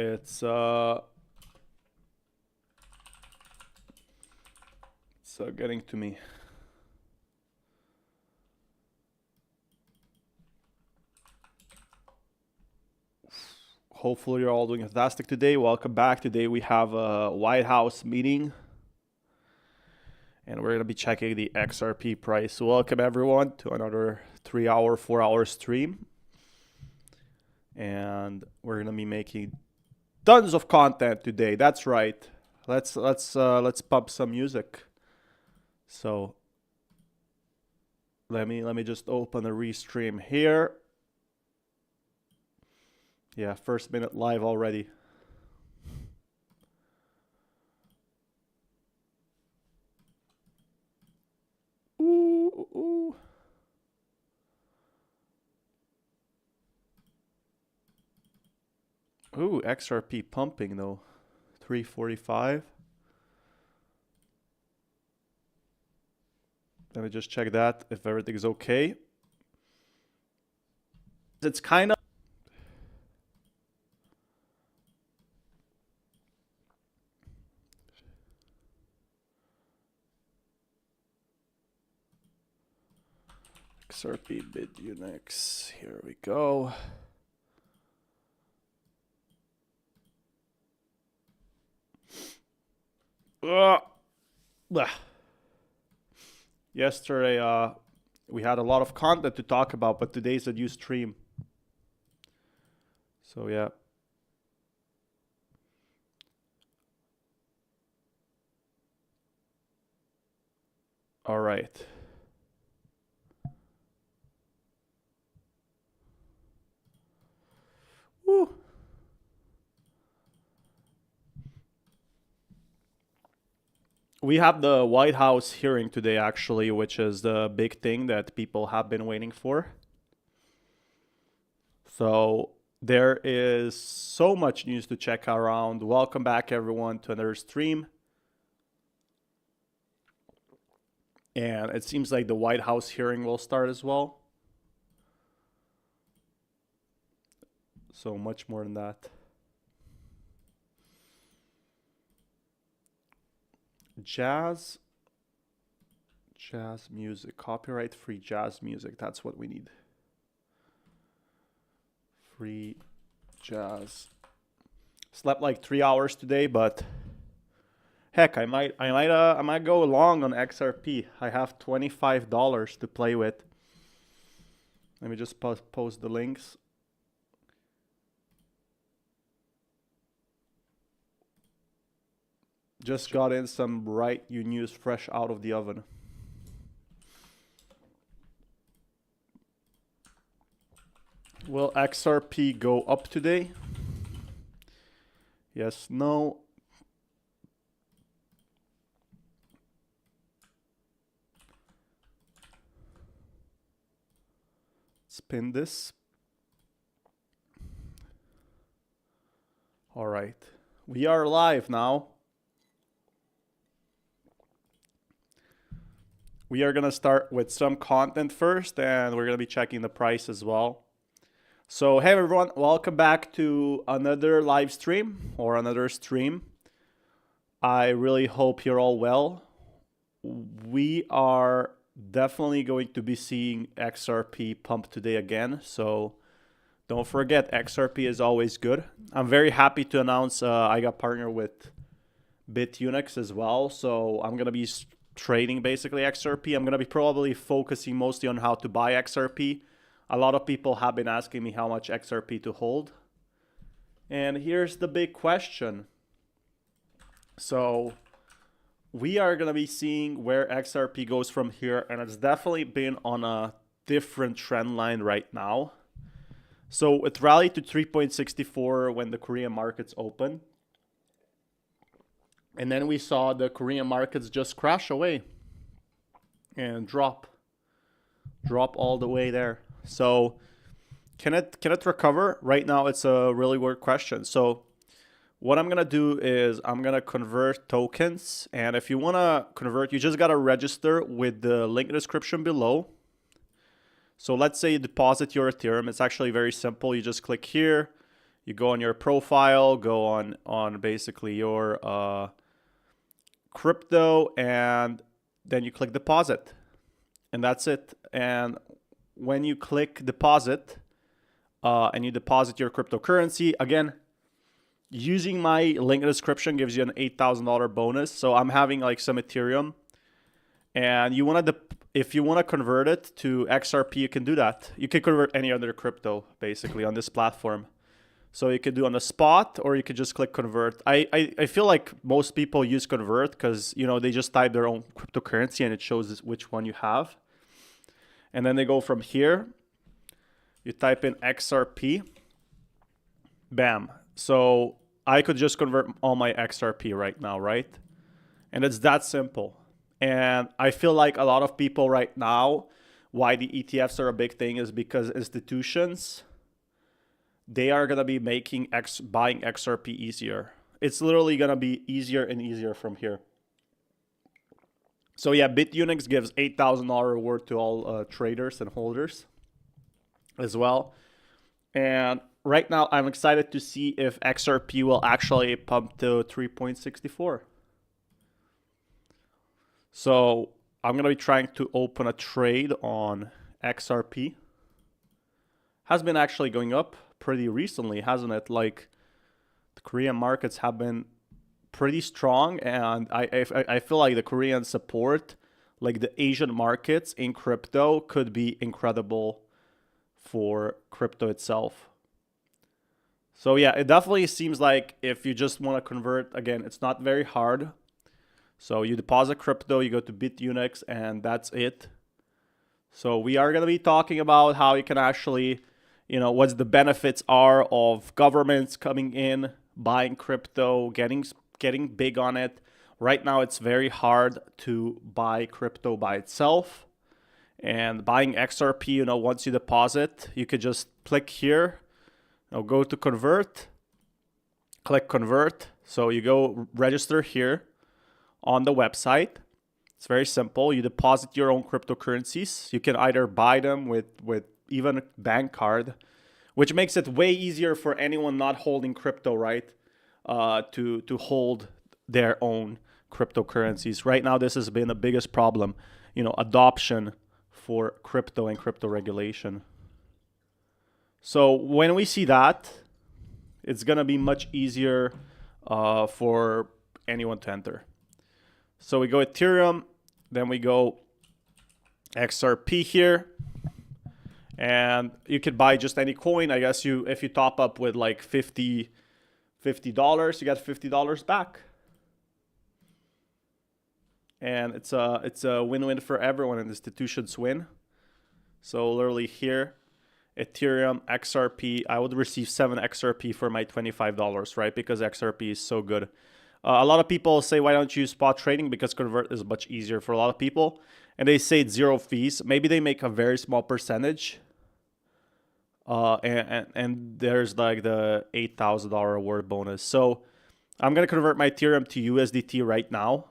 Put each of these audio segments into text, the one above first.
It's getting to me. Hopefully you're all doing fantastic today. Welcome back. Today we have a White House meeting, and we're going to be checking the XRP price. Welcome everyone to another 3-hour, 4-hour stream. And we're going to be making tons of content today. That's right. Let's pump some music. So let me just open a restream here. Yeah, first minute live already. Ooh. Ooh, XRP pumping though. 345. Let me just check that if everything's okay. It's kind of XRP BitUnix. Here we go. Yesterday, we had a lot of content to talk about, but today's a new stream. So yeah. All right. Woo. We have the White House hearing today, actually, which is the big thing that people have been waiting for. So there is so much news to check around. Welcome back, everyone, to another stream. And it seems like the White House hearing will start as well. So much more than that. Jazz music, copyright free jazz music. That's what we need. Free jazz. Slept like 3 hours today, but heck, I might go long on XRP. I have $25 to play with. Let me just post the links. Just got in some bright new news fresh out of the oven. Will XRP go up today? Yes, no. Spin this. All right. We are live now. We are going to start with some content first, and we're going to be checking the price as well. So, hey everyone, welcome back to another live stream or another stream. I really hope you're all well. We are definitely going to be seeing XRP pump today again. So don't forget, XRP is always good. I'm very happy to announce I got partnered with BitUnix as well. So I'm going to be trading basically XRP. I'm going to be probably focusing mostly on how to buy XRP. A lot of people have been asking me how much XRP to hold. And here's the big question. So we are going to be seeing where XRP goes from here. And it's definitely been on a different trend line right now. So it rallied to 3.64 when the Korean markets opened. And then we saw the Korean markets just crash away and drop all the way there. So can it recover? Right now, it's a really weird question. So what I'm going to do is I'm going to convert tokens. And if you want to convert, you just got to register with the link in the description below. So let's say you deposit your Ethereum. It's actually very simple. You just click here. You go on your profile, go on basically your crypto, and then you click deposit, and that's it. And when you click deposit and you deposit your cryptocurrency, again, using my link in the description gives you an $8,000 bonus. So I'm having like some Ethereum, and you want to, if you want to convert it to XRP, you can do that. You can convert any other crypto basically on this platform. So you could do on the spot, or you could just click convert. I feel like most people use convert because, you know, they just type their own cryptocurrency and it shows which one you have. And then they go from here. You type in XRP. Bam. So I could just convert all my XRP right now, right? And it's that simple. And I feel like a lot of people right now, why the ETFs are a big thing is because institutions, they are going to be making buying XRP easier. It's literally going to be easier and easier from here. So yeah, BitUnix gives $8,000 reward to all traders and holders as well. And right now, I'm excited to see if XRP will actually pump to 3.64. So I'm going to be trying to open a trade on XRP. Has been actually going up pretty recently, hasn't it? Like, the Korean markets have been pretty strong, and I feel like the Korean support, like the Asian markets in crypto, could be incredible for crypto itself. So yeah, it definitely seems like if you just want to convert, again, it's not very hard. So you deposit crypto, you go to BitUnix, and that's it. So we are going to be talking about how you can actually, you know, what the benefits are of governments coming in, buying crypto, getting big on it. Right now, it's very hard to buy crypto by itself. And buying XRP, you know, once you deposit, you could just click here, you know, go to convert, click convert. So you go register here on the website. It's very simple. You deposit your own cryptocurrencies. You can either buy them with even a bank card, which makes it way easier for anyone not holding crypto, right? To hold their own cryptocurrencies. Right now, this has been the biggest problem, you know, adoption for crypto and crypto regulation. So when we see that, it's going to be much easier for anyone to enter. So we go Ethereum, then we go XRP here, and you could buy just any coin. I guess if you top up with like $50, you get $50 back. And it's a win-win for everyone, and institutions win. So literally here, Ethereum, XRP, I would receive 7 XRP for my $25, right? Because XRP is so good. A lot of people say, why don't you use spot trading? Because convert is much easier for a lot of people. And they say it's 0 fees. Maybe they make a very small percentage. And there's like the $8,000 reward bonus. So I'm going to convert my Ethereum to USDT right now.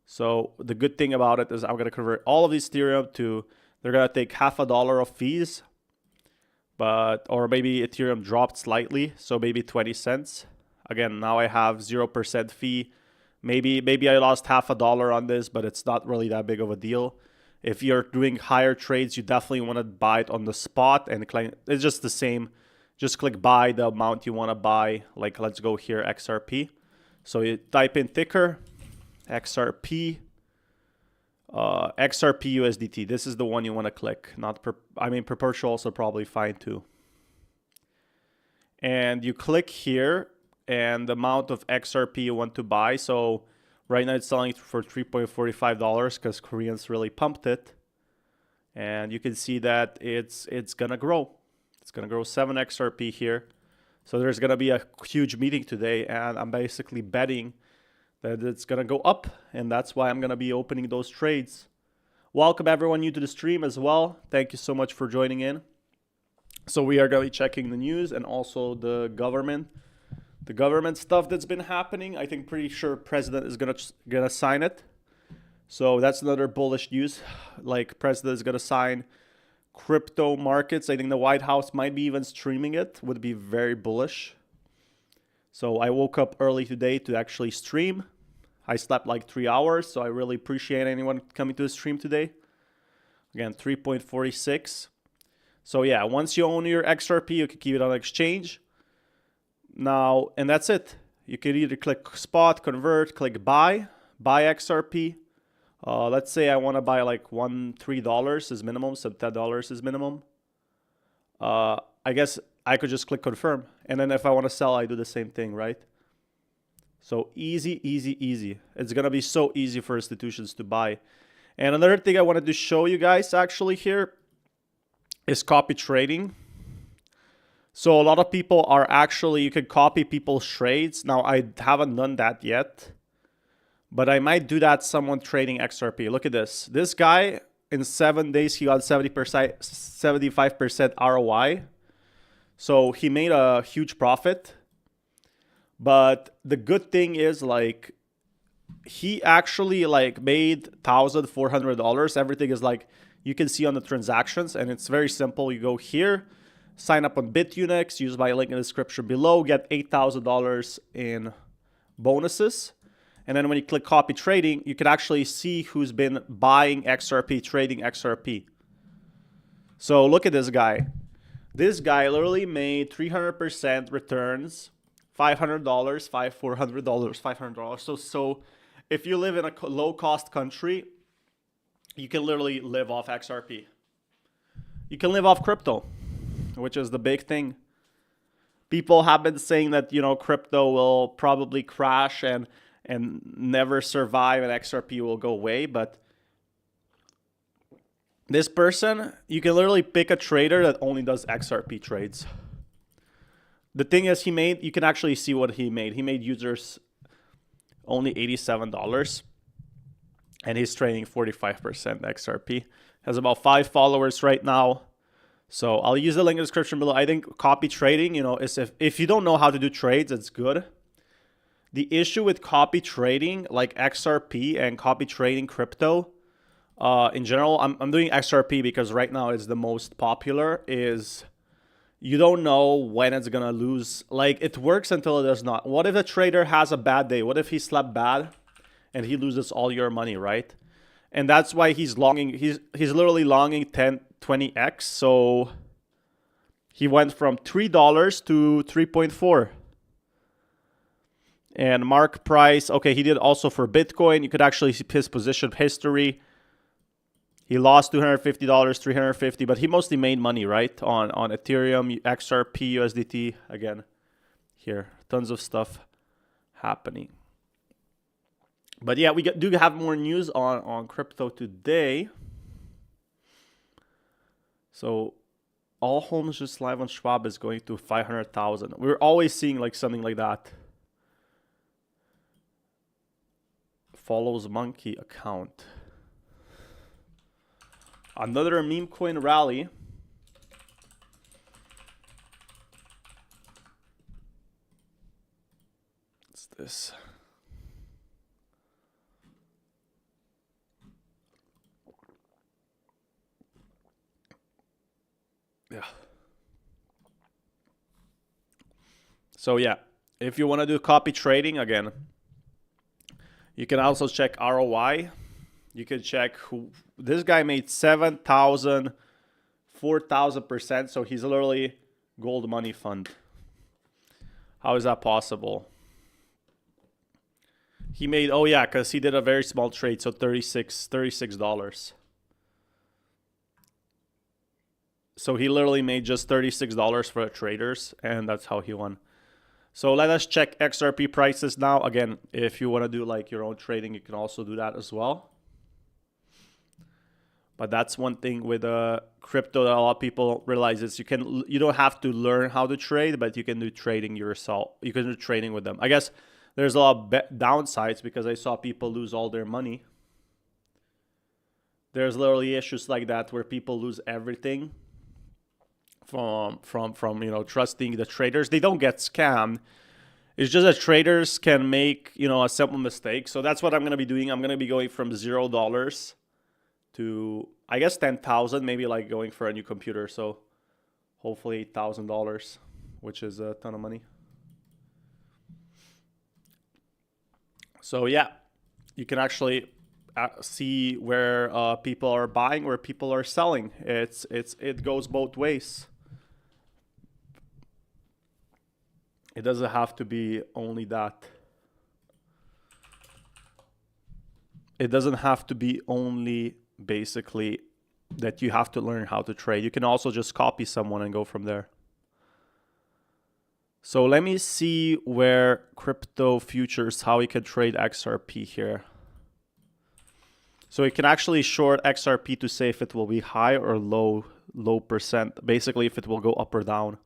So the good thing about it is I'm going to convert all of these Ethereum to, they're going to take $0.50 of fees. Or maybe Ethereum dropped slightly. So maybe 20 cents. Again, now I have 0% fee. Maybe I lost $0.50 on this, but it's not really that big of a deal. If you're doing higher trades, you definitely want to buy it on the spot, and it's just the same. Just click buy the amount you want to buy. Like, let's go here, XRP. So you type in ticker, XRP, XRP USDT. This is the one you want to click. Perpetual also probably fine too. And you click here, and the amount of XRP you want to buy. So right now it's selling for $3.45 because Koreans really pumped it. And you can see that it's going to grow. It's going to grow 7 XRP here. So there's going to be a huge meeting today, and I'm basically betting that it's going to go up, and that's why I'm going to be opening those trades. Welcome everyone new to the stream as well. Thank you so much for joining in. So we are going to be checking the news and also the government stuff that's been happening. I think pretty sure president is gonna sign it. So that's another bullish news. Like, president is gonna sign crypto markets. I think the White House might be even streaming it. Would be very bullish. So I woke up early today to actually stream. I slept like 3 hours, so I really appreciate anyone coming to the stream today. Again, 3.46. So yeah, once you own your XRP, you can keep it on exchange. Now, and that's it. You can either click spot, convert, click buy XRP. Let's say I want to buy like $3 is minimum, so $10 is minimum. I guess I could just click confirm. And then if I want to sell, I do the same thing, right? So easy, easy, easy. It's going to be so easy for institutions to buy. And another thing I wanted to show you guys actually here is copy trading. So a lot of people are actually, you can copy people's trades. Now, I haven't done that yet, but I might do that someone trading XRP. Look at this. This guy, in 7 days, he got 75% ROI. So he made a huge profit. But the good thing is, like, he actually like made $1,400. Everything is like, you can see on the transactions, and it's very simple. You go here, sign up on BitUnix, use my link in the description below, get $8,000 in bonuses. And then when you click copy trading, you can actually see who's been buying XRP, trading XRP. So look at this guy. This guy literally made 300% returns, $500, $400, $500. So if you live in a low-cost country, you can literally live off XRP. You can live off crypto, which is the big thing. People have been saying that, you know, crypto will probably crash and never survive and XRP will go away. But this person, you can literally pick a trader that only does XRP trades. The thing is, you can actually see what he made. He made users only $87, and he's trading 45% XRP. Has about 5 followers right now. So I'll use the link in the description below. I think copy trading, you know, is if you don't know how to do trades, it's good. The issue with copy trading, like XRP and copy trading crypto, in general, I'm doing XRP because right now it's the most popular, is you don't know when it's going to lose. Like, it works until it does not. What if a trader has a bad day? What if he slept bad and he loses all your money, right? And that's why he's longing. He's literally longing 20x. So he went from $3 to 3.4. And mark price. Okay, he did also for Bitcoin. You could actually see his position history. He lost $250, $350, but he mostly made money, right? On Ethereum, XRP, USDT. Again, here, tons of stuff happening. But yeah, we do have more news on crypto today. So all homes just live on Schwab is going to 500,000. We're always seeing like something like that. Follows monkey account. Another meme coin rally. What's this? Yeah. So yeah, if you want to do copy trading, again, you can also check ROI. You can check who this guy made 7,000, 4,000%. So he's literally gold money fund. How is that possible? He made, oh yeah, because he did a very small trade. So $36. So he literally made just $36 for the traders, and that's how he won. So let us check XRP prices now. Again, if you want to do like your own trading, you can also do that as well. But that's one thing with crypto that a lot of people realize is you don't have to learn how to trade, but you can do trading yourself. You can do trading with them. I guess there's a lot of downsides because I saw people lose all their money. There's literally issues like that where people lose everything from you know, trusting the traders. They don't get scammed. It's just that traders can make, you know, a simple mistake. So that's what I'm going to be doing. I'm going to be going from $0 to I guess 10,000, maybe like going for a new computer. So hopefully $1,000, which is a ton of money. So yeah, you can actually see where people are buying, where people are selling. It goes both ways. It doesn't have to be only that. It doesn't have to be only basically that you have to learn how to trade. You can also just copy someone and go from there. So let me see where crypto futures, how you can trade XRP here. So you can actually short XRP to say if it will be high or low percent. Basically, if it will go up or down.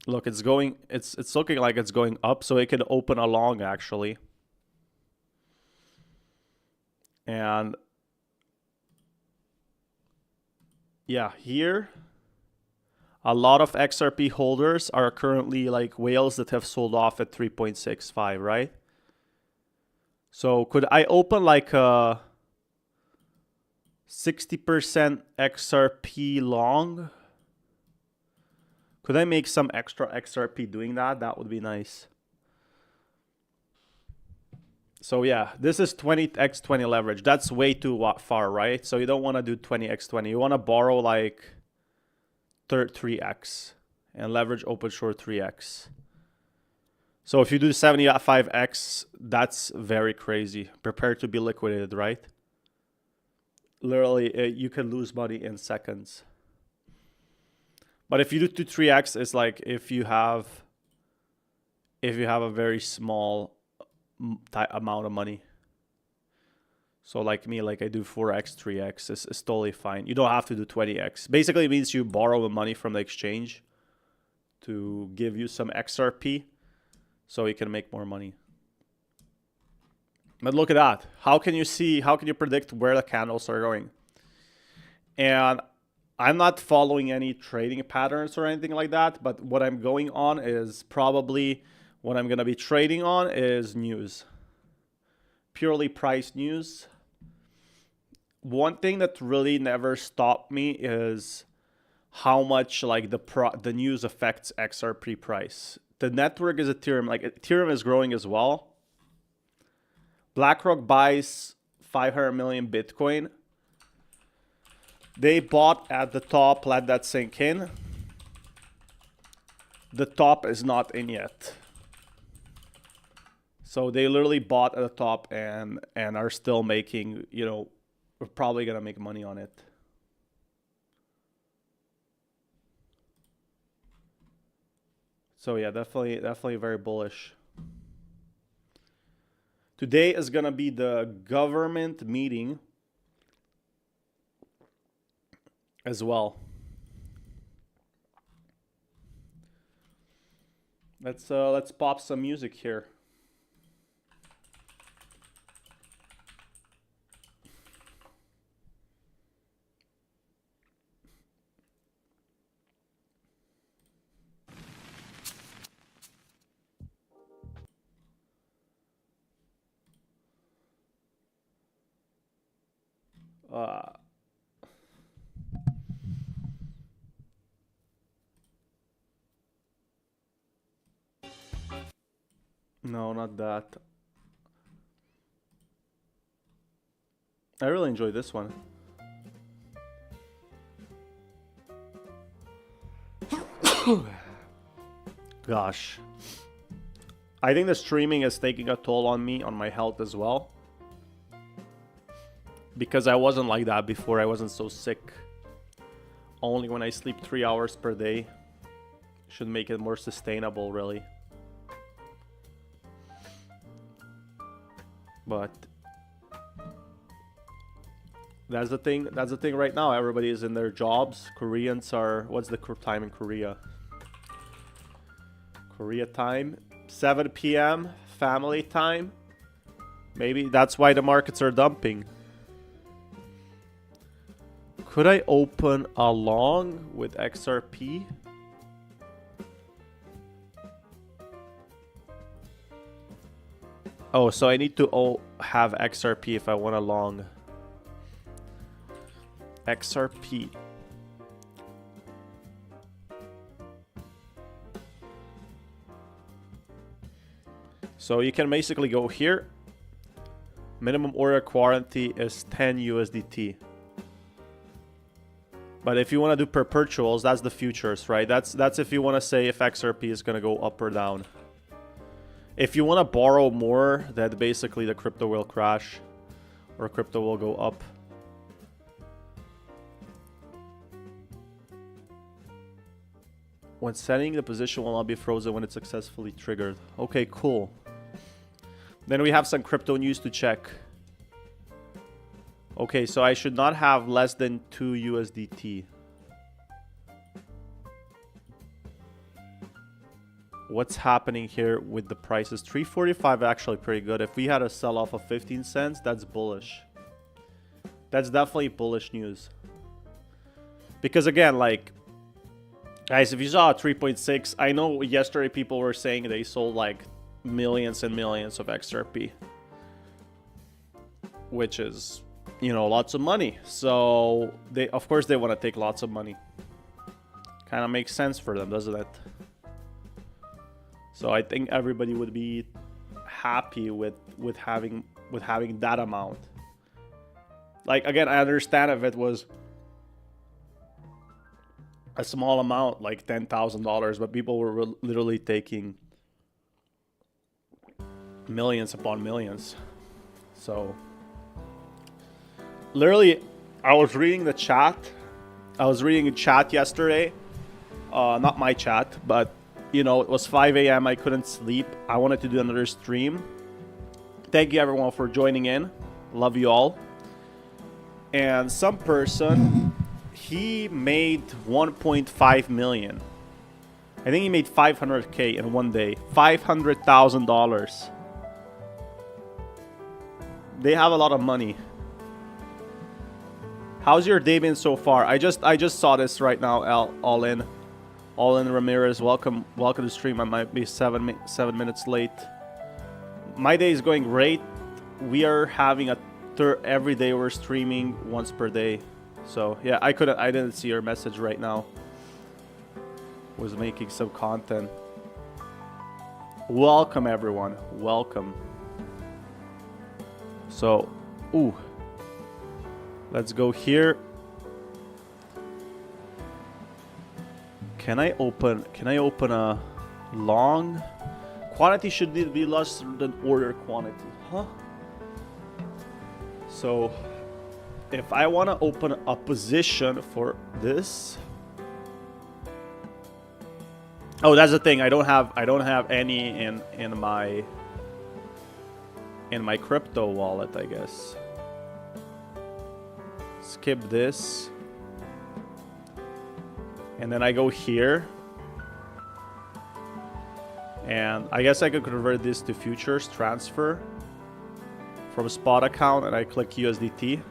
Look, it's looking like it's going up, so it can open a long actually. And yeah, here a lot of XRP holders are currently like whales that have sold off at 3.65, right? So could I open like a 60% XRP long? Could I make some extra XRP doing that? That would be nice. So yeah, this is 20x20 leverage. That's way too far, right? So you don't want to do 20x20. You want to borrow like 3x and leverage open short 3x. So if you do 75x, that's very crazy. Prepare to be liquidated, right? Literally, you can lose money in seconds. But if you do 3x, it's like if you have a very small amount of money. So like me, like I do 4x, 3x, it's totally fine. You don't have to do 20x. Basically, it means you borrow the money from the exchange to give you some XRP so you can make more money. But look at that. How can you predict where the candles are going? And I'm not following any trading patterns or anything like that, but what I'm going on is probably what I'm going to be trading on is news. Purely price news. One thing that really never stopped me is how much like the news affects XRP price. The network is Ethereum. Like Ethereum is growing as well. BlackRock buys 500 million Bitcoin. They bought at the top, let that sink in. The top is not in yet. So they literally bought at the top and are still making, you know, we're probably going to make money on it. So yeah, definitely very bullish. Today is going to be the government meeting as well. Let's pop some music here. No, not that. I really enjoyed this one. Gosh. I think the streaming is taking a toll on me, on my health as well. Because I wasn't like that before. I wasn't so sick. Only when I sleep 3 hours per day. Should make it more sustainable, really. But that's the thing right now. Everybody is in their jobs. Koreans are, what's the time in Korea? Korea time, 7 p.m. family time. Maybe that's why the markets are dumping. Could I open a long with XRP? Oh, so I need to have XRP if I want a long. XRP. So you can basically go here. Minimum order quantity is 10 USDT. But if you want to do perpetuals, that's the futures, right? That's if you want to say if XRP is going to go up or down. If you want to borrow more, then basically the crypto will crash or crypto will go up. When setting, the position will not be frozen when it's successfully triggered. Okay, cool. Then we have some crypto news to check. Okay, so I should not have less than 2 USDT. What's happening here with the prices? 345 actually pretty good. If we had a sell-off of 15 cents, that's bullish. That's definitely bullish news. Because again, like, guys, if you saw 3.6, I know yesterday people were saying they sold like millions and millions of XRP, which is, you know, lots of money. So they, of course, they want to take lots of money. Kind of makes sense for them, doesn't it? So I think everybody would be happy with having that amount. Like, again, I understand if it was a small amount, like $10,000, but people were literally taking millions upon millions. So literally, I was reading the chat. I was reading a chat yesterday. Not my chat, but you know, it was 5 a.m. I couldn't sleep. I wanted to do another stream. Thank you everyone for joining in. Love you all. And some person, he made 1.5 million. I think he made 500K in one day. $500,000. They have a lot of money. How's your day been so far? I just saw this right now. All in Ramirez, welcome to the stream. I might be 7 minutes late. My day is going great. We are having every day we're streaming once per day. So yeah, I didn't see your message right now. Was making some content. Welcome everyone. Welcome. So, let's go here. Can I open a long? Quantity should be less than order quantity, huh? So if I want to open a position for this, oh, that's the thing. I don't have any in my crypto wallet, I guess. Skip this. And then I go here. And I guess I could convert this to futures transfer from a spot account, and I click USDT.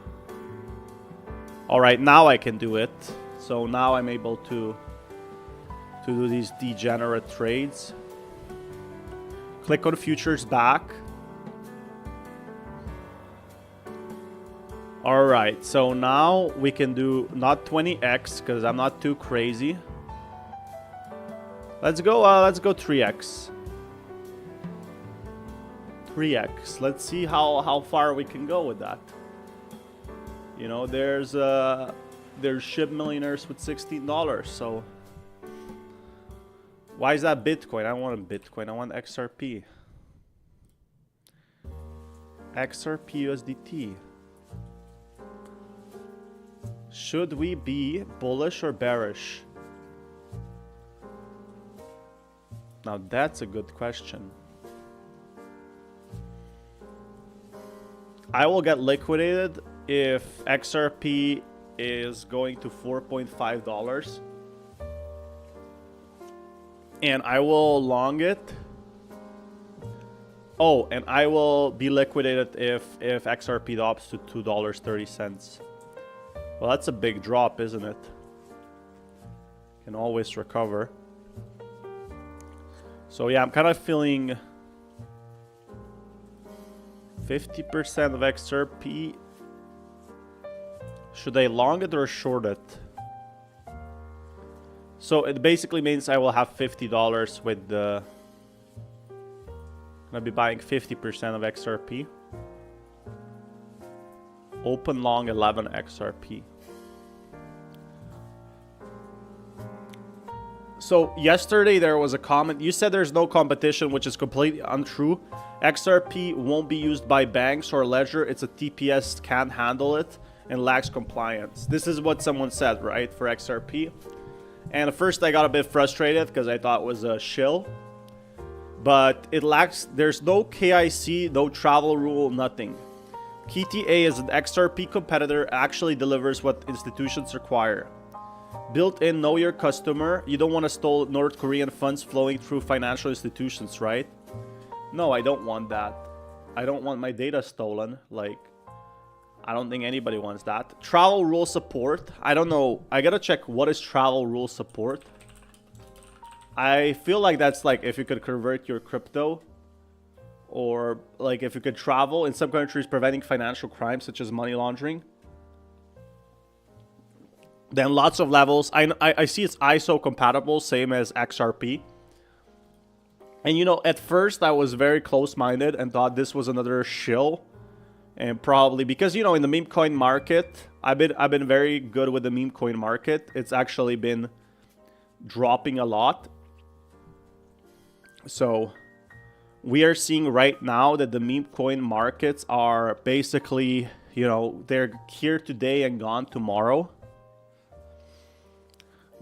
All right, now I can do it. So now I'm able to do these degenerate trades. Click on futures back. All right, so now we can do not 20x because I'm not too crazy. Let's go 3x. 3x. Let's see how far we can go with that. You know, there's ship millionaires with $16. So why is that Bitcoin? I don't want a Bitcoin. I want XRP. XRP USDT. Should we be bullish or bearish? Now that's a good question. I will get liquidated if XRP is going to $4.5. And I will long it. Oh, and I will be liquidated if XRP drops to $2.30. Well, that's a big drop, isn't it? Can always recover. So yeah, I'm kind of feeling 50% of XRP Should I long it or short it? So it basically means I will have $50 with the... I'm gonna be buying 50% of XRP. Open long 11 XRP. So yesterday there was a comment. You said there's no competition, which is completely untrue. XRP won't be used by banks or ledger. It's a TPS, can't handle it and lacks compliance. This is what someone said, right, for XRP. And at first I got a bit frustrated because I thought it was a shill. But it lacks, there's no KIC, no travel rule, nothing. Keeta is an XRP competitor, actually delivers what institutions require. Built-in know your customer. You don't want to stole North Korean funds flowing through financial institutions, right? No, I don't want that. I don't want my data stolen. Like, I don't think anybody wants that. Travel rule support. I don't know. I gotta check what is travel rule support. I feel like that's like if you could convert your crypto, or like if you could travel in some countries, preventing financial crimes such as money laundering. Then lots of levels. I see it's ISO compatible, same as XRP. And you know, at first I was very close-minded and thought this was another shill. And probably because, you know, in the meme coin market, I've been very good with the meme coin market. It's actually been dropping a lot. So we are seeing right now that the meme coin markets are basically, you know, they're here today and gone tomorrow.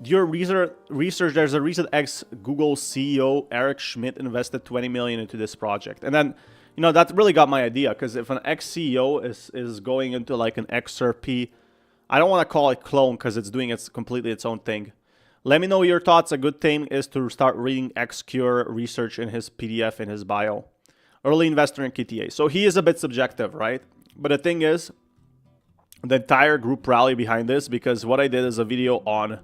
Your research, there's a recent ex-Google CEO, Eric Schmidt, invested 20 million into this project. And then, you know, that really got my idea, because if an ex-CEO is going into like an XRP, I don't want to call it clone because it's doing completely its own thing. Let me know your thoughts. A good thing is to start reading XCure research in his PDF in his bio. Early investor in Keeta. So he is a bit subjective, right? But the thing is, the entire group rallied behind this, because what I did is a video on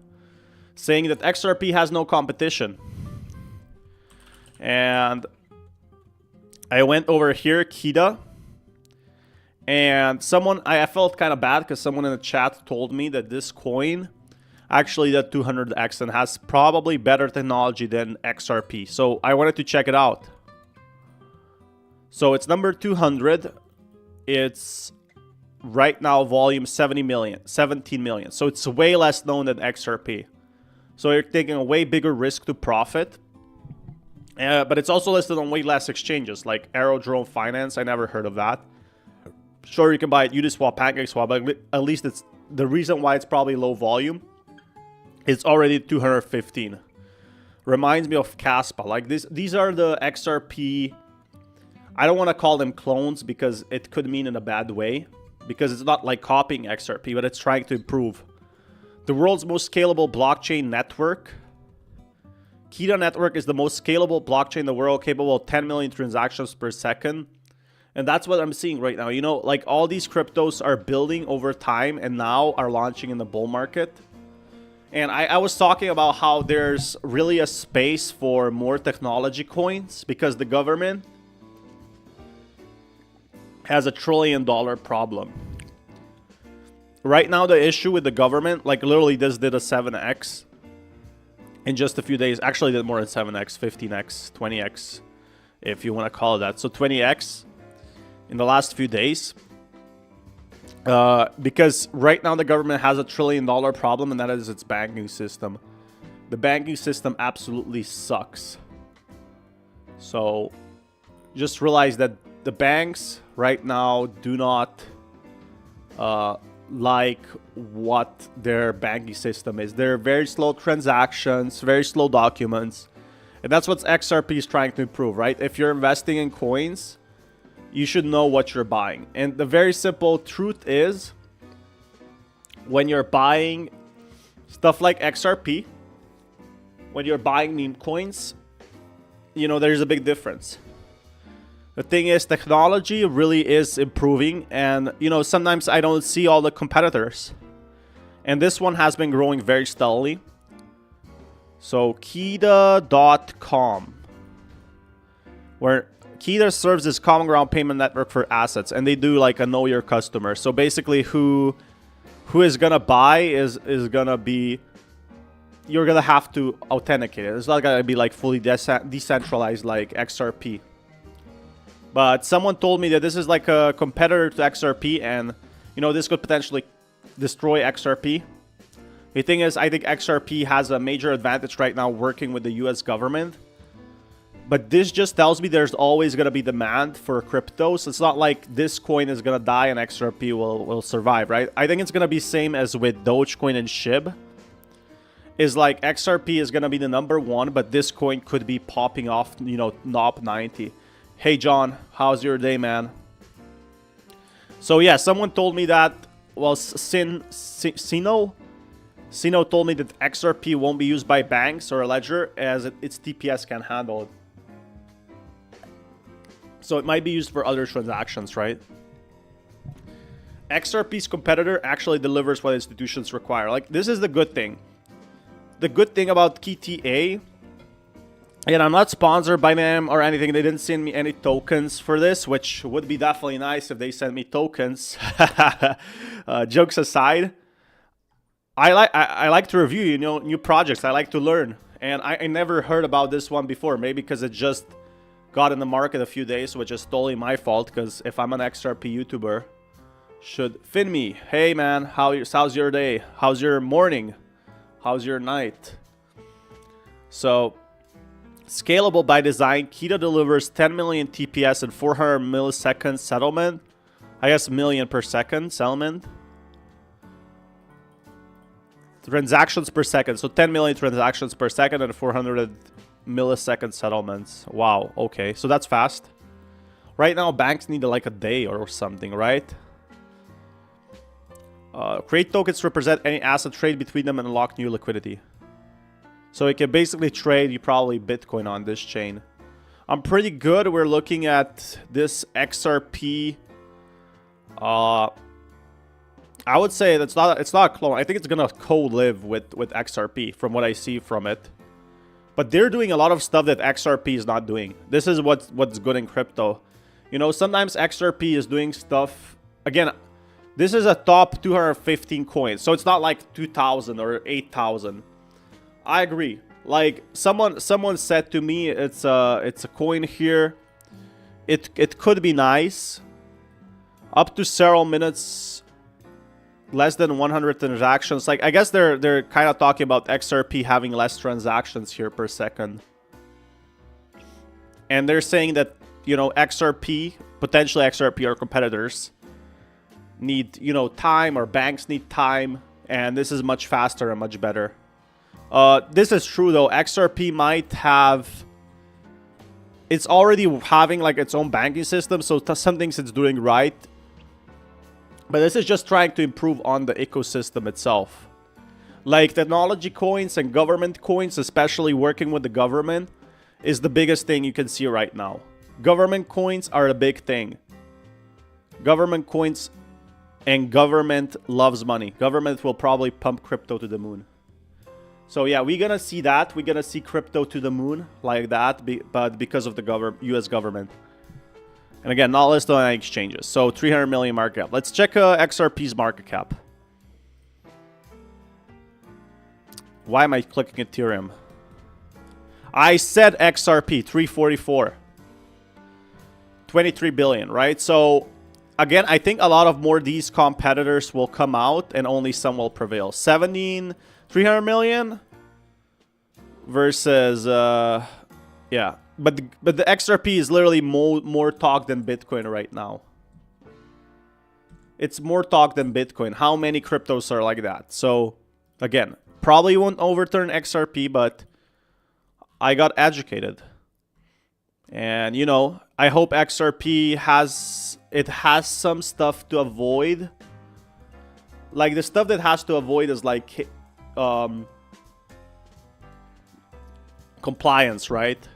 saying that XRP has no competition. And I went over here, Keeta. And someone, I felt kind of bad because someone in the chat told me that this coin actually did 200x and has probably better technology than XRP. So I wanted to check it out. So it's number 200. It's right now volume 17 million. So it's way less known than XRP. So you're taking a way bigger risk to profit. But it's also listed on way less exchanges, like Aerodrome Finance. I never heard of that. Sure, you can buy it Uniswap, PancakeSwap, but at least it's the reason why it's probably low volume. It's already 215. Reminds me of Kaspa. Like this, these are the XRP. I don't want to call them clones because it could mean in a bad way. Because it's not like copying XRP, but it's trying to improve. The world's most scalable blockchain network. Keeta network is the most scalable blockchain in the world, capable of 10 million transactions per second. And that's what I'm seeing right now. You know, like all these cryptos are building over time and now are launching in the bull market. And I was talking about how there's really a space for more technology coins because the government has $1 trillion problem. Right now, the issue with the government, like literally this did a 7x in just a few days. Actually did more than 7x, 15x, 20x, if you want to call it that. So 20x in the last few days. Because right now the government has $1 trillion problem, and that is its banking system. The banking system absolutely sucks. So just realize that the banks right now do not like what their banking system is. They're very slow transactions, very slow documents. And that's what XRP is trying to improve, right? If you're investing in coins, you should know what you're buying. And the very simple truth is, when you're buying stuff like XRP, when you're buying meme coins, you know, there's a big difference. The thing is, technology really is improving, and you know, sometimes I don't see all the competitors. And this one has been growing very steadily. So Keeta.com, where Keeta serves as common ground payment network for assets, and they do like a know your customer. So basically, who who is gonna buy is gonna be, you're gonna have to authenticate it. It's not gonna be like fully decentralized like XRP. But someone told me that this is like a competitor to XRP, and you know, this could potentially destroy XRP. The thing is, I think XRP has a major advantage right now working with the US government. But this just tells me there's always going to be demand for crypto. So it's not like this coin is going to die and XRP will survive, right? I think it's going to be same as with Dogecoin and SHIB. Is like XRP is going to be the #1, but this coin could be popping off, you know, NOP 90. Hey, John, how's your day, man? So yeah, someone told me that, well, Sino told me that XRP won't be used by banks or a ledger as its TPS can handle it. So it might be used for other transactions, right? XRP's competitor actually delivers what institutions require. Like, this is the good thing. The good thing about Keeta, and I'm not sponsored by them or anything. They didn't send me any tokens for this, which would be definitely nice if they sent me tokens. Jokes aside, I like to review, you know, new projects. I like to learn, and I never heard about this one before. Maybe because it just got in the market a few days, which is totally my fault. Because if I'm an XRP YouTuber, should fin me. Hey man, how's your day? How's your morning? How's your night? So, scalable by design, Keeta delivers 10 million TPS and 400 millisecond settlement. I guess million per second settlement. Transactions per second. So 10 million transactions per second and 400 millisecond settlements. Wow, okay. So that's fast. Right now, banks need like a day or something, right? Create tokens represent any asset, trade between them, and unlock new liquidity. So you can basically trade, you probably Bitcoin on this chain. I'm pretty good. We're looking at this XRP. I would say that's it's not a clone. I think it's gonna co-live with XRP from what I see from it. But they're doing a lot of stuff that XRP is not doing. This is what's good in crypto. You know, sometimes XRP is doing stuff. Again, this is a top 215 coins, so it's not like 2,000 or 8,000. I agree. Like someone said to me, it's a coin here. It could be nice. Up to several minutes, less than 100 transactions. Like I guess they're kind of talking about XRP having less transactions here per second. And they're saying that, you know, XRP, potentially XRP or competitors need, you know, time, or banks need time, and this is much faster and much better. This is true though. XRP might have, it's already having like its own banking system, so some things it's doing right. But this is just trying to improve on the ecosystem itself. Like technology coins and government coins, especially working with the government, is the biggest thing you can see right now. Government coins are a big thing. Government coins, and government loves money. Government will probably pump crypto to the moon. So yeah, we're gonna see that. We're gonna see crypto to the moon like that, but because of the US government. And again, not listed on any exchanges. So 300 million market cap. Let's check XRP's market cap. Why am I clicking Ethereum? I said XRP, 344. 23 billion, right? So again, I think a lot of more these competitors will come out and only some will prevail. 300 million versus yeah. But the XRP is literally more talk than Bitcoin right now. It's more talk than Bitcoin. How many cryptos are like that? So again, probably won't overturn XRP, but I got educated. And you know, I hope XRP has some stuff to avoid. Like the stuff that has to avoid is like compliance, right?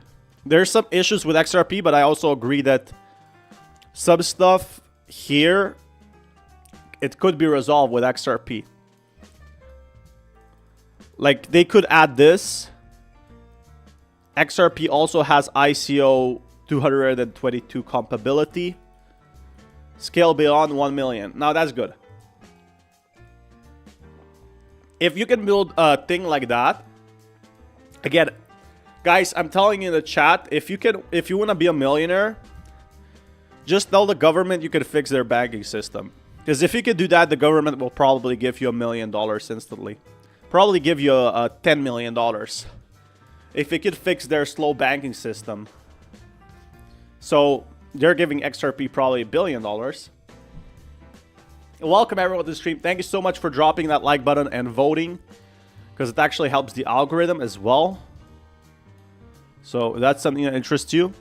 There's some issues with XRP, but I also agree that some stuff here, it could be resolved with XRP. Like they could add this. XRP also has ICO 222 compatibility. Scale beyond 1 million. Now that's good. If you can build a thing like that, again, guys, I'm telling you in the chat, if you want to be a millionaire, just tell the government you can fix their banking system. Because if you could do that, the government will probably give you $1 million instantly. Probably give you a $10 million. If you could fix their slow banking system. So they're giving XRP probably $1 billion. Welcome everyone to the stream. Thank you so much for dropping that like button and voting, because it actually helps the algorithm as well. So that's something that interests you.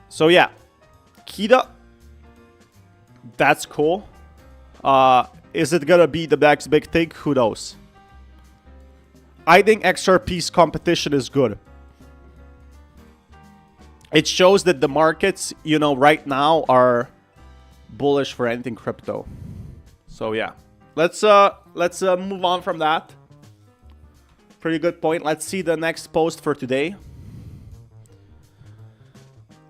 So yeah, Keeta, that's cool. Is it gonna be the next big thing? Who knows? I think XRP's competition is good. It shows that the markets, you know, right now are bullish for anything crypto. So yeah, let's move on from that. Pretty good point. Let's see the next post for today.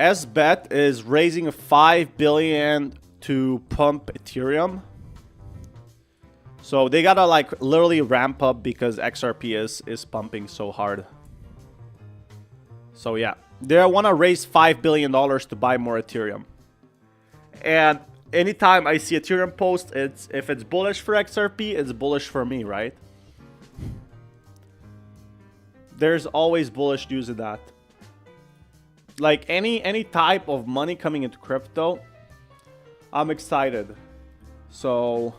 SBET is raising 5 billion to pump Ethereum. So they gotta like literally ramp up because XRP is pumping so hard. So yeah, they want to raise $5 billion to buy more Ethereum. And anytime I see Ethereum post, if it's bullish for XRP, it's bullish for me, right? There's always bullish news in that. Like any type of money coming into crypto, I'm excited. So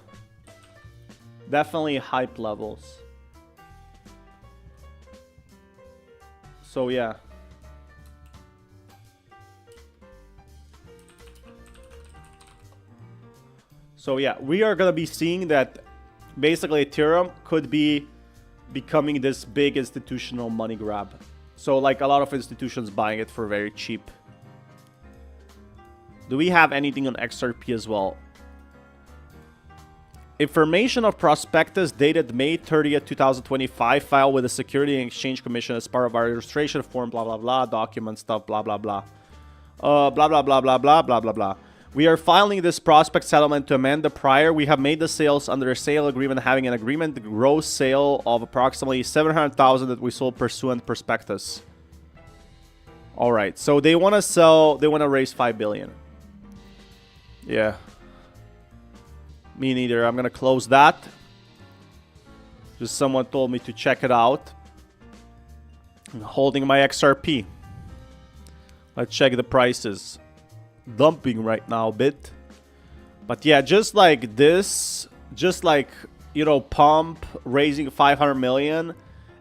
definitely hype levels. So yeah. So yeah, we are gonna be seeing that basically Ethereum could be becoming this big institutional money grab. So like a lot of institutions buying it for very cheap. Do we have anything on XRP as well? Information of prospectus dated May 30th, 2025, filed with the Security and Exchange Commission as part of our registration form, blah, blah, blah, document stuff, blah, blah, blah. Blah, blah, blah, blah, blah, blah, blah, blah. We are filing this prospect settlement to amend the prior. We have made the sales under a sale agreement, having an agreement gross sale of approximately 700,000 that we sold pursuant prospectus. All right, so they want to sell, they want to raise 5 billion. Yeah. Me neither. I'm going to close that. Just someone told me to check it out. I'm holding my XRP. Let's check the prices. Dumping right now a bit. But yeah, just like this, just like, you know, pump raising 500 million,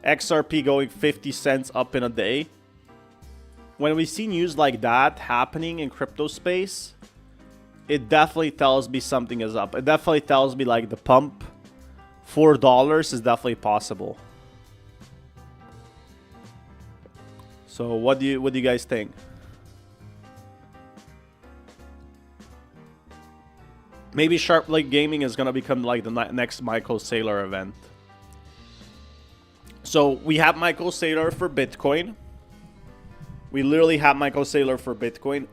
XRP going 50 cents up in a day. When we see news like that happening in crypto space, it definitely tells me something is up. It definitely tells me like the pump $4 is definitely possible. So what do you guys think? Maybe Sharp Lake Gaming is going to become like the next Michael Saylor event. So we have Michael Saylor for Bitcoin. We literally have Michael Saylor for Bitcoin.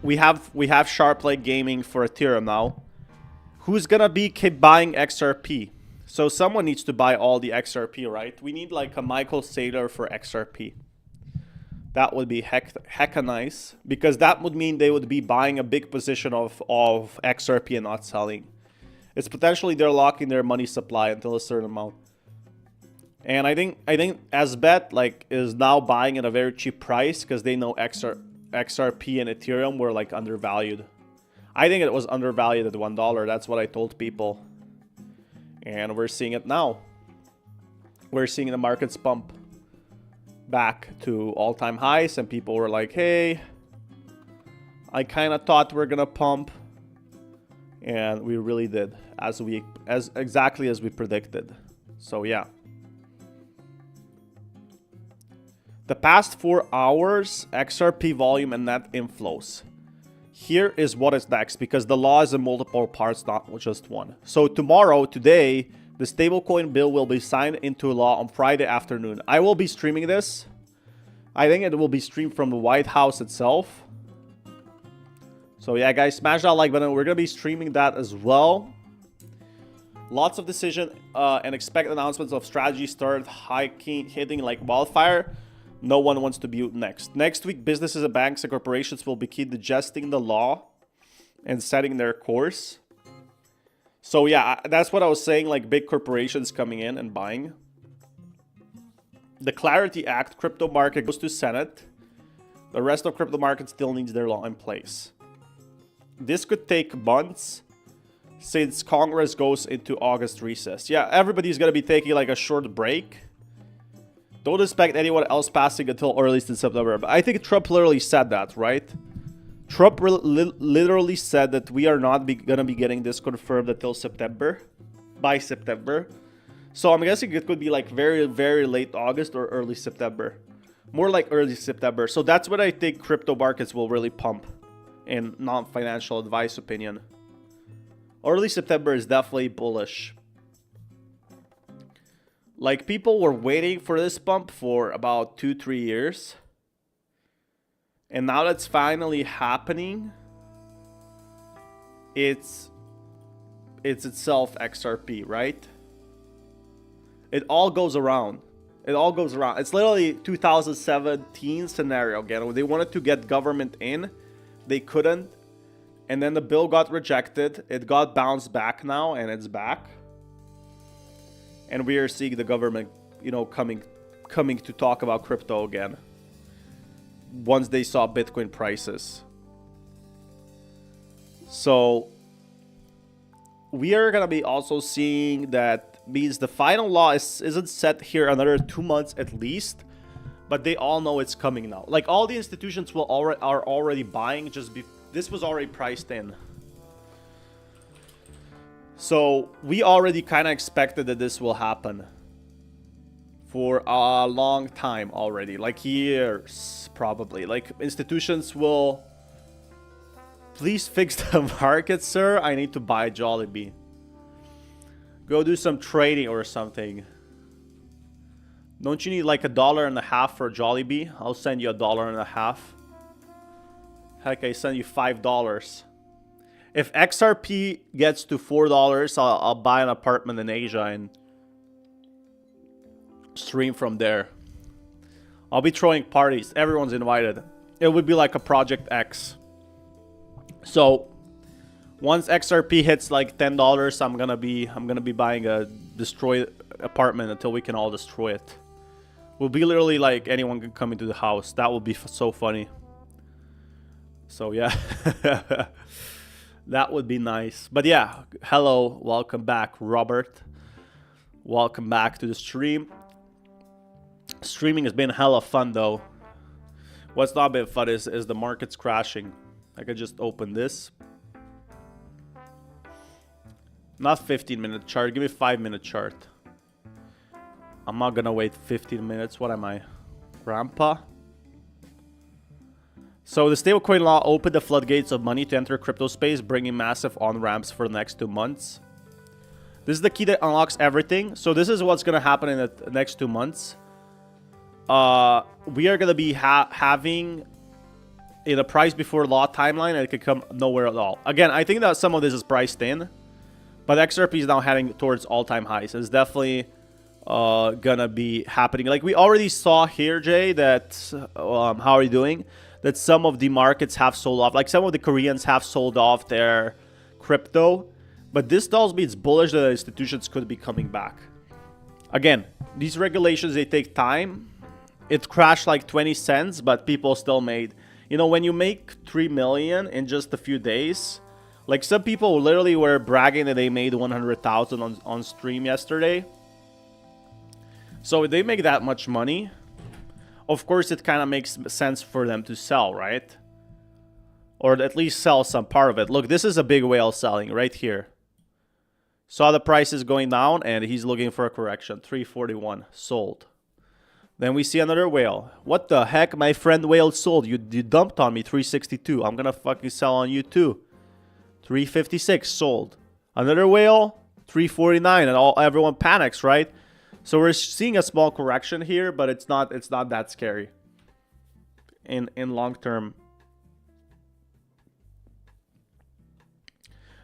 We have Sharp Lake Gaming for Ethereum now. Who's going to be keep buying XRP? So someone needs to buy all the XRP, right? We need like a Michael Saylor for XRP. That would be hecka nice, because that would mean they would be buying a big position of XRP and not selling. It's potentially they're locking their money supply until a certain amount. And I think SBET like is now buying at a very cheap price because they know XRP and Ethereum were like undervalued. I think it was undervalued at $1. That's what I told people. And we're seeing it now. We're seeing the markets pump back to all-time highs, and people were like, hey, I kind of thought we're gonna pump, and we really did, exactly as we predicted. So yeah, the past 4 hours XRP volume and net inflows. Here is what is next, because the law is in multiple parts, not just one. So today, the stablecoin bill will be signed into law on Friday afternoon. I will be streaming this. I think it will be streamed from the White House itself. So yeah, guys, smash that like button. We're going to be streaming that as well. Lots of decision and expect announcements of strategy start hitting like wildfire. No one wants to be next. Next week, businesses and banks and corporations will begin digesting the law and setting their course. So yeah, that's what I was saying, like big corporations coming in and buying. The Clarity Act, crypto market goes to Senate. The rest of crypto market still needs their law in place. This could take months since Congress goes into August recess. Yeah, everybody's going to be taking like a short break. Don't expect anyone else passing until early in September. But I think Trump literally said that, right? Trump literally said that we are not going to be getting this confirmed until September. By September. So I'm guessing it could be like very, very late August or early September. More like early September. So that's when I think crypto markets will really pump. In non-financial advice opinion. Early September is definitely bullish. Like, people were waiting for this pump for about 2-3 years. And now that's finally happening. It's itself XRP, right? It all goes around. It all goes around. It's literally 2017 scenario again. When they wanted to get government in, they couldn't. And then the bill got rejected. It got bounced back now, and it's back. And we are seeing the government, you know, coming to talk about crypto again. Once they saw Bitcoin prices. So we are going to be also seeing that means the final law isn't set here another 2 months at least. But they all know it's coming now. Like, all the institutions are already buying. This was already priced in. So we already kind of expected that this will happen for a long time already, like years probably. Like, institutions will, please fix the market, sir. I need to buy Jollibee. Go do some trading or something. Don't you need like $1.50 for Jollibee? I'll send you $1.50. Heck, I send you $5. If XRP gets to $4, I'll buy an apartment in Asia and stream from there. I'll be throwing parties. Everyone's invited. It would be like a Project X. So once XRP hits like $10, I'm gonna be buying a destroyed apartment until we can all destroy it. Will be literally like anyone can come into the house. That would be so funny. So yeah. That would be nice. But yeah, hello, welcome back, Robert. Welcome back to the stream. Streaming has been hella fun though. What's not been fun is the market's crashing. I could just open this. Not 15-minute chart, give me 5-minute chart. I'm not gonna wait 15 minutes. What am I? Grandpa? So the stablecoin law opened the floodgates of money to enter crypto space, bringing massive on-ramps for the next 2 months. This is the key that unlocks everything. So this is what's going to happen in the next 2 months. We are going to be having in a price before law timeline, and it could come nowhere at all. Again, I think that some of this is priced in, but XRP is now heading towards all-time highs. It's definitely gonna be happening. Like, we already saw here, Jay, that how are you doing? That some of the markets have sold off. Like, some of the Koreans have sold off their crypto. But this tells me it's bullish that institutions could be coming back. Again, these regulations, they take time. It crashed like 20 cents, but people still made... You know, when you make 3 million in just a few days... Like, some people literally were bragging that they made 100,000 on stream yesterday. So if they make that much money... Of course, it kind of makes sense for them to sell, right? Or at least sell some part of it. Look, this is a big whale selling right here. Saw the prices going down, and he's looking for a correction. 341, sold. Then we see another whale. What the heck? My friend whale sold. You dumped on me, 362. I'm going to fucking sell on you too. 356, sold. Another whale, 349, and everyone panics, right? So we're seeing a small correction here, but it's not that scary in long term.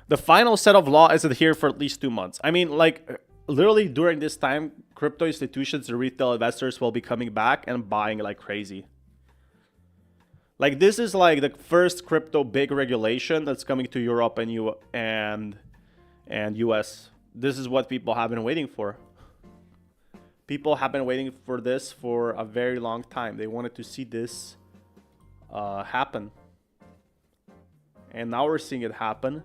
The final set of law isn't here for at least 2 months. I mean, like, literally during this time, crypto institutions and retail investors will be coming back and buying like crazy. Like, this is like the first crypto big regulation that's coming to Europe and US. This is what people have been waiting for. People have been waiting for this for a very long time. They wanted to see this happen. And now we're seeing it happen.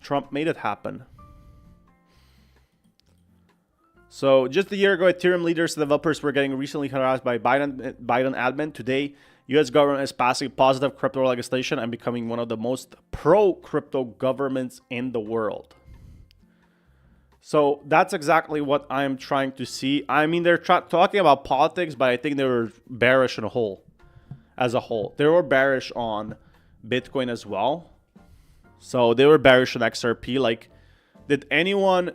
Trump made it happen. So just a year ago, Ethereum leaders and developers were getting recently harassed by Biden admin. Today, U.S. government is passing positive crypto legislation and becoming one of the most pro-crypto governments in the world. So that's exactly what I'm trying to see. I mean, they're talking about politics, but I think they were bearish as a whole. They were bearish on Bitcoin as well. So they were bearish on XRP. Like, did anyone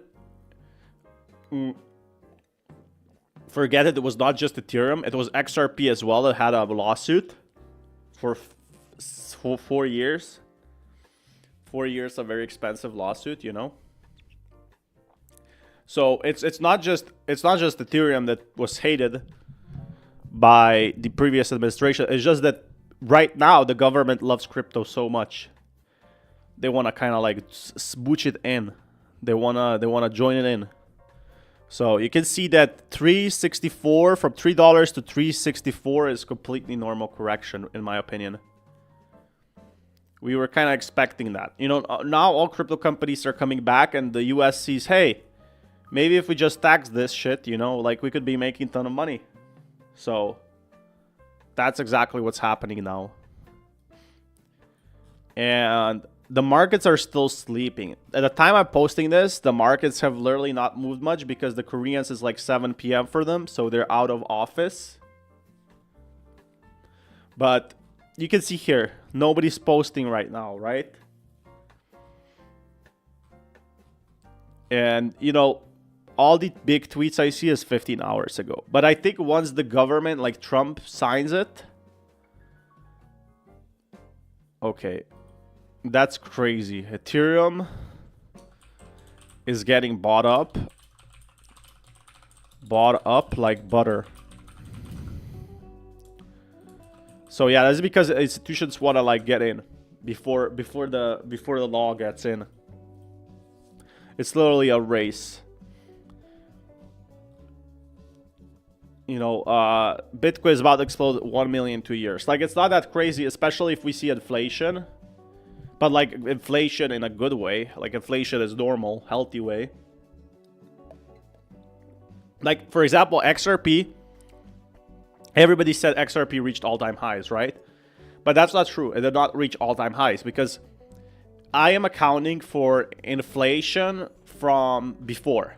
forget it? It was not just Ethereum. It was XRP as well that had a lawsuit for 4 years. 4 years, a very expensive lawsuit, you know. So it's not just Ethereum that was hated by the previous administration. It's just that right now the government loves crypto so much. They want to kind of like smooch it in. They wanna join it in. So you can see that 364 from $3 to 364 is completely normal correction in my opinion. We were kind of expecting that. You know, now all crypto companies are coming back and the US sees, hey, maybe if we just tax this shit, you know, like we could be making a ton of money. So that's exactly what's happening now. And the markets are still sleeping. At the time I'm posting this, the markets have literally not moved much because the Koreans is like 7 p.m. for them. So they're out of office. But you can see here, nobody's posting right now, right? And, you know, all the big tweets I see is 15 hours ago. But I think once the government, like Trump, signs it. Okay. That's crazy. Ethereum is getting bought up. Bought up like butter. So yeah, that's because institutions want to like get in before the law gets in. It's literally a race. You know, Bitcoin is about to explode 1 million in 2 years. Like, it's not that crazy, especially if we see inflation. But like inflation in a good way. Like inflation is normal, healthy way. Like, for example, XRP. Everybody said XRP reached all-time highs, right? But that's not true. It did not reach all-time highs because I am accounting for inflation from before.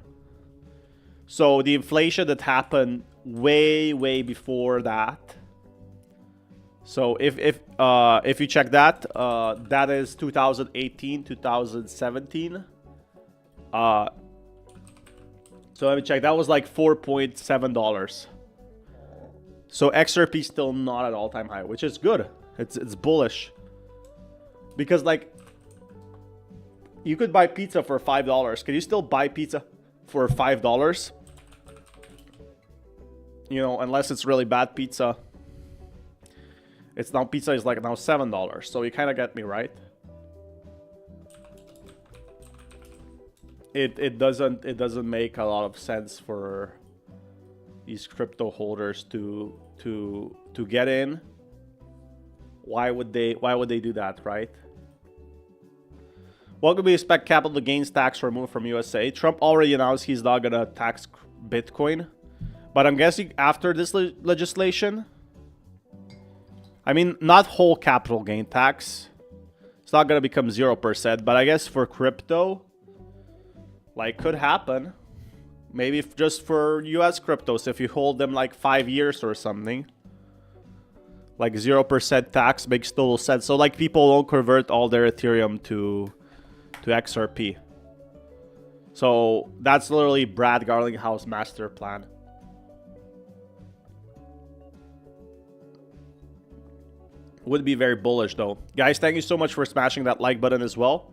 So the inflation that happened way before that. So if you check that, that is 2018, 2017. So let me check. That was like $4.7. So XRP is still not at all-time high, which is good. It's bullish. Because like, you could buy pizza for $5. Can you still buy pizza for $5? You know, unless it's really bad pizza. It's now, pizza is like now $7. So you kind of get me, right? It doesn't make a lot of sense for these crypto holders to get in. Why would they do that, right? What could we expect capital gains tax removed from USA? Trump already announced he's not gonna tax Bitcoin, but I'm guessing after this legislation, I mean, not whole capital gain tax. It's not gonna become 0%, but I guess for crypto, like, could happen. Maybe just for US cryptos, if you hold them like 5 years or something. Like 0% tax makes total sense. So like people won't convert all their Ethereum to XRP. So that's literally Brad Garlinghouse master plan. Would be very bullish though. Guys, thank you so much for smashing that like button as well.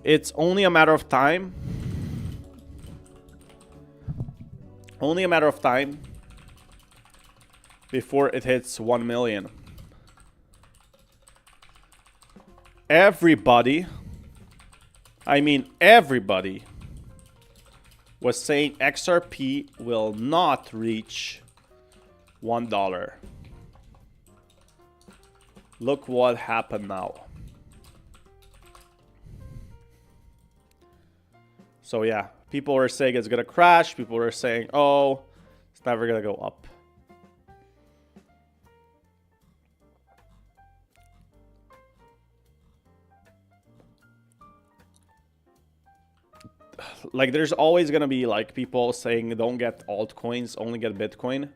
It's only a matter of time. Only a matter of time before it hits 1 million. Everybody, I mean everybody, was saying XRP will not reach $1. Look what happened now. So yeah, people were saying it's gonna crash. People were saying, oh, it's never gonna go up. Like, there's always gonna be like people saying don't get altcoins, only get Bitcoin.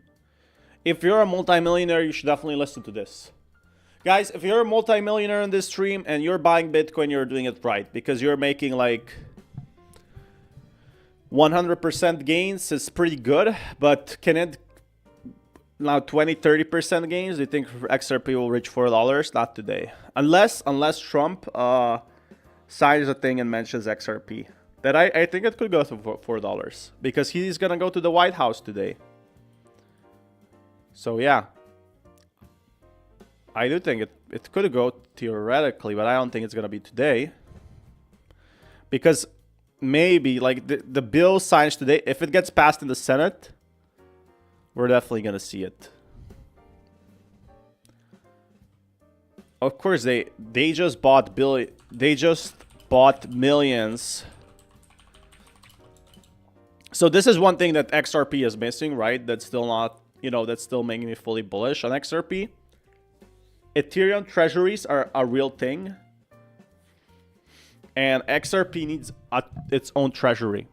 If you're a multimillionaire, you should definitely listen to this. Guys, if you're a multimillionaire in this stream and you're buying Bitcoin, you're doing it right, because you're making like 100% gains. Is pretty good, but can it now 20-30% gains? Do you think XRP will reach $4? Not today, unless Trump signs a thing and mentions XRP. That I think it could go to $4, because he's gonna go to the White House today. So yeah, I do think it could go theoretically, but I don't think it's gonna be today, because maybe like the bill signs today. If it gets passed in the Senate, we're definitely gonna see it. Of course, they just bought millions. So this is one thing that XRP is missing, right? That's still not, that's still making me fully bullish on XRP. Ethereum treasuries are a real thing. And XRP needs its own treasury.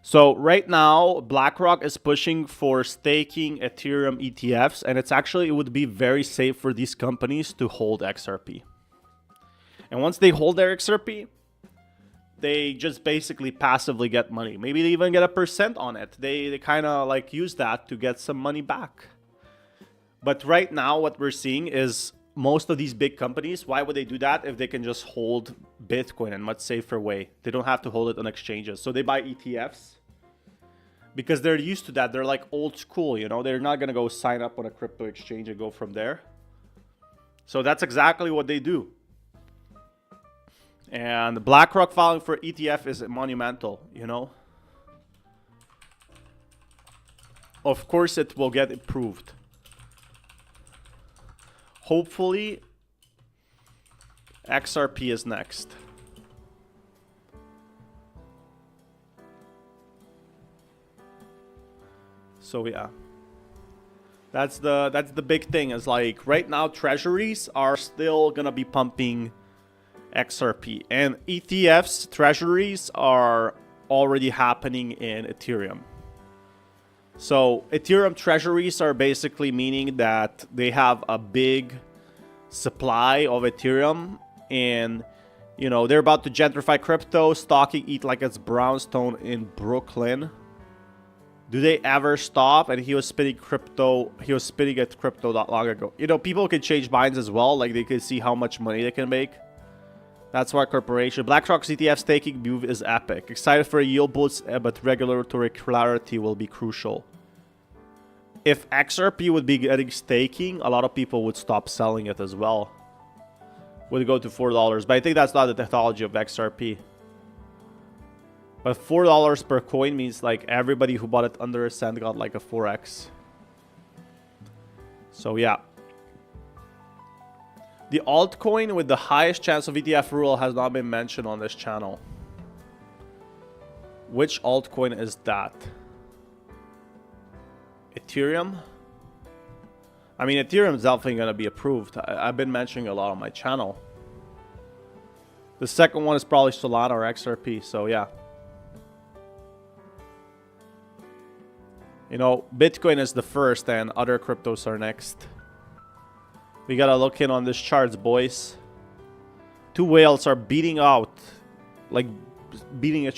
So right now, BlackRock is pushing for staking Ethereum ETFs. And it would be very safe for these companies to hold XRP. And once they hold their XRP, they just basically passively get money. Maybe they even get a % on it. They kind of like use that to get some money back. But right now, what we're seeing is most of these big companies, why would they do that if they can just hold Bitcoin in a much safer way? They don't have to hold it on exchanges. So they buy ETFs because they're used to that. They're like old school, They're not going to go sign up on a crypto exchange and go from there. So that's exactly what they do. And BlackRock filing for ETF is monumental, Of course, it will get approved. Hopefully, XRP is next. So yeah, that's the big thing. Is like right now, treasuries are still gonna be pumping XRP, and ETFs treasuries are already happening in Ethereum. So Ethereum treasuries are basically meaning that they have a big supply of Ethereum, and they're about to gentrify crypto, stocking ETH like it's brownstone in Brooklyn. Do they ever stop? And he was spitting crypto. He was spitting at crypto not long ago. People can change minds as well. Like they can see how much money they can make. That's why corporation. BlackRock's ETF staking move is epic. Excited for a yield boost, but regulatory clarity will be crucial. If XRP would be getting staking, a lot of people would stop selling it as well. Would go to $4, but I think that's not the technology of XRP. But $4 per coin means like everybody who bought it under a cent got like a 4x. So yeah. The altcoin with the highest chance of ETF rule has not been mentioned on this channel. Which altcoin is that? Ethereum? I mean, Ethereum is definitely going to be approved. I've been mentioning a lot on my channel. The second one is probably Solana or XRP, so yeah. Bitcoin is the first and other cryptos are next. We gotta look in on these charts, boys. Two whales are beating each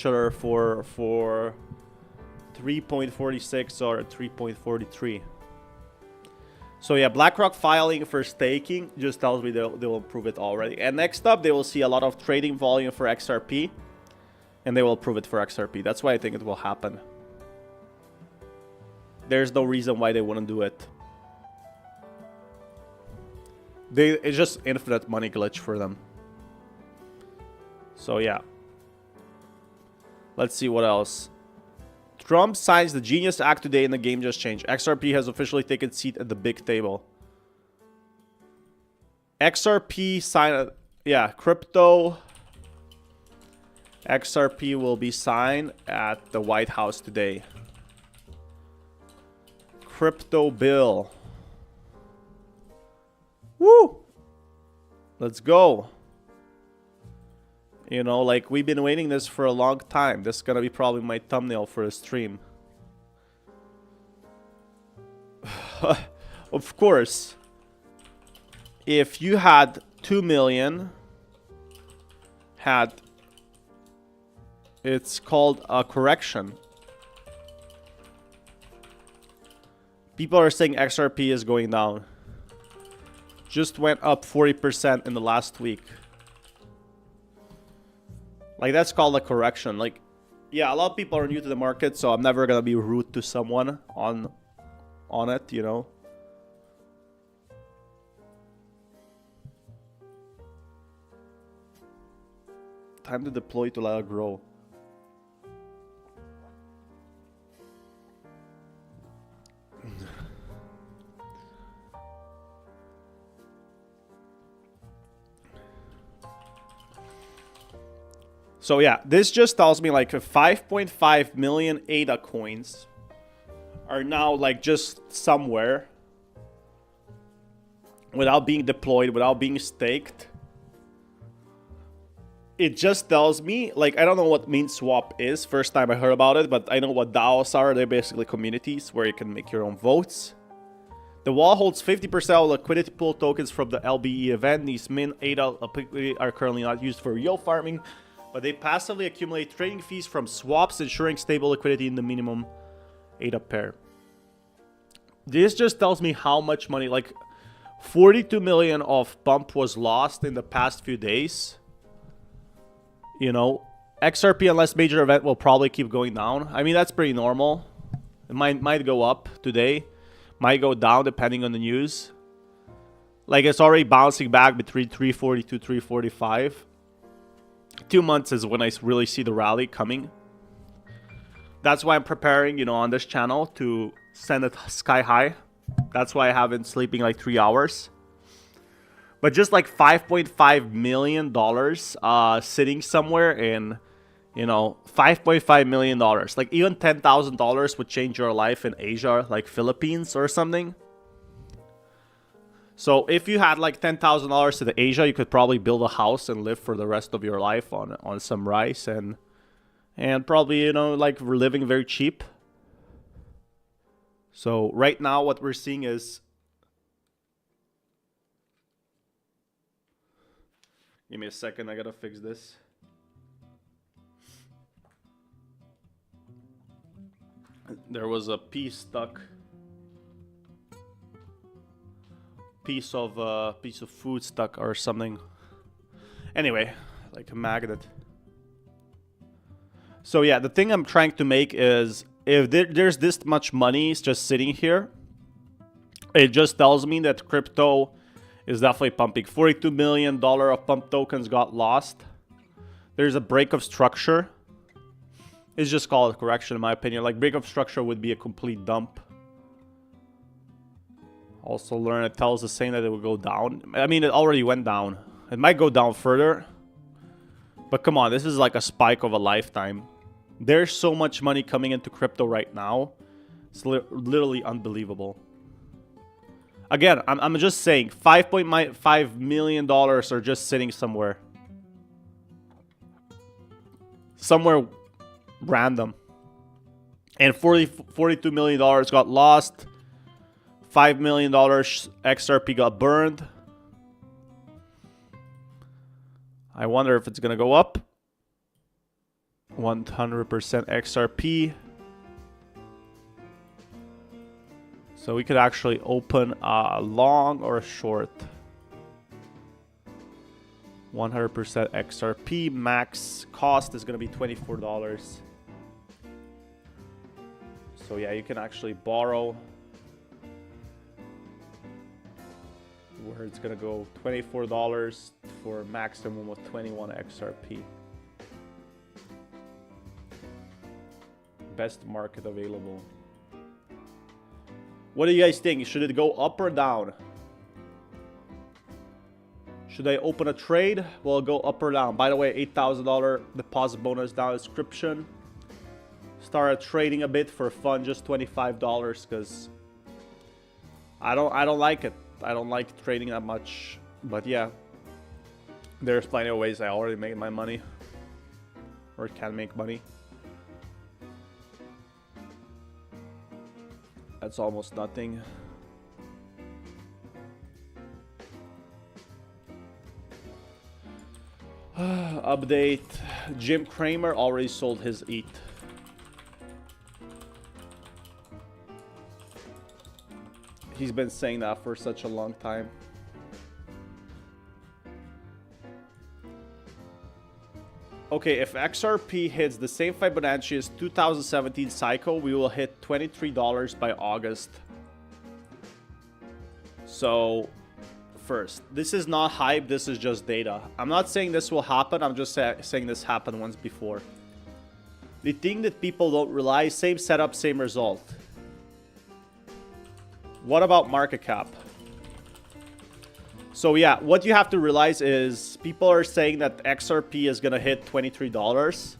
other for 3.46 or 3.43. So yeah, BlackRock filing for staking just tells me they'll approve it already. And next up, they will see a lot of trading volume for XRP. And they will approve it for XRP. That's why I think it will happen. There's no reason why they wouldn't do it. It's just infinite money glitch for them. So yeah. Let's see what else. Trump signs the Genius Act today and the game just changed. XRP has officially taken seat at the big table. XRP signed... Yeah, crypto... XRP will be signed at the White House today. Crypto bill. Woo! Let's go. You know, like, we've been waiting this for a long time. This is gonna be probably my thumbnail for a stream. Of course. If you had 2 million... It's called a correction. People are saying XRP is going down. Just went up 40% in the last week. Like, that's called a correction. Like, yeah, a lot of people are new to the market, so I'm never gonna be rude to someone on it, you know. Time to deploy to let it grow. So yeah, this just tells me like 5.5 million ADA coins are now like just somewhere without being deployed, without being staked. It just tells me, like, I don't know what mint swap is. First time I heard about it, but I know what DAOs are. They're basically communities where you can make your own votes. The wall holds 50% of liquidity pool tokens from the LBE event. These mint ADA are currently not used for real farming, but they passively accumulate trading fees from swaps, ensuring stable liquidity in the minimum ADA pair. This just tells me how much money, like 42 million of pump was lost in the past few days. You know, XRP, unless major event, will probably keep going down. I mean, that's pretty normal. It might go up today. Might go down depending on the news. Like, it's already bouncing back between 340 to 345. 2 months is when I really see the rally coming. That's why I'm preparing, you know, on this channel to send it sky high. That's why I have been sleeping like 3 hours. But just like $5.5 million sitting somewhere in, you know, $5.5 million. Like even $10,000 would change your life in Asia, like Philippines or something. So if you had like $10,000 to the Asia, you could probably build a house and live for the rest of your life on some rice and probably, you know, like we're living very cheap. So right now what we're seeing is... Give me a second, I gotta fix this. There was a piece stuck. Piece of food stuck or something. Anyway, like a magnet. So yeah, the thing I'm trying to make is if there's this much money just sitting here, it just tells me that crypto is definitely pumping. $42 million of pump tokens got lost. There's a break of structure. It's just called a correction in my opinion. Like break of structure would be a complete dump. Also learn it tells us saying that it will go down. I mean, it already went down. It might go down further. But come on, this is like a spike of a lifetime. There's so much money coming into crypto right now. It's literally unbelievable. Again, I'm just saying, $5.5 million are just sitting somewhere. Somewhere random. And $42 million got lost. $5 million XRP got burned. I wonder if it's going to go up. 100% XRP. So we could actually open a long or a short. 100% XRP. Max cost is going to be $24. So yeah, you can actually borrow. Where it's going to go $24 for a maximum of 21 XRP. Best market available. What do you guys think? Should it go up or down? Should I open a trade? Will it go up or down? By the way, $8,000 deposit bonus down description. Started trading a bit for fun, just $25 because I don't like it. I don't like trading that much. But yeah, there's plenty of ways I already made my money or can make money. That's almost nothing. Update. Jim Cramer already sold his ETH. He's been saying that for such a long time. Okay, if XRP hits the same Fibonacci as 2017 cycle, we will hit $23 by August. So, first, this is not hype, this is just data. I'm not saying this will happen, I'm just saying this happened once before. The thing that people don't realize, same setup, same result. What about market cap? So yeah, what you have to realize is people are saying that XRP is going to hit $23.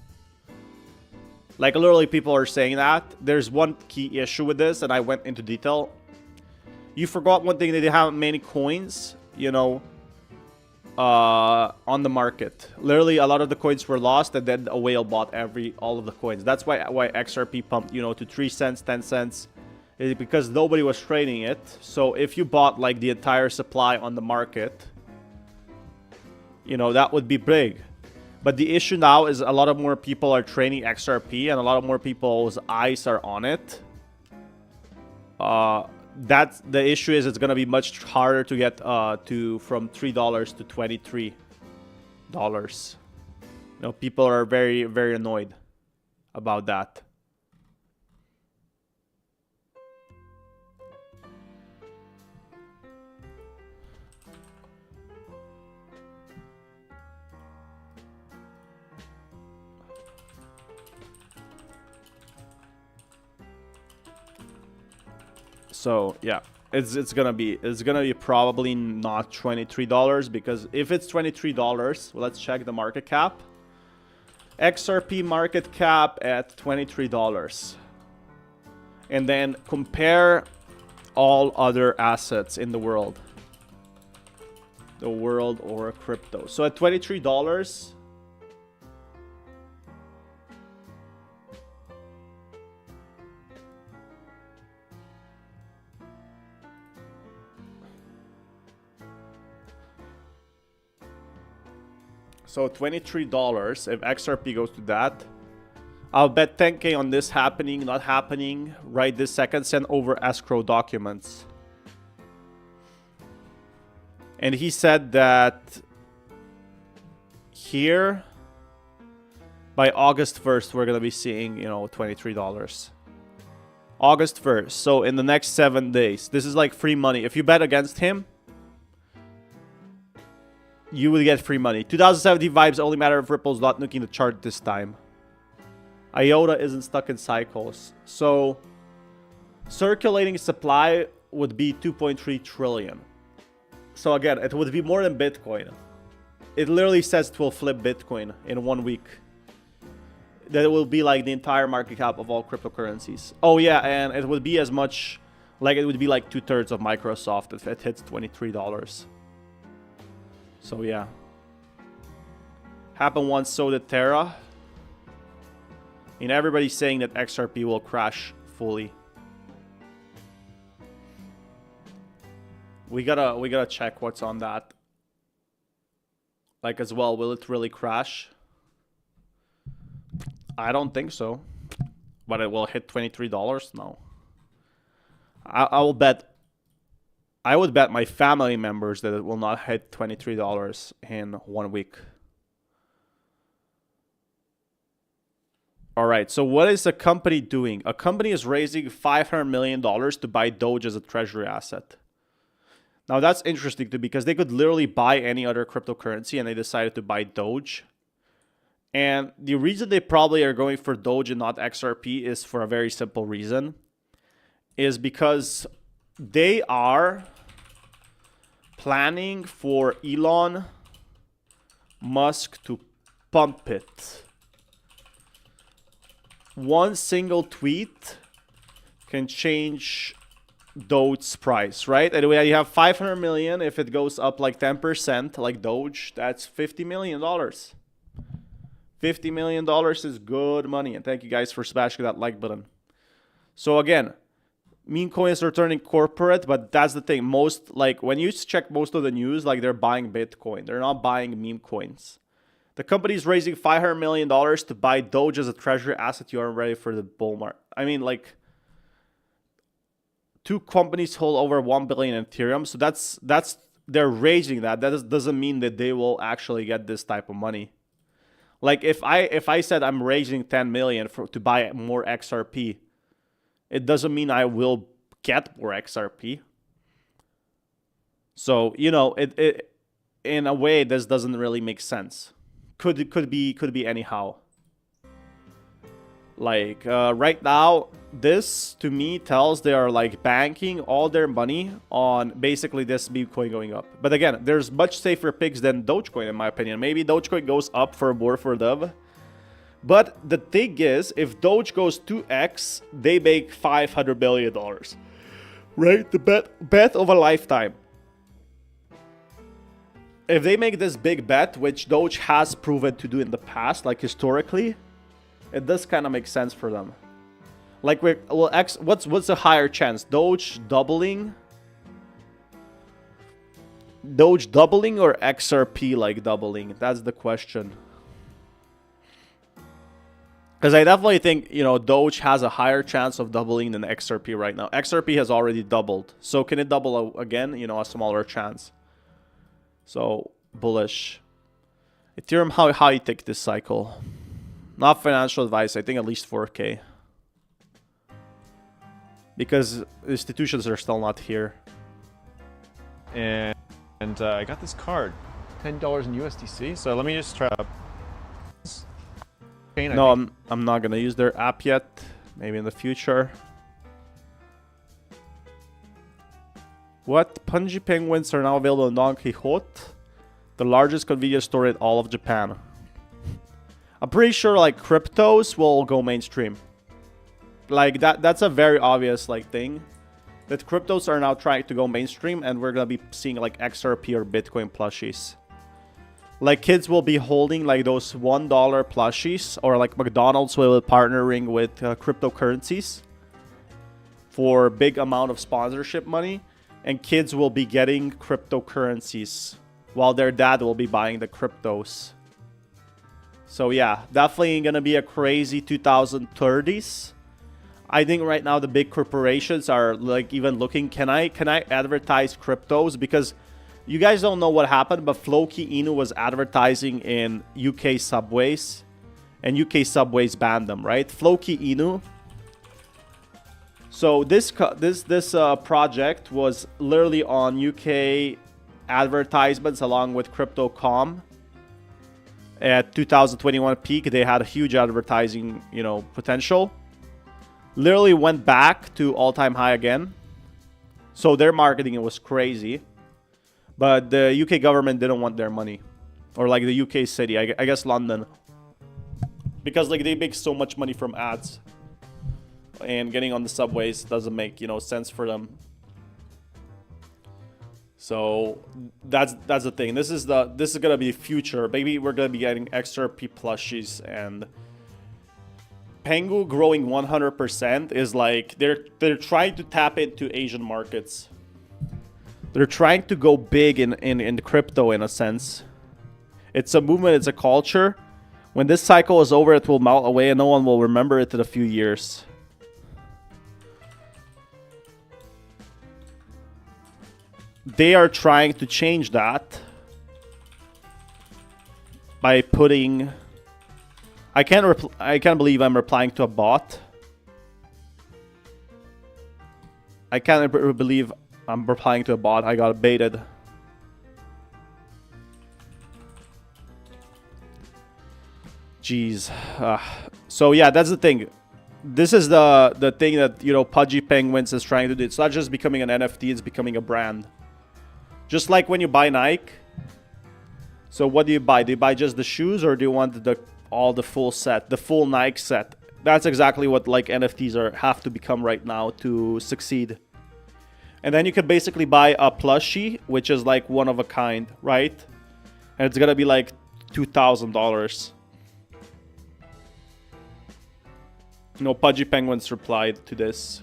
Like literally people are saying that. There's one key issue with this and I went into detail. You forgot one thing, that they have many coins, you know, on the market. Literally a lot of the coins were lost and then a whale bought all of the coins. That's why XRP pumped, you know, to 3 cents, 10 cents. Is because nobody was trading it. So if you bought like the entire supply on the market, you know, that would be big. But the issue now is a lot of more people are trading XRP and a lot of more people's eyes are on it. That's the issue, is it's going to be much harder to get from $3 to $23. You know, people are very, very annoyed about that. So yeah, it's gonna be probably not $23, because if it's $23, well, let's check the market cap. XRP market cap at $23, and then compare all other assets in the world or crypto. So at $23. So $23, if XRP goes to that, I'll bet 10K on this happening, not happening right this second. Send over escrow documents. And he said that here, by August 1st, we're going to be seeing, you know, $23. August 1st. So in the next 7 days, this is like free money. If you bet against him, you will get free money. 2017 vibes, only matter of Ripple's not nuking the chart this time. IOTA isn't stuck in cycles. So circulating supply would be 2.3 trillion. So again, it would be more than Bitcoin. It literally says it will flip Bitcoin in 1 week. That it will be like the entire market cap of all cryptocurrencies. Oh yeah, and it would be as much, like it would be like 2/3 of Microsoft if it hits $23. So yeah. Happened once, so did Terra. And everybody's saying that XRP will crash fully. We gotta check what's on that. Like as well, will it really crash? I don't think so. But it will hit $23? No. I will bet. I would bet my family members that it will not hit $23 in 1 week. All right, so what is a company doing? A company is raising $500 million to buy Doge as a treasury asset. Now that's interesting too, because they could literally buy any other cryptocurrency and they decided to buy Doge. And the reason they probably are going for Doge and not XRP is for a very simple reason. Is because they are planning for Elon Musk to pump it. One single tweet can change Doge's price, right? Anyway, you have 500 million. If it goes up like 10%, like Doge, that's $50 million. $50 million is good money. And thank you guys for smashing that like button. So again, meme coins are turning corporate, but that's the thing. Most, like when you check most of the news, like they're buying Bitcoin. They're not buying meme coins. The company is raising $500 million to buy Doge as a treasury asset. You aren't ready for the bull market. I mean, like, two companies hold over 1 billion in Ethereum. So that's they're raising that. That doesn't mean that they will actually get this type of money. Like if I said I'm raising 10 million to buy more XRP, it doesn't mean I will get more XRP. So, you know, it in a way this doesn't really make sense. Could be anyhow. Like right now, this to me tells they are like banking all their money on basically this Bitcoin going up. But again, there's much safer picks than Dogecoin in my opinion. Maybe Dogecoin goes up for more for them. But the thing is, if Doge goes 2x, they make $500 billion, right? The bet of a lifetime. If they make this big bet, which Doge has proven to do in the past, like historically, it does kind of make sense for them. Like, what's a higher chance? Doge doubling or XRP like doubling? That's the question. Because I definitely think, you know, Doge has a higher chance of doubling than XRP right now. XRP has already doubled. So can it double again? You know, a smaller chance. So, bullish. Ethereum, how you take this cycle? Not financial advice. I think at least 4K. Because institutions are still not here. And I got this card. $10 in USDC. So let me just try to... No, I'm not going to use their app yet. Maybe in the future. What? Punji penguins are now available in Don Quixote, the largest convenience store in all of Japan. I'm pretty sure like cryptos will go mainstream. Like that's a very obvious like thing. That cryptos are now trying to go mainstream and we're going to be seeing like XRP or Bitcoin plushies. Like kids will be holding like those $1 plushies, or like McDonald's will be partnering with cryptocurrencies for big amount of sponsorship money. And kids will be getting cryptocurrencies while their dad will be buying the cryptos. So yeah, definitely going to be a crazy 2030s. I think right now the big corporations are like even looking, can I advertise cryptos? Because you guys don't know what happened, but Floki Inu was advertising in UK subways, and UK subways banned them, right? Floki Inu. So this project was literally on UK advertisements along with Crypto.com. At 2021 peak, they had a huge advertising, you know, potential. Literally went back to all-time high again. So their marketing was crazy. But the UK government didn't want their money. Or like the UK city, I guess London. Because like they make so much money from ads. And getting on the subways doesn't make, you know, sense for them. So that's the thing. This is gonna be the future. Maybe we're gonna be getting XRP plushies, and Pengu growing 100% is like they're trying to tap into Asian markets. They're trying to go big in crypto in a sense. It's a movement, it's a culture. When this cycle is over, it will melt away and no one will remember it in a few years. they are trying to change that by putting... I can't believe I'm replying to a bot. I can't believe I'm replying to a bot. I got baited. Jeez. So yeah, that's the thing. This is the thing that, you know, Pudgy Penguins is trying to do. It's not just becoming an NFT, it's becoming a brand. Just like when you buy Nike. So what do you buy? Do you buy just the shoes, or do you want all the full set, the full Nike set? That's exactly what like NFTs have to become right now to succeed. And then you could basically buy a plushie, which is like one of a kind, right? And it's gonna be like $2,000. No, Pudgy Penguins replied to this.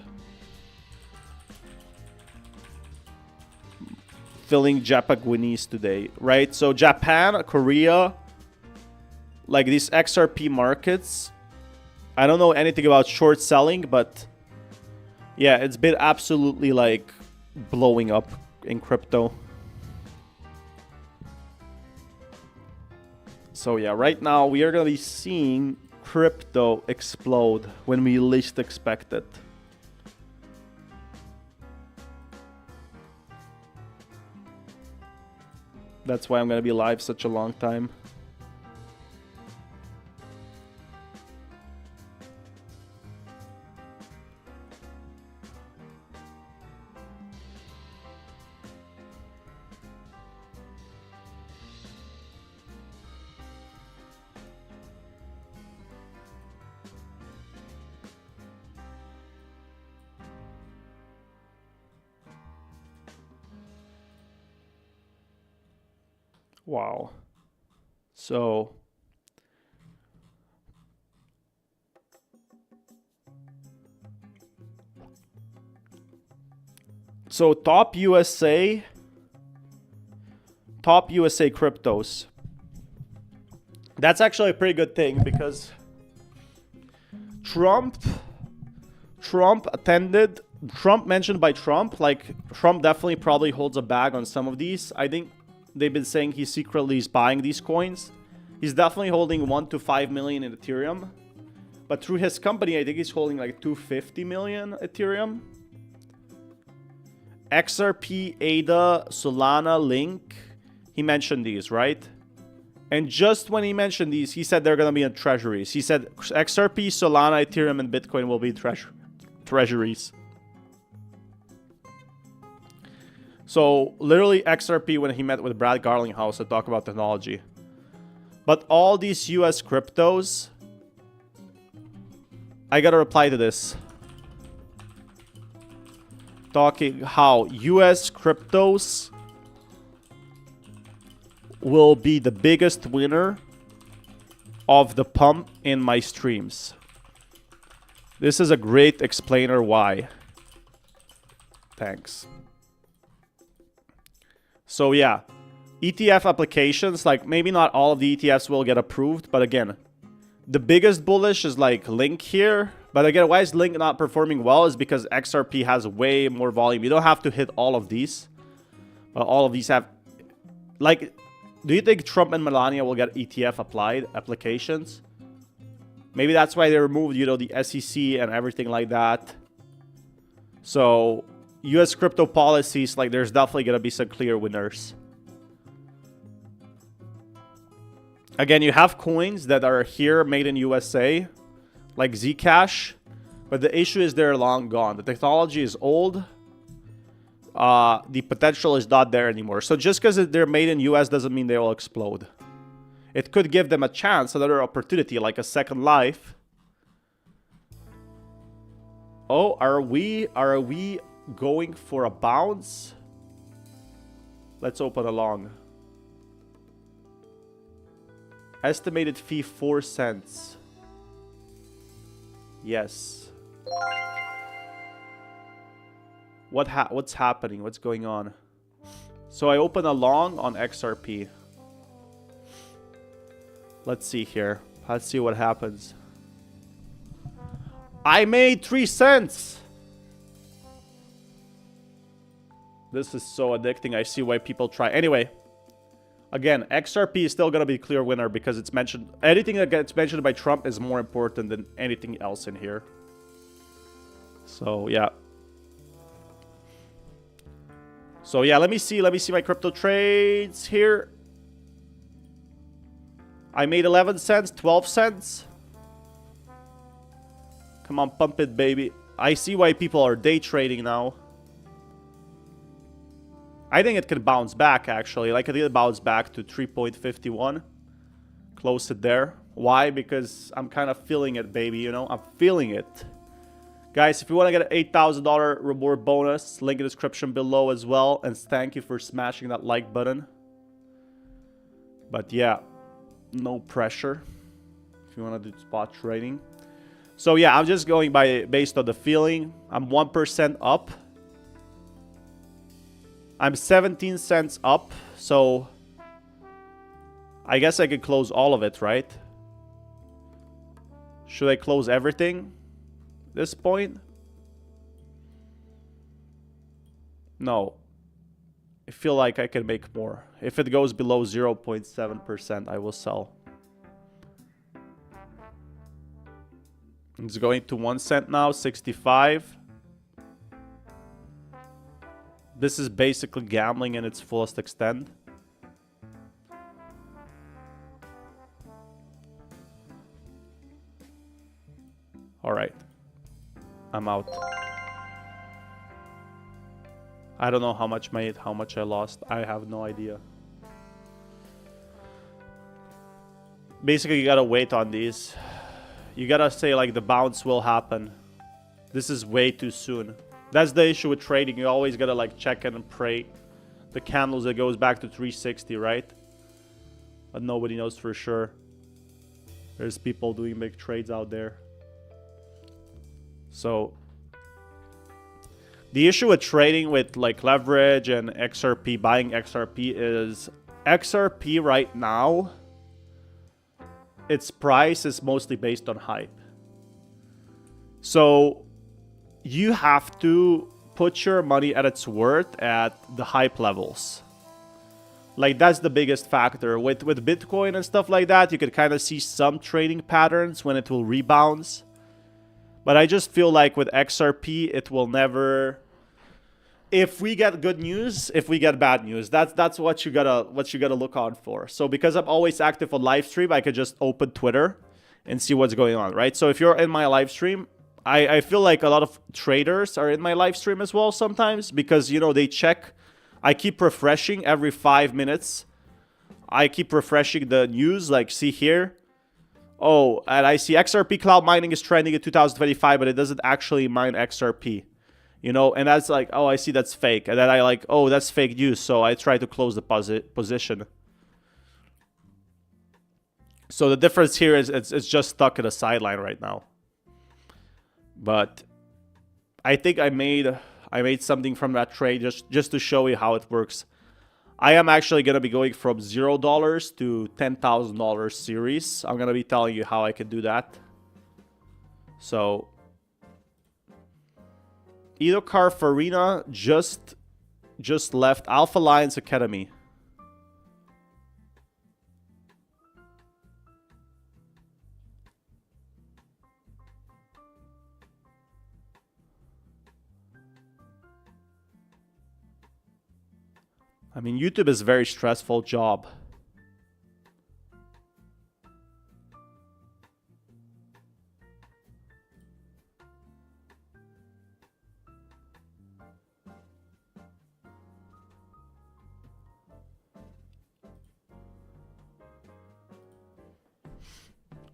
Filling Japaguinis today, right? So Japan, Korea, like these XRP markets. I don't know anything about short selling, but yeah, it's been absolutely like blowing up in crypto. So yeah, right now we are gonna be seeing crypto explode when we least expect it. That's why I'm gonna be live such a long time. Wow. So top USA cryptos. That's actually a pretty good thing because Trump mentioned by Trump, like Trump definitely probably holds a bag on some of these. I think they've been saying he secretly is buying these coins. He's definitely holding 1 to 5 million in Ethereum. But through his company, I think he's holding like 250 million Ethereum. XRP, ADA, Solana, Link. He mentioned these, right? And just when he mentioned these, he said they're going to be in treasuries. He said XRP, Solana, Ethereum, and Bitcoin will be treasuries. So literally XRP, when he met with Brad Garlinghouse to talk about technology. But all these US cryptos, I gotta reply to this. Talking how US cryptos will be the biggest winner of the pump in my streams. This is a great explainer why. Thanks. So yeah, ETF applications, like maybe not all of the ETFs will get approved, but again, the biggest bullish is like Link here. But again, why is Link not performing well is because XRP has way more volume. You don't have to hit all of these, but all of these have, like, do you think Trump and Melania will get ETF applications? Maybe that's why they removed, you know, the SEC and everything like that. So US crypto policies, like there's definitely going to be some clear winners. Again, you have coins that are here made in USA, like Zcash, but the issue is they're long gone. The technology is old. The potential is not there anymore. So just because they're made in US doesn't mean they will explode. It could give them a chance, another opportunity, like a second life. Oh, are we going for a bounce? Let's open a long. Estimated fee 4 cents. Yes. What's happening? What's going on? So I open a long on XRP. Let's see here. Let's see what happens. I made 3 cents. This is so addicting. I see why people try. Anyway, again, XRP is still going to be a clear winner because it's mentioned. Anything that gets mentioned by Trump is more important than anything else in here. So, yeah. So, yeah, let me see my crypto trades here. I made 11 cents, 12 cents. Come on, pump it, baby. I see why people are day trading now. I think it can bounce back, actually. Like, it did bounce back to 3.51. Close it there. Why? Because I'm kind of feeling it, baby, you know? I'm feeling it. Guys, if you want to get an $8,000 reward bonus, link in the description below as well. And thank you for smashing that like button. But yeah, no pressure if you want to do spot trading. So yeah, I'm just going based on the feeling. I'm 1% up. I'm 17 cents up. So I guess I could close all of it, right? Should I close everything at this point? No. I feel like I can make more. If it goes below 0.7%, I will sell. It's going to 1 cent now, 65. This is basically gambling in its fullest extent. All right. I'm out. I don't know how much made, how much I lost. I have no idea. Basically, you gotta wait on these. You gotta say, like, the bounce will happen. This is way too soon. That's the issue with trading. You always gotta, like, check it and pray. The candles, it goes back to 360, right? But nobody knows for sure. There's people doing big trades out there. So the issue with trading with, like, leverage and XRP, buying XRP, is XRP right now, its price is mostly based on hype. So you have to put your money at its worth at the hype levels. Like, that's the biggest factor. With Bitcoin and stuff like that, you could kind of see some trading patterns when it will rebound. But I just feel like with XRP, it will never. If we get good news, if we get bad news, that's what you gotta look on for. So because I'm always active on Livestream, I could just open Twitter and see what's going on, right? So if you're in my Livestream, I feel like a lot of traders are in my Livestream as well sometimes because, you know, they check. I keep refreshing every 5 minutes. I keep refreshing the news, like, see here. Oh, and I see XRP cloud mining is trending in 2025, but it doesn't actually mine XRP. You know, and that's like, oh, I see that's fake. And then I like, oh, that's fake news. So I try to close the position. So the difference here is it's just stuck in a sideline right now. But I think I made something from that trade just to show you how it works. I am actually going to be going from $0 to $10,000 series. I'm going to be telling you how I can do that. So Edokar Farina just left Alpha Lions Academy. I mean, YouTube is a very stressful job.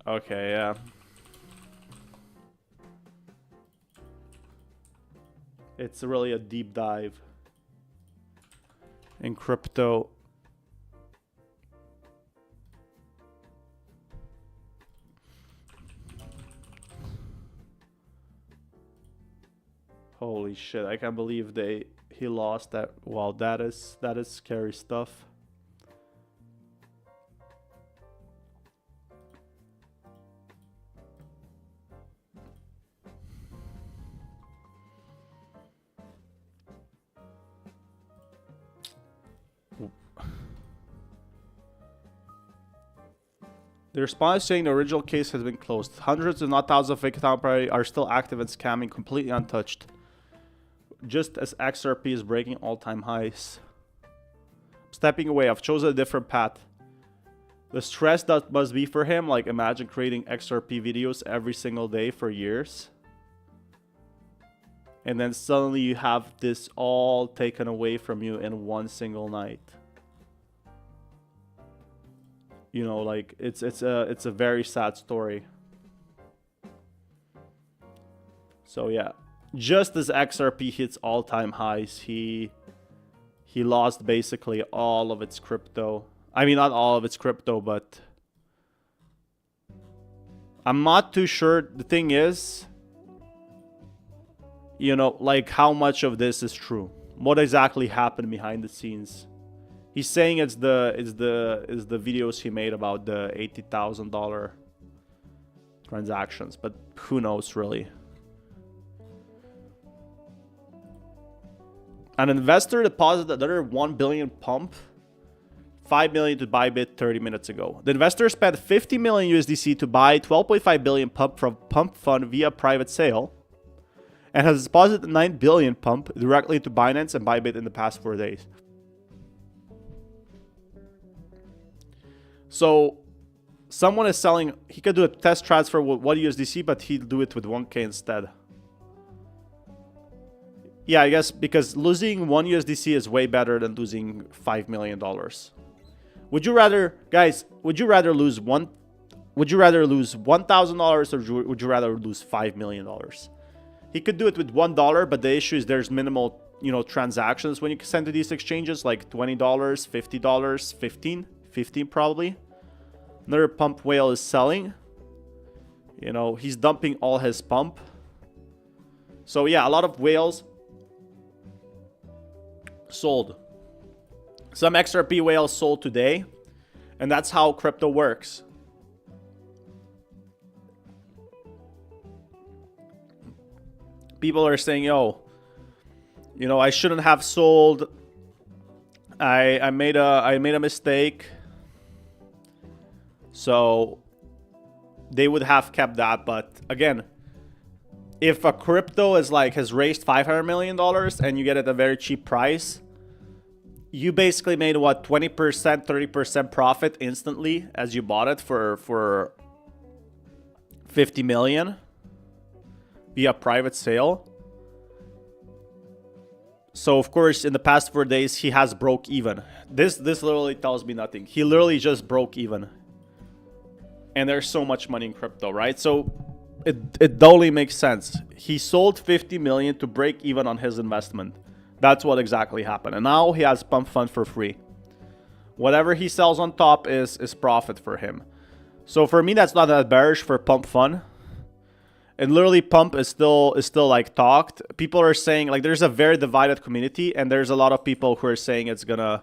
Okay, yeah. It's really a deep dive in crypto. Holy shit, I can't believe he lost that. Wow, that is scary stuff. The response saying the original case has been closed. Hundreds if not thousands of fake account are still active and scamming, completely untouched. Just as XRP is breaking all-time highs. Stepping away, I've chosen a different path. The stress that must be for him, like imagine creating XRP videos every single day for years. And then suddenly you have this all taken away from you in one single night. You know, like it's a very sad story. So yeah, just as XRP hits all-time highs, he lost basically all of its crypto. I mean, not all of its crypto, but I'm not too sure. The thing is, you know, like how much of this is true? What exactly happened behind the scenes? He's saying it's the videos he made about the $80,000 transactions, but who knows really? An investor deposited another 1 billion pump, 5 million to buy Bit 30 minutes ago. The investor spent 50 million USDC to buy 12.5 billion pump from Pump Fund via private sale, and has deposited 9 billion pump directly into Binance and Bybit in the past 4 days. So someone is selling, he could do a test transfer with 1 USDC, but he'd do it with 1K instead. Yeah, I guess because losing 1 USDC is way better than losing $5 million. Would you rather, guys, would you rather lose $1,000 or would you rather lose $5 million? He could do it with $1, but the issue is there's minimal, you know, transactions when you send to these exchanges, like $20, $50, 15 probably. Another pump whale is selling. You know, he's dumping all his pump. So yeah, a lot of whales sold. Some XRP whales sold today, and that's how crypto works. People are saying, yo, you know, I shouldn't have sold. I made a mistake. So they would have kept that, but again, if a crypto is like has raised $500 million and you get it at a very cheap price, you basically made what, 20%, 30% profit instantly as you bought it for 50 million via private sale. So of course, in the past 4 days, he has broke even. This literally tells me nothing. He literally just broke even. And there's so much money in crypto, right? So it totally makes sense. He sold 50 million to break even on his investment. That's what exactly happened. And now he has Pump Fund for free. Whatever he sells on top is profit for him. So for me, that's not that bearish for Pump Fund. And literally Pump is still like talked. People are saying, like, there's a very divided community, and there's a lot of people who are saying it's gonna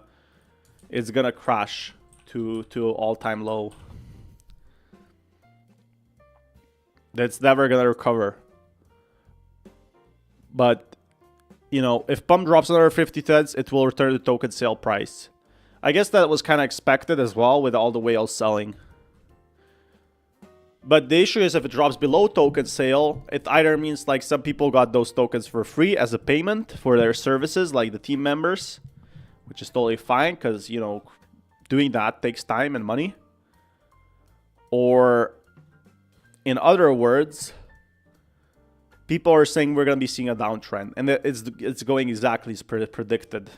crash to all-time low. That's never gonna recover. But you know, if Pump drops another 50 cents, it will return to token sale price. I guess that was kind of expected as well with all the whales selling. But the issue is if it drops below token sale, it either means like some people got those tokens for free as a payment for their services, like the team members, which is totally fine because, you know, doing that takes time and money. Or in other words, people are saying we're going to be seeing a downtrend, and it's going exactly as predicted.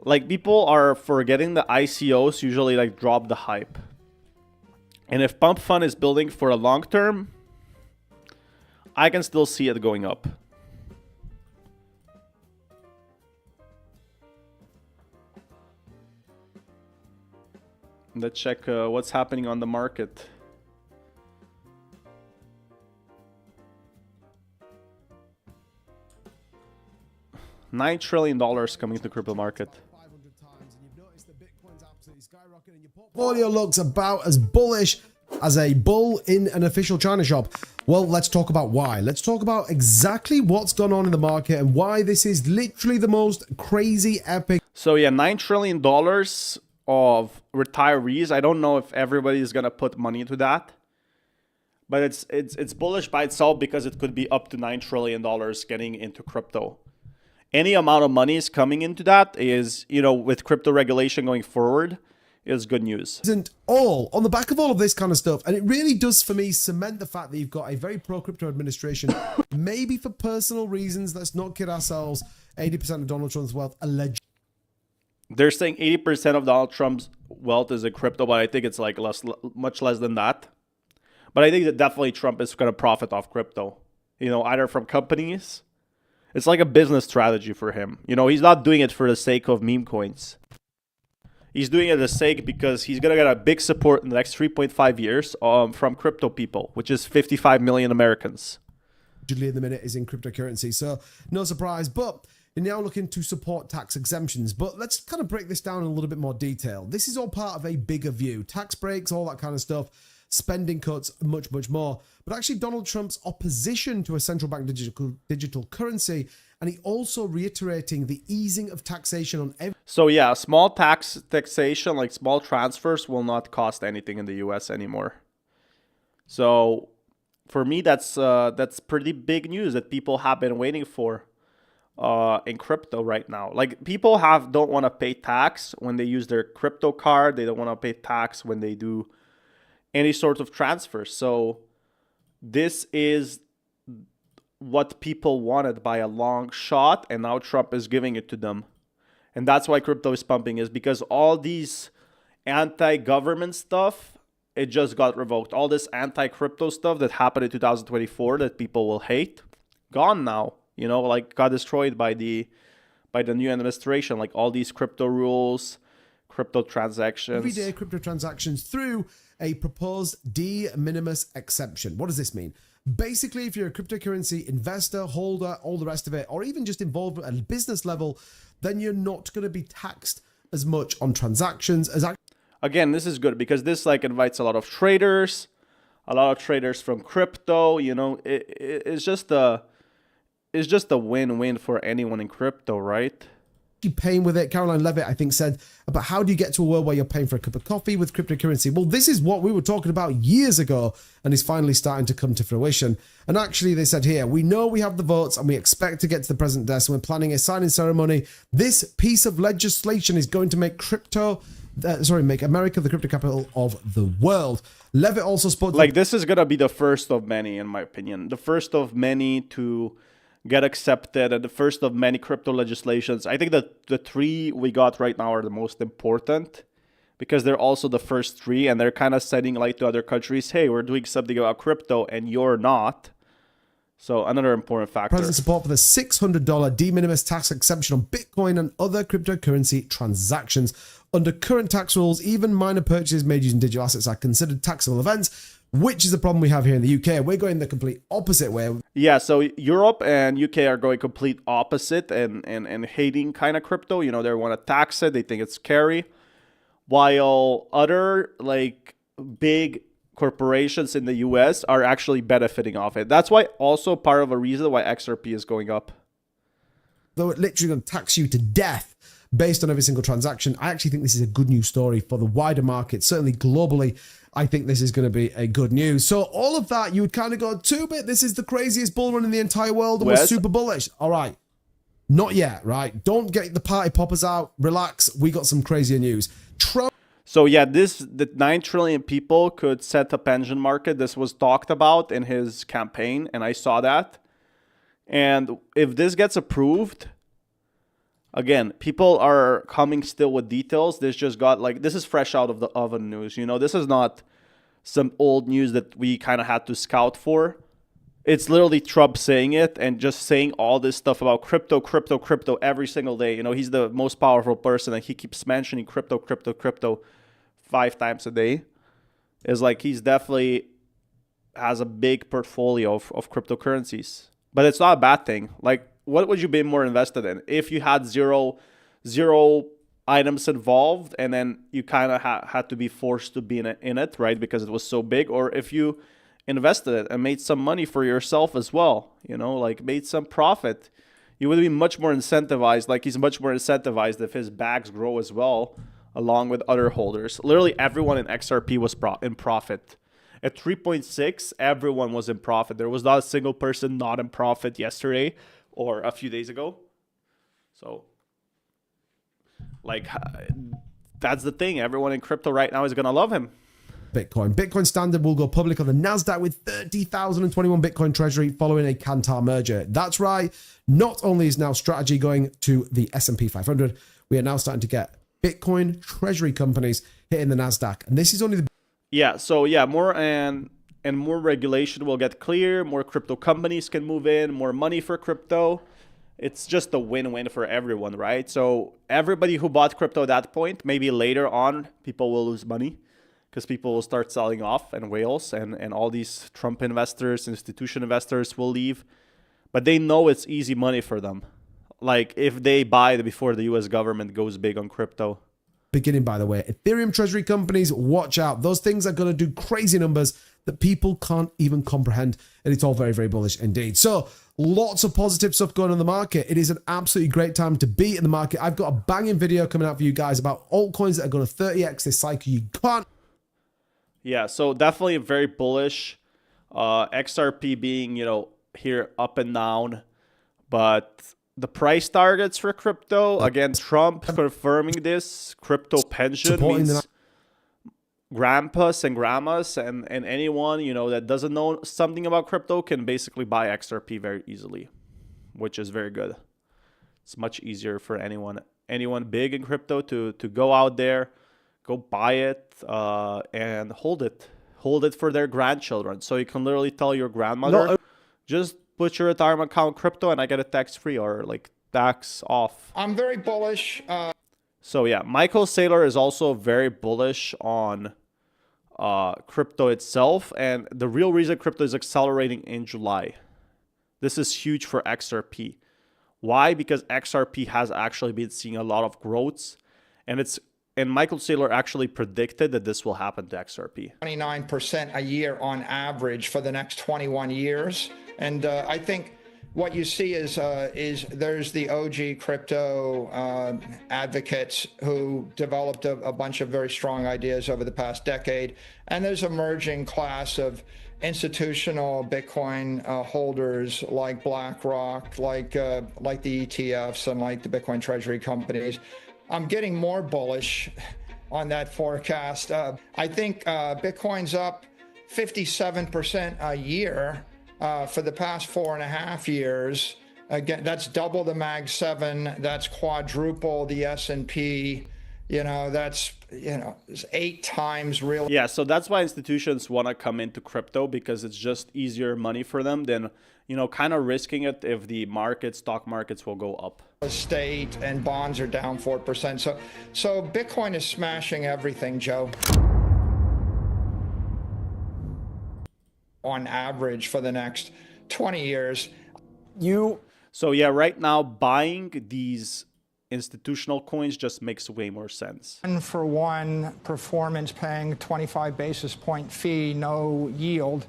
Like, people are forgetting the ICOs usually like drop the hype. And if Pump Fund is building for a long term, I can still see it going up. Let's check what's happening on the market. $9 trillion coming to the crypto market. Portfolio looks about as bullish as a bull in an official China shop. Well, let's talk about why. Let's talk about exactly what's gone on in the market and why this is literally the most crazy epic. So yeah, $9 trillion of retirees. I don't know if everybody is gonna put money into that, but it's bullish by itself because it could be up to $9 trillion getting into crypto. Any amount of money is coming into that is, you know, with crypto regulation going forward, is good news. Isn't all on the back of all of this kind of stuff, and it really does for me cement the fact that you've got a very pro-crypto administration, maybe for personal reasons. Let's not kid ourselves. 80% of Donald Trump's wealth alleged. They're saying 80% of Donald Trump's wealth is in crypto, but I think it's like much less than that. But I think that definitely Trump is going to profit off crypto, you know, either from companies. It's like a business strategy for him. You know, he's not doing it for the sake of meme coins. He's doing it for the sake because he's going to get a big support in the next 3.5 years from crypto people, which is 55 million Americans. In the minute is in cryptocurrency, so no surprise. But you're now looking to support tax exemptions. But let's kind of break this down in a little bit more detail. This is all part of a bigger view. Tax breaks, all that kind of stuff. Spending cuts, much, much more. But actually Donald Trump's opposition to a central bank digital currency, and he also reiterating the easing of taxation on every... So yeah, small taxation, like small transfers, will not cost anything in the US anymore. So for me, that's pretty big news that people have been waiting for in crypto right now. Like people don't want to pay tax when they use their crypto card. They don't want to pay tax when they do any sort of transfer. So this is what people wanted by a long shot, and now Trump is giving it to them. And that's why crypto is pumping, is because all these anti-government stuff, it just got revoked. All this anti-crypto stuff that happened in 2024 that people will hate, gone now. You know, like got destroyed by the new administration. Like all these crypto rules, crypto transactions. Everyday crypto transactions through a proposed de minimis exception. What does this mean? Basically, if you're a cryptocurrency investor, holder, all the rest of it, or even just involved at a business level, then you're not going to be taxed as much on transactions as... Again, this is good because this like invites a lot of traders from crypto. You know, it's just a win-win for anyone in crypto, right? You paying with it. Caroline Levitt, I think, said about how do you get to a world where you're paying for a cup of coffee with cryptocurrency? Well, this is what we were talking about years ago, and is finally starting to come to fruition. And actually, they said here, we know we have the votes and we expect to get to the president desk, and we're planning a signing ceremony. This piece of legislation is going to make make America the crypto capital of the world. Levitt also spoke to... Like, this is going to be the first of many, in my opinion. The first of many to get accepted, and the first of many crypto legislations. I think that the three we got right now are the most important because they're also the first three, and they're kind of setting light to other countries, hey, we're doing something about crypto and you're not. So another important factor. President support for the $600 de minimis tax exemption on Bitcoin and other cryptocurrency transactions. Under current tax rules, even minor purchases made using digital assets are considered taxable events, which is the problem we have here in the UK. We're going the complete opposite way. Yeah, so Europe and UK are going complete opposite and hating kind of crypto. You know, they want to tax it. They think it's scary. While other like big corporations in the US are actually benefiting off it. That's why also part of a reason why XRP is going up. Though it literally going to tax you to death based on every single transaction, I actually think this is a good news story for the wider market. Certainly globally, I think this is going to be a good news. So all of that, you would kind of go, 2-bit, this is the craziest bull run in the entire world, and we're super bullish. All right. Not yet, right? Don't get the party poppers out. Relax. We got some crazier news. So yeah, the 9 trillion people could set a pension market. This was talked about in his campaign, and I saw that. And if this gets approved, again, people are coming still with details. This just got like, this is fresh out of the oven news. You know, this is not some old news that we kind of had to scout for. It's literally Trump saying it and just saying all this stuff about crypto every single day. You know, he's the most powerful person, and he keeps mentioning crypto 5 times a day. Is like, he's definitely has a big portfolio of cryptocurrencies. But it's not a bad thing. Like, what would you be more invested in if you had zero items involved, and then you kind of had to be forced to be in it, right? Because it was so big. Or if you invested it and made some money for yourself as well, you know, like made some profit, you would be much more incentivized. Like, he's much more incentivized if his bags grow as well along with other holders. Literally everyone in XRP was in profit. At 3.6, everyone was in profit. There was not a single person not in profit yesterday or a few days ago. So, like, that's the thing. Everyone in crypto right now is going to love him. Bitcoin. Bitcoin Standard will go public on the NASDAQ with 30,021 Bitcoin Treasury following a Kantar merger. That's right. Not only is now strategy going to the S&P 500, we are now starting to get Bitcoin Treasury companies hitting the NASDAQ. And this is only the... Yeah, so yeah, more and more regulation will get clear. More crypto companies can move in, more money for crypto. It's just a win-win for everyone, right? So everybody who bought crypto at that point, maybe later on, people will lose money because people will start selling off and whales, and all these Trump investors, institution investors will leave. But they know it's easy money for them. Like if they buy before the US government goes big on crypto. Beginning, by the way, Ethereum treasury companies, watch out. Those things are going to do crazy numbers that people can't even comprehend. And it's all very, very bullish indeed. So lots of positive stuff going on in the market. It is an absolutely great time to be in the market. I've got a banging video coming out for you guys about altcoins that are going to 30x this cycle. You can't. Yeah, so definitely very bullish. XRP being, here up and down. But the price targets for crypto, again, Trump confirming this, crypto pension means grandpas and grandmas and anyone, that doesn't know something about crypto can basically buy XRP very easily, which is very good. It's much easier for anyone big in crypto to go out there, go buy it and hold it for their grandchildren. So you can literally tell your grandmother, just put your retirement account crypto and I get it tax-free or like tax off. I'm very bullish. So yeah, Michael Saylor is also very bullish on crypto itself. And the real reason crypto is accelerating in July. This is huge for XRP. Why? Because XRP has actually been seeing a lot of growths. And Michael Saylor actually predicted that this will happen to XRP. 29% a year on average for the next 21 years. And I think what you see is there's the OG crypto advocates who developed a bunch of very strong ideas over the past decade. And there's an emerging class of institutional Bitcoin holders like BlackRock, like the ETFs and like the Bitcoin Treasury companies. I'm getting more bullish on that forecast. I think Bitcoin's up 57% a year for the past 4.5 years. Again, that's double the Mag 7. That's quadruple the S&P. That's 8 times real. Yeah, so that's why institutions want to come into crypto because it's just easier money for them than, kind of risking it if the stock markets will go up. Estate and bonds are down 4%. So Bitcoin is smashing everything, Joe. On average for the next 20 years. So yeah, right now buying these institutional coins just makes way more sense. 1-for-1 performance paying 25 basis point fee, no yield.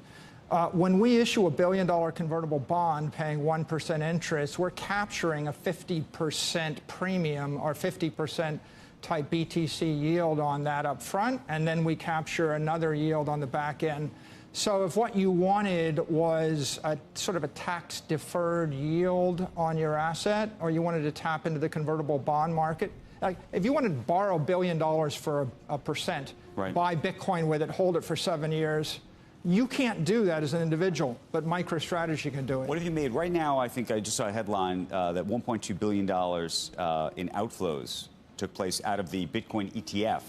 When we issue a $1 billion convertible bond paying 1% interest, we're capturing a 50% premium or 50% type BTC yield on that up front, and then we capture another yield on the back end. So if what you wanted was a sort of a tax-deferred yield on your asset, or you wanted to tap into the convertible bond market, like if you wanted to borrow $1 billion for a percent, right, buy Bitcoin with it, hold it for 7 years, you can't do that as an individual, but MicroStrategy can do it. What have you made? Right now, I think I just saw a headline that $1.2 billion in outflows took place out of the Bitcoin ETF.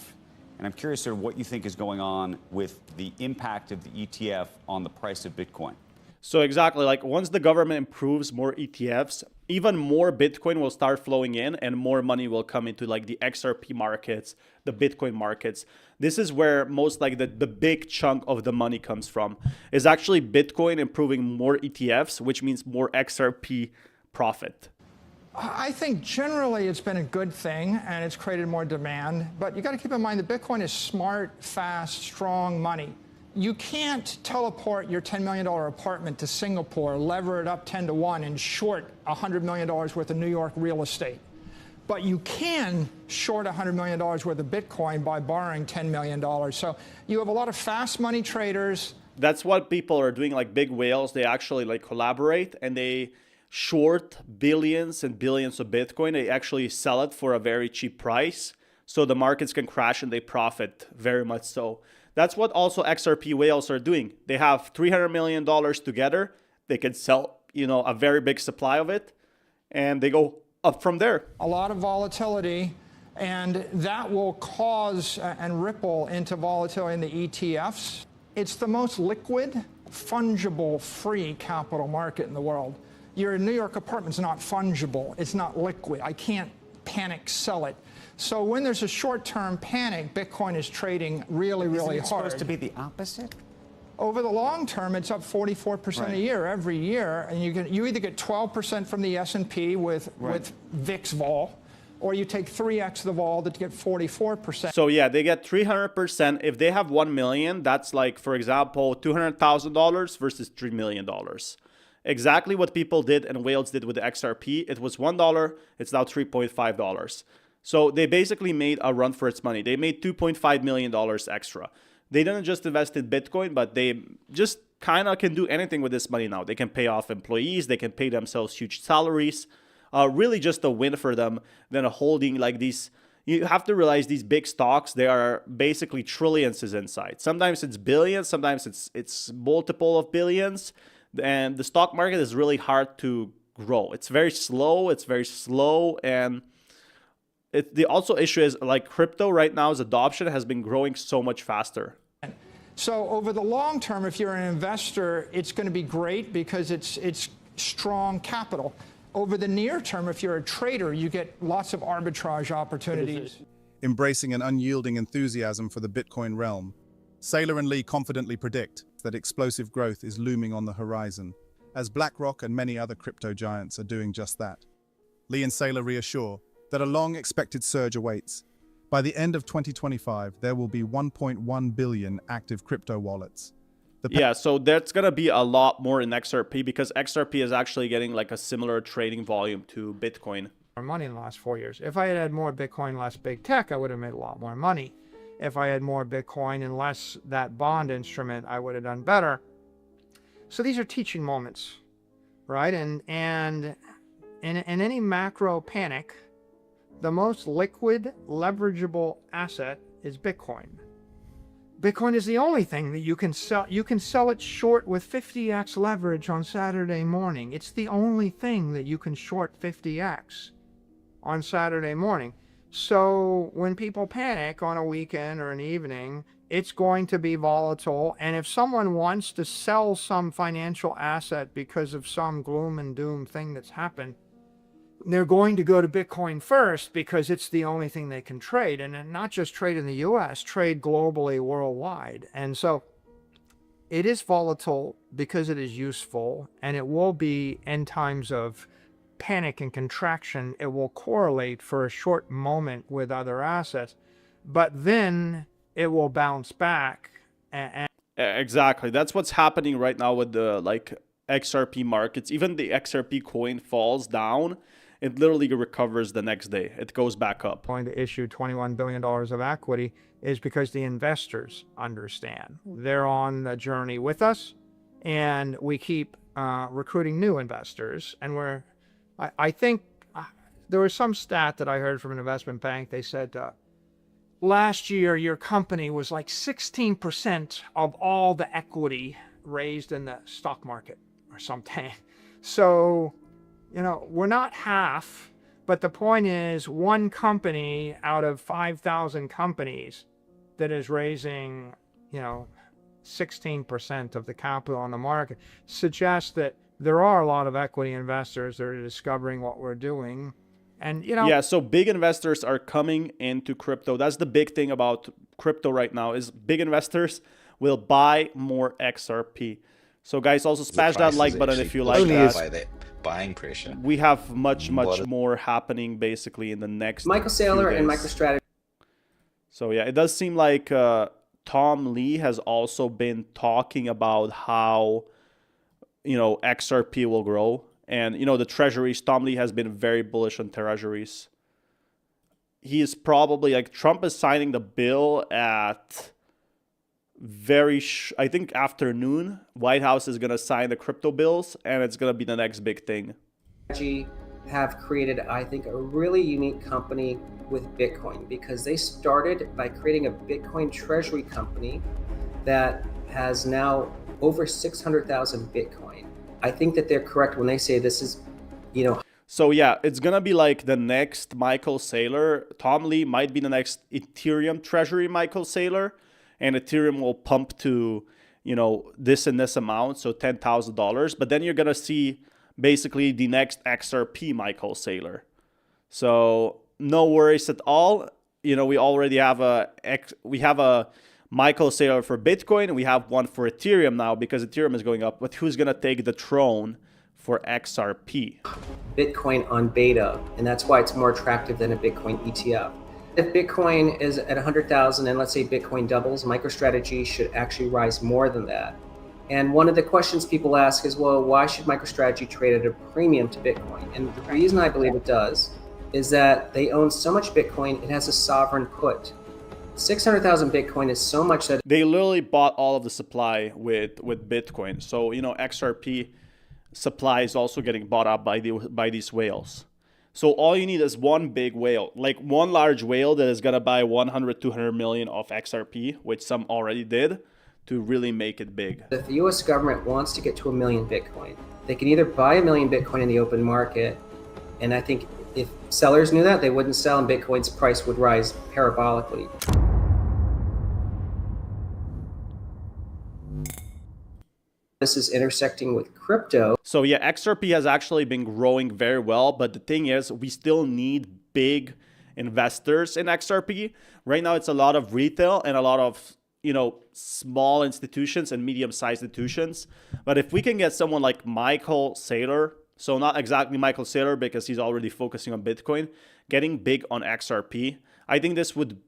And I'm curious sort of what you think is going on with the impact of the ETF on the price of Bitcoin. So exactly, like once the government improves more ETFs, even more Bitcoin will start flowing in and more money will come into like the XRP markets, the Bitcoin markets. This is where most like the big chunk of the money comes from, is actually Bitcoin improving more ETFs, which means more XRP profit. I think generally it's been a good thing and it's created more demand, but you got to keep in mind that Bitcoin is smart, fast, strong money. You can't teleport your $10 million apartment to Singapore, lever it up 10 to 1 and short $100 million worth of New York real estate. but you can short $100 million worth of Bitcoin by borrowing $10 million. So you have a lot of fast money traders. That's what people are doing, like big whales. They actually like collaborate and they short billions and billions of Bitcoin. They actually sell it for a very cheap price. So the markets can crash and they profit very much so. That's what also XRP whales are doing. They have $300 million together. They can sell, a very big supply of it and they go up from there. A lot of volatility, and that will cause and ripple into volatility in the ETFs. It's the most liquid, fungible, free capital market in the world. Your New York apartment's not fungible. It's not liquid. I can't panic sell it. So when there's a short-term panic, Bitcoin is trading really, really hard. Isn't it supposed to be the opposite? Over the long term, it's up 44% a year every year, and you either get 12% from the S&P with VIX vol, or you take 3x the vol to get 44%. So yeah, they get 300%. If they have 1 million, that's like, for example, $200,000 versus $3 million. Exactly what people did and whales did with the XRP. It was $1. It's now $3.5. So they basically made a run for its money. They made $2.5 million extra. They didn't just invest in Bitcoin, but they just kind of can do anything with this money now. They can pay off employees. They can pay themselves huge salaries. Really just a win for them than a holding like these. You have to realize these big stocks, they are basically trillions is inside. Sometimes it's billions, sometimes it's multiple of billions. And the stock market is really hard to grow. It's very slow. And the also issue is like crypto right now's adoption has been growing so much faster. So over the long term, if you're an investor, it's going to be great because it's strong capital. Over the near term, if you're a trader, you get lots of arbitrage opportunities. Embracing an unyielding enthusiasm for the Bitcoin realm, Saylor and Lee confidently predict that explosive growth is looming on the horizon, as BlackRock and many other crypto giants are doing just that. Lee and Saylor reassure that a long-expected surge awaits. By the end of 2025, there will be 1.1 billion active crypto wallets. Yeah, so that's going to be a lot more in XRP because XRP is actually getting like a similar trading volume to Bitcoin. Money in the last 4 years. If I had had more Bitcoin, less big tech, I would have made a lot more money. If I had more Bitcoin and less that bond instrument, I would have done better. So these are teaching moments, right? And in any macro panic, the most liquid, leverageable asset is Bitcoin. Bitcoin is the only thing that you can sell. You can sell it short with 50x leverage on Saturday morning. It's the only thing that you can short 50x on Saturday morning. So when people panic on a weekend or an evening, it's going to be volatile. And if someone wants to sell some financial asset because of some gloom and doom thing that's happened, they're going to go to Bitcoin first because it's the only thing they can trade. And not just trade in the US, trade globally, worldwide. And so it is volatile because it is useful, and it will be in times of panic and contraction. It will correlate for a short moment with other assets, but then it will bounce back. Exactly. That's what's happening right now with the XRP markets. Even the XRP coin falls down, it literally recovers the next day. It goes back up. Going to issue $21 billion of equity is because the investors understand. They're on the journey with us, and we keep recruiting new investors. And I think there was some stat that I heard from an investment bank. They said, last year, your company was like 16% of all the equity raised in the stock market or something. So, we're not half, but the point is one company out of 5,000 companies that is raising, 16% of the capital on the market suggests that there are a lot of equity investors that are discovering what we're doing. And, Yeah, so big investors are coming into crypto. That's the big thing about crypto right now is big investors will buy more XRP. So guys, also smash that like button if you like that. By the buying pressure. We have much more happening basically in the next Michael Saylor and MicroStrategy. So yeah, it does seem like Tom Lee has also been talking about how XRP will grow, and the treasuries. Tom Lee has been very bullish on treasuries. he is probably like Trump is signing the bill at I think afternoon. White House is going to sign the crypto bills, and it's going to be the next big thing. Have created, I think, a really unique company with Bitcoin, because they started by creating a Bitcoin treasury company that has now over 600,000 Bitcoin. I think that they're correct when they say this is, you know. So yeah, it's going to be like the next Michael Saylor. Tom Lee might be the next Ethereum treasury Michael Saylor, and Ethereum will pump to, you know, this and this amount, so $10,000. But then you're going to see basically the next XRP Michael Saylor. So no worries at all. You know, we already have a Michael Saylor for Bitcoin. We have one for Ethereum now because Ethereum is going up. But who's going to take the throne for XRP? Bitcoin on beta, and that's why it's more attractive than a Bitcoin ETF. If Bitcoin is at 100,000 and let's say Bitcoin doubles, MicroStrategy should actually rise more than that. And one of the questions people ask is, well, why should MicroStrategy trade at a premium to Bitcoin? And the reason I believe it does is that they own so much Bitcoin, it has a sovereign put. 600,000 Bitcoin is so much that they literally bought all of the supply with Bitcoin. So, you know, XRP supply is also getting bought up by these whales. So all you need is one big whale, like one large whale that is going to buy 100, 200 million of XRP, which some already did, to really make it big. If the US government wants to get to 1 million Bitcoin, they can either buy 1 million Bitcoin in the open market, and I think if sellers knew that, they wouldn't sell and Bitcoin's price would rise parabolically. This is intersecting with crypto. So yeah, XRP has actually been growing very well, but the thing is, we still need big investors in XRP. Right now, it's a lot of retail and a lot of, you know, small institutions and medium-sized institutions. But if we can get someone like Michael Saylor, so not exactly Michael Saylor because he's already focusing on Bitcoin, getting big on XRP, I think this would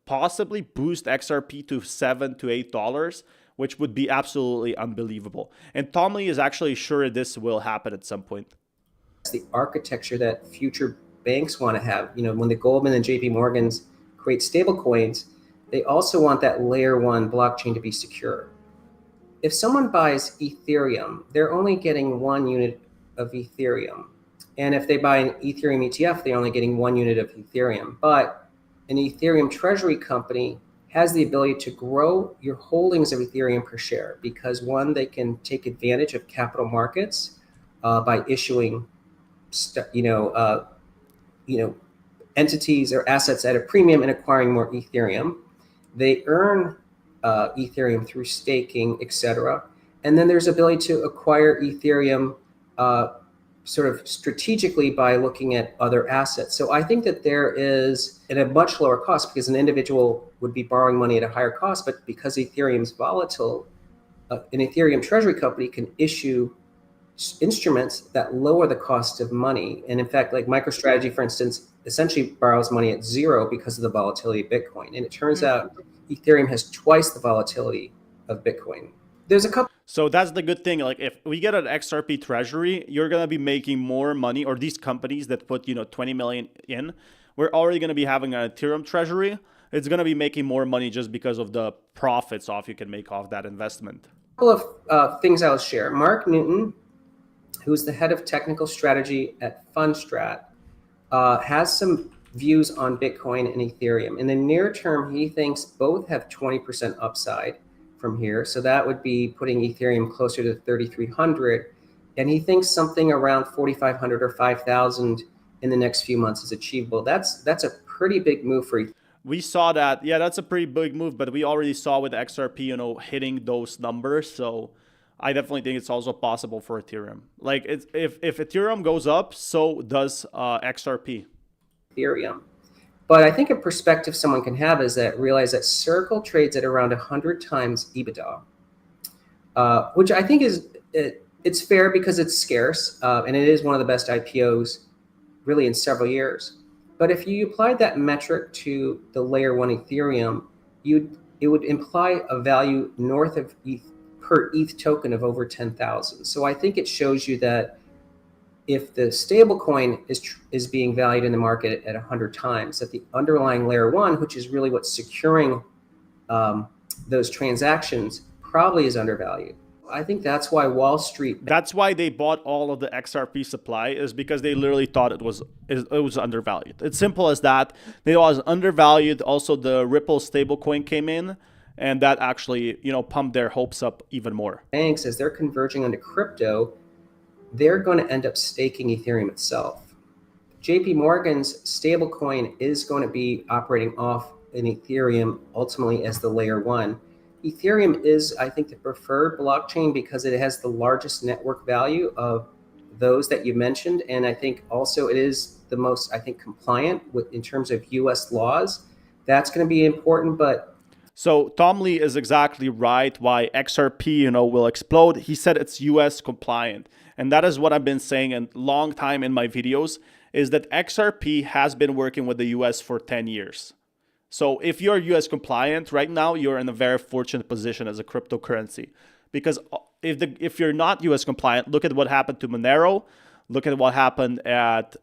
possibly boost XRP to $7 to $8, which would be absolutely unbelievable. And Tom Lee is actually sure this will happen at some point. It's the architecture that future banks want to have. You know, when the Goldman and JP Morgans create stable coins, they also want that layer one blockchain to be secure. If someone buys Ethereum, they're only getting 1 unit of Ethereum. And if they buy an Ethereum ETF, they're only getting 1 unit of Ethereum. But an Ethereum treasury company has the ability to grow your holdings of Ethereum per share because, one, they can take advantage of capital markets by issuing, entities or assets at a premium and acquiring more Ethereum. They earn Ethereum through staking, etc. And then there's ability to acquire Ethereum sort of strategically by looking at other assets. So I think that there is at a much lower cost because an individual would be borrowing money at a higher cost, but because Ethereum is volatile, an Ethereum treasury company can issue instruments that lower the cost of money. And in fact, like MicroStrategy, for instance, essentially borrows money at zero because of the volatility of Bitcoin. And it turns out Ethereum has twice the volatility of Bitcoin. There's a couple. So that's the good thing. Like if we get an XRP treasury, you're going to be making more money, or these companies that put, 20 million in, we're already going to be having an Ethereum treasury. It's going to be making more money just because of the profits you can make off that investment. A couple of things I'll share. Mark Newton, who's the head of technical strategy at Fundstrat, has some views on Bitcoin and Ethereum. In the near term, he thinks both have 20% upside from here. So that would be putting Ethereum closer to 3,300. And he thinks something around 4,500 or 5,000 in the next few months is achievable. That's a pretty big move for Ethereum. We saw that. Yeah, that's a pretty big move, but we already saw with XRP, hitting those numbers. So I definitely think it's also possible for Ethereum. Like if Ethereum goes up, so does XRP. Ethereum. But I think a perspective someone can have is that realize that Circle trades at around 100 times EBITDA, which I think it's fair because it's scarce and it is one of the best IPOs really in several years. But if you applied that metric to the layer one Ethereum, it would imply a value north of ETH per ETH token of over 10,000. So I think it shows you that if the stablecoin is being valued in the market at 100 times, that the underlying layer one, which is really what's securing those transactions, probably is undervalued. I think that's why Wall Street. That's why they bought all of the XRP supply, is because they literally thought it was undervalued. It's simple as that. They thought it was undervalued. Also, the Ripple stablecoin came in, and that actually, pumped their hopes up even more. Banks, as they're converging onto crypto, they're going to end up staking Ethereum itself. JP Morgan's stablecoin is going to be operating off an Ethereum ultimately as the layer one. Ethereum is, I think, the preferred blockchain because it has the largest network value of those that you mentioned. And I think also it is the most, I think, compliant in terms of US laws. That's going to be important, but so Tom Lee is exactly right why XRP, will explode. He said it's US compliant. And that is what I've been saying a long time in my videos, is that XRP has been working with the US for 10 years. So if you're US compliant right now, you're in a very fortunate position as a cryptocurrency. Because if you're not US compliant, look at what happened to Monero. Look at what happened at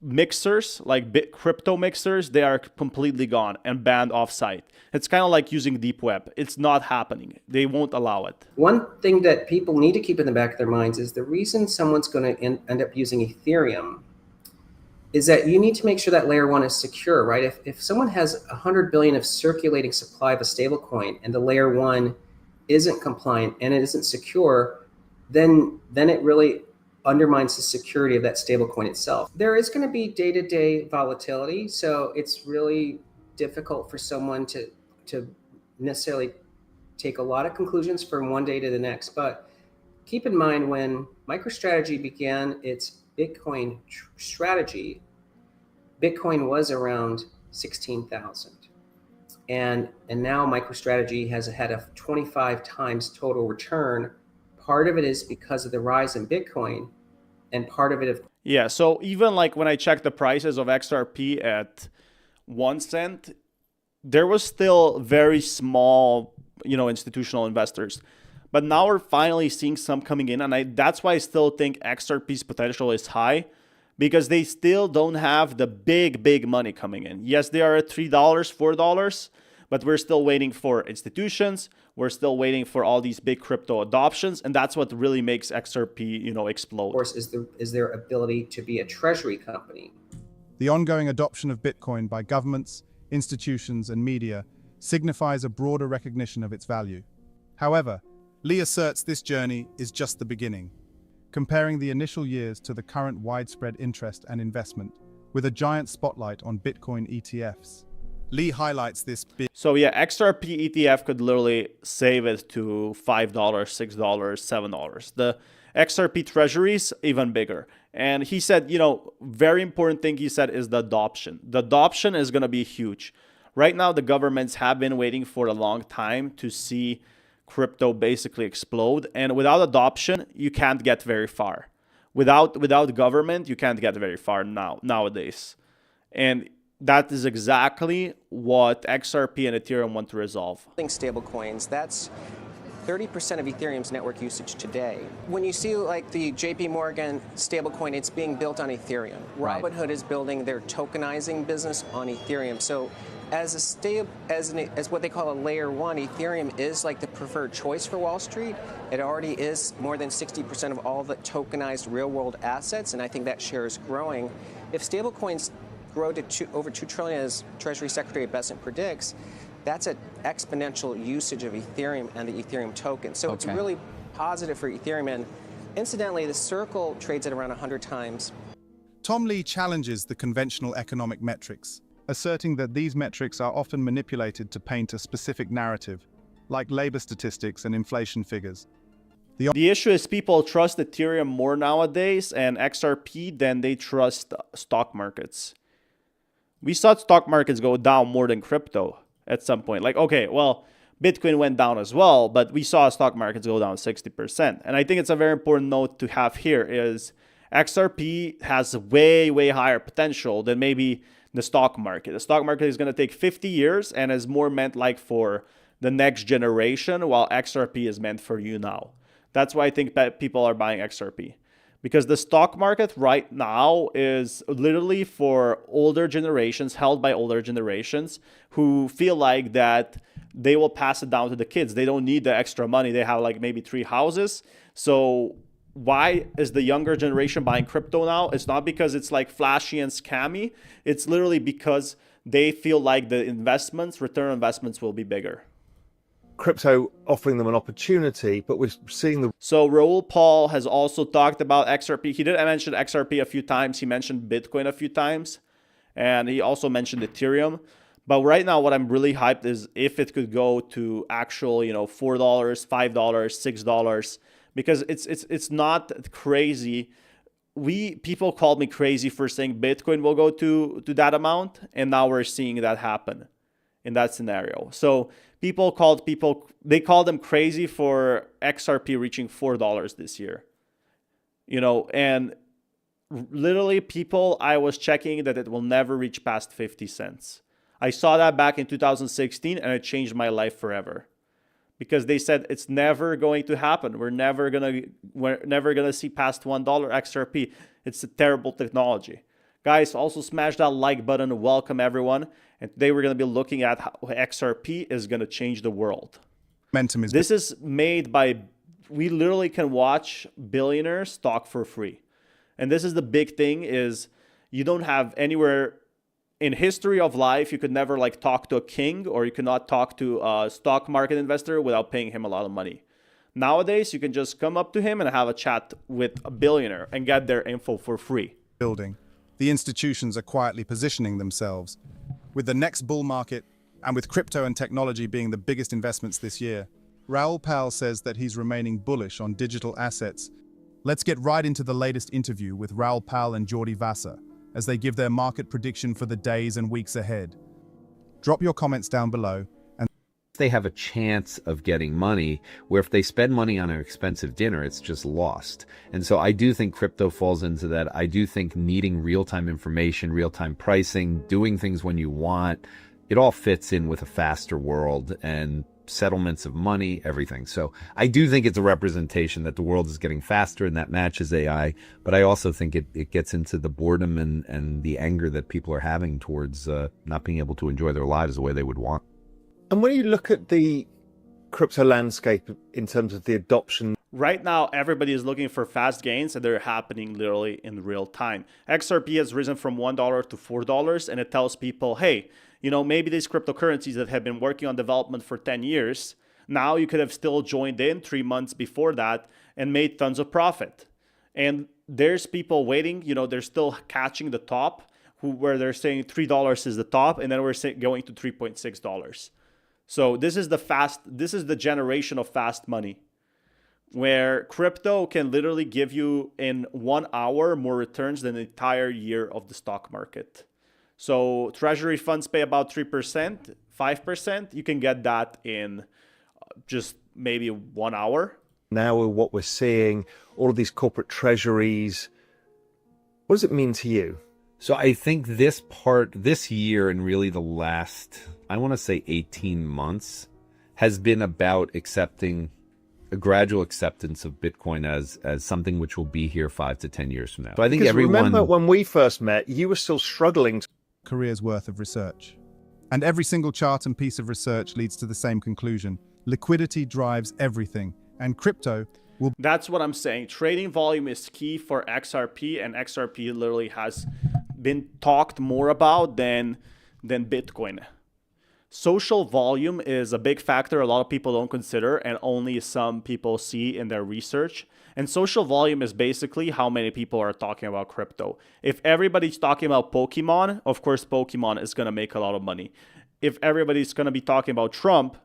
mixers, like crypto mixers. They are completely gone and banned off-site. It's kind of like using deep web. It's not happening. They won't allow it. One thing that people need to keep in the back of their minds is the reason someone's going to end up using Ethereum is that you need to make sure that layer one is secure, right? If someone has 100 billion of circulating supply of a stable coin and the layer one isn't compliant and it isn't secure, then it really undermines the security of that stable coin itself. There is going to be day-to-day volatility, so it's really difficult for someone to necessarily take a lot of conclusions from one day to the next. But keep in mind, when MicroStrategy began its Bitcoin strategy, Bitcoin was around 16,000. And now MicroStrategy has had a 25 times total return. Part of it is because of the rise in Bitcoin, and part of it yeah, so even like when I checked the prices of XRP at 1 cent, there was still very small, institutional investors. But now we're finally seeing some coming in, and that's why I still think XRP's potential is high, because they still don't have the big money coming in. Yes, they are at $3, $4, but we're still waiting for institutions. We're still waiting for all these big crypto adoptions, and that's what really makes XRP, explode. Of course, is their ability to be a treasury company. The ongoing adoption of Bitcoin by governments, institutions, and media signifies a broader recognition of its value. However, Lee asserts this journey is just the beginning, comparing the initial years to the current widespread interest and investment, with a giant spotlight on Bitcoin ETFs. Lee highlights this big. So yeah, XRP ETF could literally save it to $5, $6, $7. The XRP treasuries, even bigger. And he said, very important thing he said is the adoption. The adoption is going to be huge. Right now, the governments have been waiting for a long time to see crypto basically explode. And without adoption, you can't get very far. Without government, you can't get very far nowadays. And that is exactly what XRP and Ethereum want to resolve. Stablecoins, that's 30% of Ethereum's network usage today. When you see like the JP Morgan stablecoin, it's being built on Ethereum. Right. Robinhood is building their tokenizing business on Ethereum. So as what they call a layer one, Ethereum is like the preferred choice for Wall Street. It already is more than 60% of all the tokenized real world assets, and I think that share is growing. If stablecoins grow to over 2 trillion, as Treasury Secretary Bessent predicts, that's an exponential usage of Ethereum and the Ethereum token. So It's really positive for Ethereum. And incidentally, the Circle trades at around 100 times. Tom Lee challenges the conventional economic metrics, asserting that these metrics are often manipulated to paint a specific narrative, like labor statistics and inflation figures. The issue is people trust Ethereum more nowadays and XRP than they trust stock markets. We saw stock markets go down more than crypto at some point. Like, okay, well, Bitcoin went down as well, but we saw stock markets go down 60%. And I think it's a very important note to have here is XRP has way higher potential than maybe the stock market. The stock market is going to take 50 years and is more meant like for the next generation, while XRP is meant for you now. That's why I think that people are buying XRP. Because the stock market right now is literally for older generations, held by older generations who feel like that they will pass it down to the kids. They don't need the extra money. They have like maybe 3 houses. So why is the younger generation buying crypto now? It's not because it's like flashy and scammy. It's literally because they feel like the return on investments will be bigger. Crypto offering them an opportunity, but we're seeing the... So Raoul Paul has also talked about XRP. He did mention XRP a few times. He mentioned Bitcoin a few times. And he also mentioned Ethereum. But right now, what I'm really hyped is if it could go to actual, $4, $5, $6, because it's not crazy. People called me crazy for saying Bitcoin will go to that amount. And now we're seeing that happen in that scenario. So they called them crazy for XRP reaching $4 this year. And literally I was checking that it will never reach past 50 cents. I saw that back in 2016 and it changed my life forever. Because they said it's never going to happen. We're never gonna see past $1 XRP. It's a terrible technology. Guys, also smash that like button. Welcome everyone. And today we're going to be looking at how XRP is going to change the world. This is made by, we literally can watch billionaires talk for free. And this is the big thing is you don't have anywhere in history of life, you could never like talk to a king or you could not talk to a stock market investor without paying him a lot of money. Nowadays, you can just come up to him and have a chat with a billionaire and get their info for free. The institutions are quietly positioning themselves. With the next bull market and with crypto and technology being the biggest investments this year, Raoul Pal says that he's remaining bullish on digital assets. Let's get right into the latest interview with Raoul Pal and Jordi Vasa as they give their market prediction for the days and weeks ahead. Drop your comments down below. They have a chance of getting money, where if they spend money on an expensive dinner, it's just lost. And so I do think crypto falls into that. I do think needing real-time information, real-time pricing, doing things when you want, it all fits in with a faster world and settlements of money, everything. So I do think it's a representation that the world is getting faster and that matches AI. But I also think it gets into the boredom and the anger that people are having towards not being able to enjoy their lives the way they would want. And when you look at the crypto landscape in terms of the adoption... Right now, everybody is looking for fast gains and they're happening literally in real time. XRP has risen from $1 to $4 and it tells people, hey, maybe these cryptocurrencies that have been working on development for 10 years, now you could have still joined in 3 months before that and made tons of profit. And there's people waiting, they're still catching the top where they're saying $3 is the top and then we're going to $3.6. So this is the generation of fast money where crypto can literally give you in 1 hour more returns than the entire year of the stock market. So Treasury funds pay about 3%, 5%. You can get that in just maybe 1 hour. Now what we're seeing, all of these corporate treasuries, what does it mean to you? So I think this year and really the last, I want to say 18 months has been about accepting a gradual acceptance of Bitcoin as something which will be here 5 to 10 years from now. So I think because remember when we first met, you were still struggling. Career's worth of research. And every single chart and piece of research leads to the same conclusion. Liquidity drives everything, and crypto will... That's what I'm saying. Trading volume is key for XRP, and XRP literally has been talked more about than Bitcoin. Social volume is a big factor a lot of people don't consider and only some people see in their research. And social volume is basically how many people are talking about crypto. If everybody's talking about Pokemon, of course Pokemon is going to make a lot of money. If everybody's going to be talking about Trump,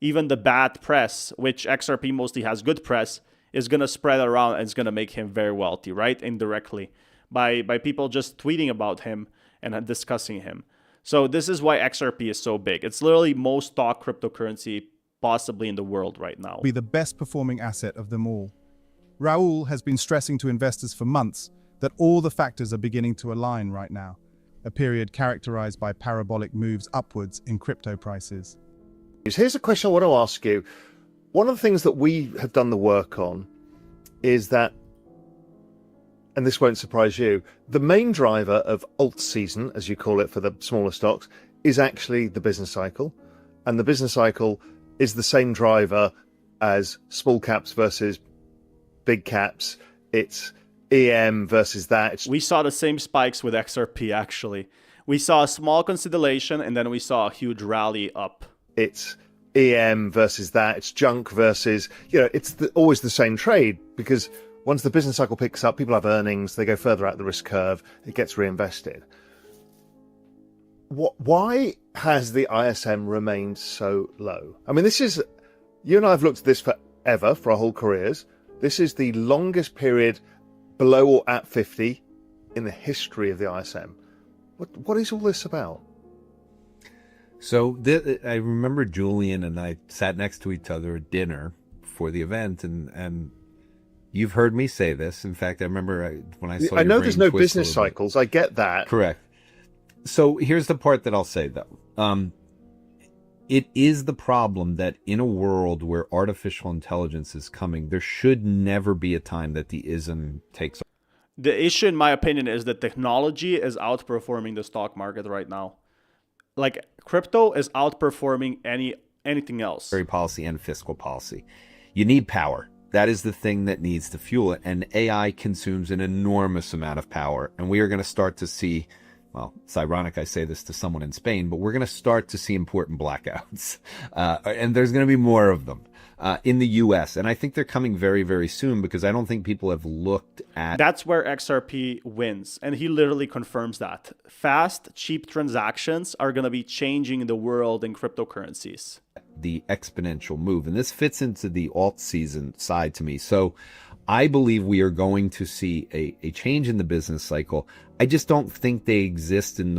even the bad press, which XRP mostly has good press, is going to spread around and it's going to make him very wealthy, right? Indirectly. By people just tweeting about him and discussing him. So this is why XRP is so big. It's literally most stock cryptocurrency possibly in the world right now. Be the best performing asset of them all. Raoul has been stressing to investors for months that all the factors are beginning to align right now, a period characterized by parabolic moves upwards in crypto prices. Here's a question I want to ask you. One of the things that we have done the work on is that and this won't surprise you, the main driver of alt season, as you call it for the smaller stocks, is actually the business cycle. And the business cycle is the same driver as small caps versus big caps. It's EM versus that. We saw the same spikes with XRP, actually. We saw a small consolidation, and then we saw a huge rally up. It's EM versus that. It's junk versus, it's always the same trade, because once the business cycle picks up, people have earnings, they go further out the risk curve, it gets reinvested. Why has the ISM remained so low? I mean, you and I have looked at this forever, for our whole careers. This is the longest period below or at 50 in the history of the ISM. What is all this about? So I remember Julian and I sat next to each other at dinner before the event, and you've heard me say this. In fact, I remember when I saw I know there's no business cycles. I get that. Correct. So here's the part that I'll say, though. It is the problem that in a world where artificial intelligence is coming, there should never be a time that the ism takes. The issue, in my opinion, is that technology is outperforming the stock market right now. Like, crypto is outperforming anything else. Monetary policy and fiscal policy. You need power. That is the thing that needs to fuel it. And AI consumes an enormous amount of power. And we are going to start to see, well, it's ironic I say this to someone in Spain, but we're going to start to see important blackouts. And there's going to be more of them in the US. And I think they're coming very, very soon, because I don't think people have looked at... That's where XRP wins. And he literally confirms that. Fast, cheap transactions are going to be changing the world in cryptocurrencies. The exponential move. And this fits into the alt season side to me. So I believe we are going to see a change in the business cycle. I just don't think they exist in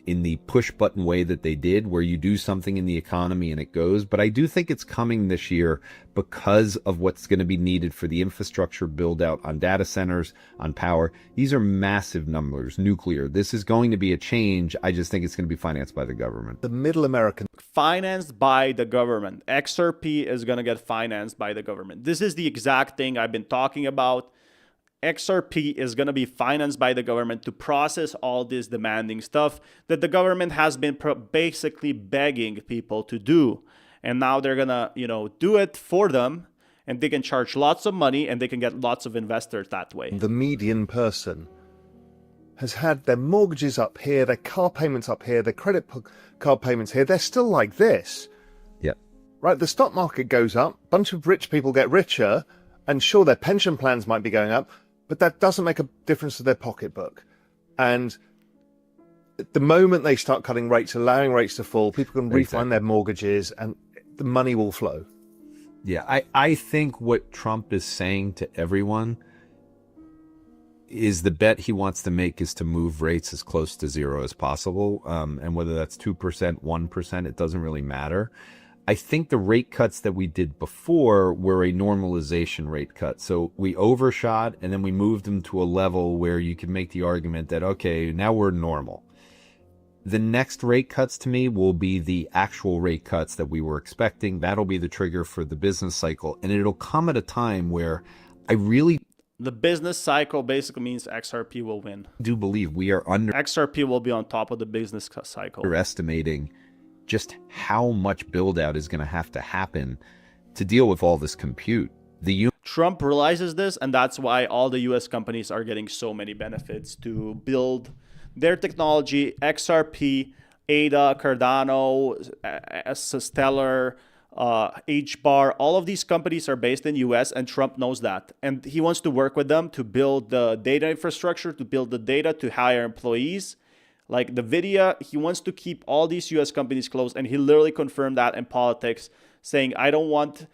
the push button way that they did, where you do something in the economy and it goes. But I do think it's coming this year because of what's going to be needed for the infrastructure build out on data centers, on power. These are massive numbers. Nuclear. This is going to be a change. I just think it's going to be financed by the government. The middle American. Financed by the government. XRP is going to get financed by the government. This is the exact thing I've been talking about. XRP is going to be financed by the government to process all this demanding stuff that the government has been basically begging people to do. And now they're going to, do it for them, and they can charge lots of money and they can get lots of investors that way. The median person has had their mortgages up here, their car payments up here, their credit card payments here. They're still like this. Yeah. Right. The stock market goes up. A bunch of rich people get richer, and sure, their pension plans might be going up, but that doesn't make a difference to their pocketbook. And the moment they start cutting rates, allowing rates to fall, people can refinance their mortgages and the money will flow. Yeah, I think what Trump is saying to everyone is the bet he wants to make is to move rates as close to zero as possible. And whether that's 2%, 1%, it doesn't really matter. I think the rate cuts that we did before were a normalization rate cut. So we overshot and then we moved them to a level where you can make the argument that, okay, now we're normal. The next rate cuts to me will be the actual rate cuts that we were expecting. That'll be the trigger for the business cycle. And it'll come at a time where I really... The business cycle basically means XRP will win. do believe we are XRP will be on top of the business cycle. underestimating just how much build out is going to have to happen to deal with all this compute. Trump realizes this, and that's why all the US companies are getting so many benefits to build their technology. XRP, ADA, Cardano, Stellar, HBAR, all of these companies are based in US, and Trump knows that. And he wants to work with them to build the data infrastructure, to build the data, to hire employees. Like NVIDIA, he wants to keep all these US companies close, and he literally confirmed that in politics, saying, I don't want,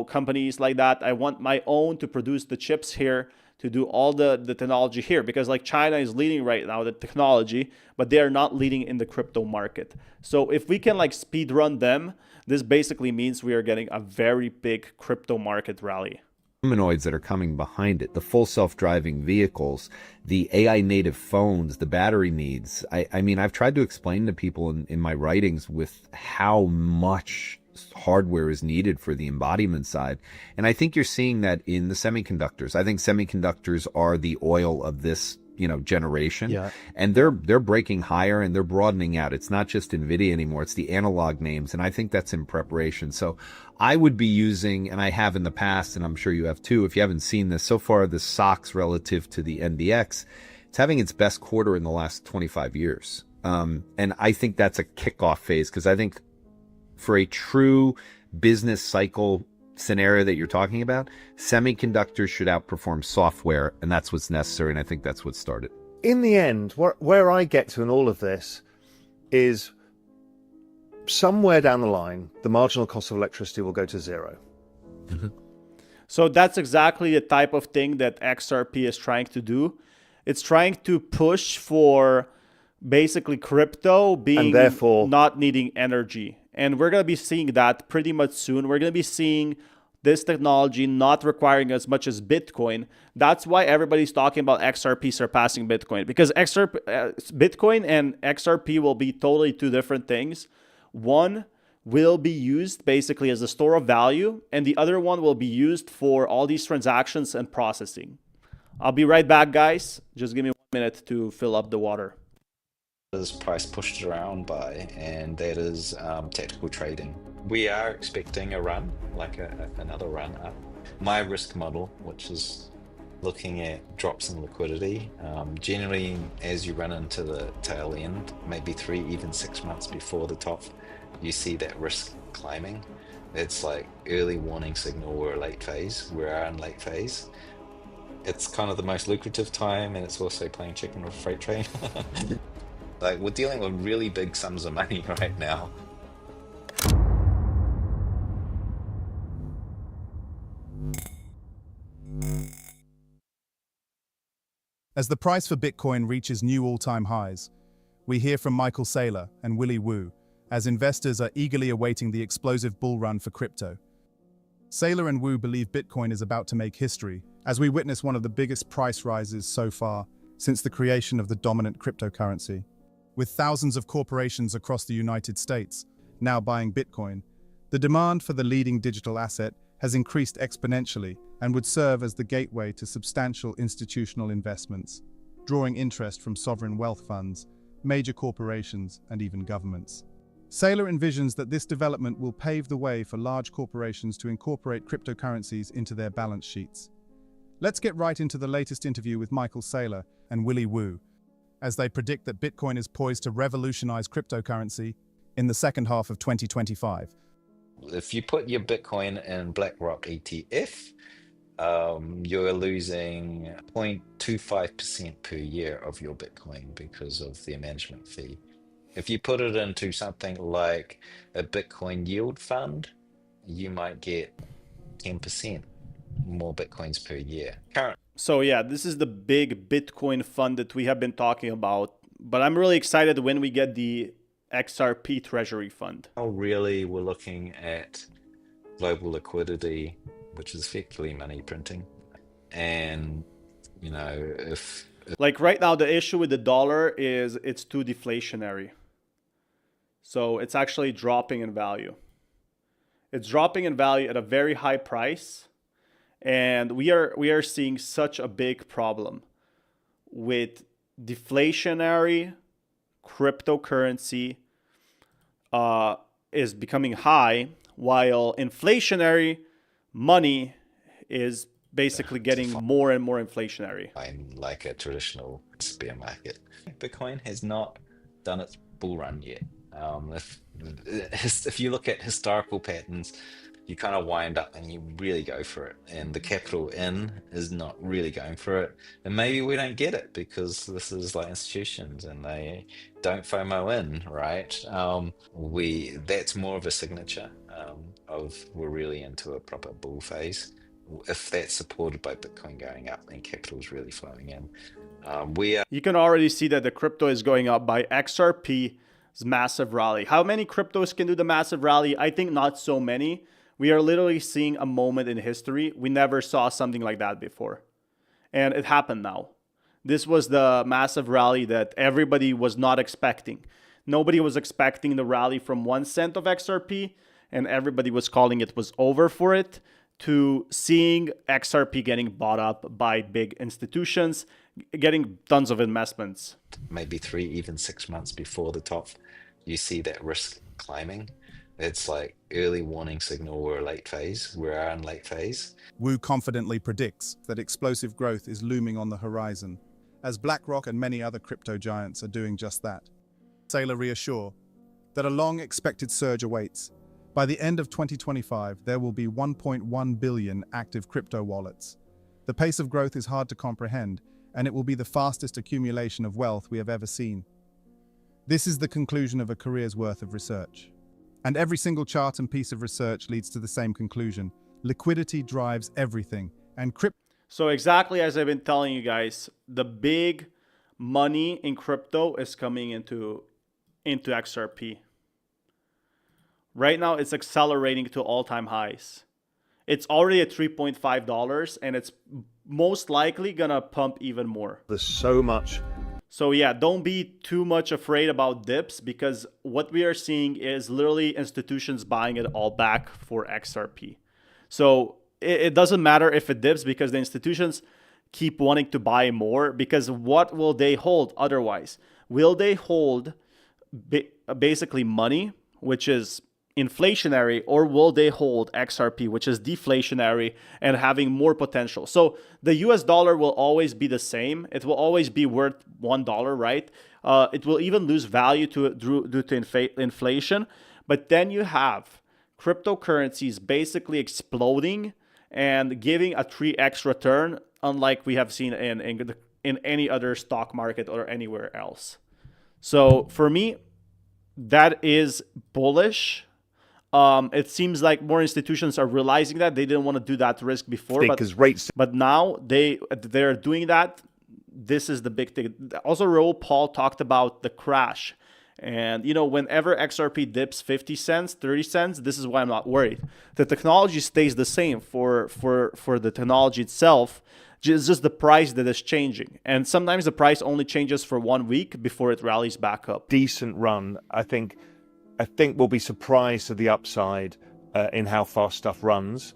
companies like that. I want my own to produce the chips here, to do all the technology here, because like China is leading right now the technology, but they are not leading in the crypto market. So if we can like speed run them, this basically means we are getting a very big crypto market rally. Humanoids that are coming behind it, the full self-driving vehicles, the AI native phones, the battery needs. I mean, I've tried to explain to people in my writings with how much hardware is needed for the embodiment side. And I think you're seeing that in the semiconductors. I think semiconductors are the oil of this, generation. Yeah. And they're breaking higher and they're broadening out. It's not just NVIDIA anymore. It's the analog names. And I think that's in preparation. So I would be using, and I have in the past, and I'm sure you have too, if you haven't seen this, so far the SOX relative to the NDX, it's having its best quarter in the last 25 years. And I think that's a kickoff phase, because I think for a true business cycle scenario that you're talking about, semiconductors should outperform software, and that's what's necessary, and I think that's what started. In the end, where I get to in all of this is somewhere down the line, the marginal cost of electricity will go to zero. So that's exactly the type of thing that XRP is trying to do. It's trying to push for basically crypto being and therefore not needing energy. And we're going to be seeing that pretty much soon. We're going to be seeing this technology not requiring as much as Bitcoin. That's why everybody's talking about XRP surpassing Bitcoin, because Bitcoin and XRP will be totally two different things. One will be used basically as a store of value, and the other one will be used for all these transactions and processing. I'll be right back, guys. Just give me 1 minute to fill up the water. Is price pushed around by, and that is tactical trading. We are expecting a run, like another run up. My risk model, which is looking at drops in liquidity, generally as you run into the tail end, maybe 3, even 6 months before the top, you see that risk climbing. It's like early warning signal, we're late phase, we are in late phase. It's kind of the most lucrative time, and it's also playing chicken with freight train. Like, we're dealing with really big sums of money right now. As the price for Bitcoin reaches new all-time highs, we hear from Michael Saylor and Willy Woo as investors are eagerly awaiting the explosive bull run for crypto. Saylor and Woo believe Bitcoin is about to make history as we witness one of the biggest price rises so far since the creation of the dominant cryptocurrency. With thousands of corporations across the United States now buying Bitcoin, the demand for the leading digital asset has increased exponentially and would serve as the gateway to substantial institutional investments, drawing interest from sovereign wealth funds, major corporations, and even governments. Saylor envisions that this development will pave the way for large corporations to incorporate cryptocurrencies into their balance sheets. Let's get right into the latest interview with Michael Saylor and Willy Woo, as they predict that Bitcoin is poised to revolutionize cryptocurrency in the second half of 2025. If you put your Bitcoin in BlackRock ETF, you're losing 0.25% per year of your Bitcoin because of the management fee. If you put it into something like a Bitcoin yield fund, you might get 10% more Bitcoins per year. So yeah, this is the big Bitcoin fund that we have been talking about, but I'm really excited when we get the XRP Treasury fund. Really, we're looking at global liquidity, which is effectively money printing. And, if like right now, the issue with the dollar is it's too deflationary. So it's actually dropping in value. It's dropping in value at a very high price. And we are seeing such a big problem with deflationary cryptocurrency is becoming high, while inflationary money is basically getting more and more inflationary. I'm like a traditional bear market. Bitcoin has not done its bull run yet. If you look at historical patterns, you kind of wind up and you really go for it, and the capital in is not really going for it, and maybe we don't get it because this is like institutions and they don't FOMO in, right? That's more of a signature of we're really into a proper bull phase. If that's supported by Bitcoin going up, then capital is really flowing in. You can already see that the crypto is going up by XRP's massive rally. How many cryptos can do the massive rally? I think not so many. We are literally seeing a moment in history. We never saw something like that before. And it happened now. This was the massive rally that everybody was not expecting. Nobody was expecting the rally from 1 cent of XRP. and everybody was calling it was over for it, to seeing XRP getting bought up by big institutions, getting tons of investments. Maybe 3, even 6 months before the top, you see that risk climbing. It's like early warning signal, we're late phase, we are in late phase. Wu confidently predicts that explosive growth is looming on the horizon, as BlackRock and many other crypto giants are doing just that. Saylor reassure that a long expected surge awaits. By the end of 2025, there will be 1.1 billion active crypto wallets. The pace of growth is hard to comprehend, and it will be the fastest accumulation of wealth we have ever seen. This is the conclusion of a career's worth of research. And every single chart and piece of research leads to the same conclusion. Liquidity drives everything, and crypto... So exactly as I've been telling you guys, the big money in crypto is coming into XRP. Right now, it's accelerating to all-time highs. It's already at $3.5, and it's most likely gonna pump even more. There's so much. So yeah, don't be too much afraid about dips, because what we are seeing is literally institutions buying it all back for XRP. So it doesn't matter if it dips, because the institutions keep wanting to buy more, because what will they hold otherwise? Will they hold basically money, which is inflationary, or will they hold XRP, which is deflationary and having more potential? So the US dollar will always be the same. It will always be worth $1, right? It will even lose value due to inflation. But then you have cryptocurrencies basically exploding and giving a 3x return, unlike we have seen in any other stock market or anywhere else. So for me, that is bullish. It seems like more institutions are realizing that they didn't want to do that risk before, but now they're doing that. This is the big thing. Also, Raoul Paul talked about the crash, and whenever XRP dips 50 cents, 30 cents, this is why I'm not worried. The technology stays the same for the technology itself. It's just the price that is changing, and sometimes the price only changes for 1 week before it rallies back up. Decent run, I think we'll be surprised to the upside in how fast stuff runs.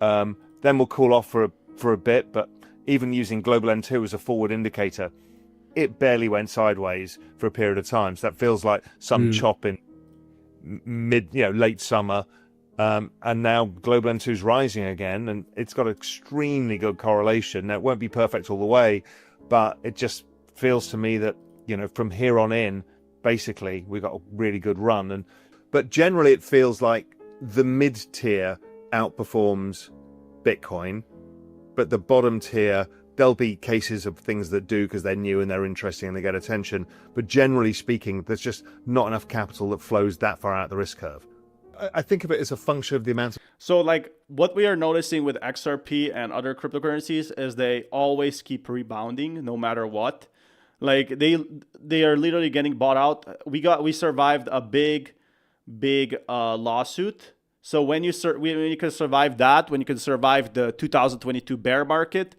Then we'll cool off for a bit, but even using Global N2 as a forward indicator, it barely went sideways for a period of time. So that feels like some chop in late summer. And now Global N2 is rising again, and it's got extremely good correlation. Now, it won't be perfect all the way, but it just feels to me that, from here on in, basically, we got a really good run. But generally, it feels like the mid-tier outperforms Bitcoin, but the bottom tier, there'll be cases of things that do because they're new and they're interesting and they get attention. But generally speaking, there's just not enough capital that flows that far out the risk curve. I think of it as a function of the amount. So like what we are noticing with XRP and other cryptocurrencies is they always keep rebounding no matter what. Like they are literally getting bought out. We survived a big lawsuit. So when you can survive that, when you can survive the 2022 bear market,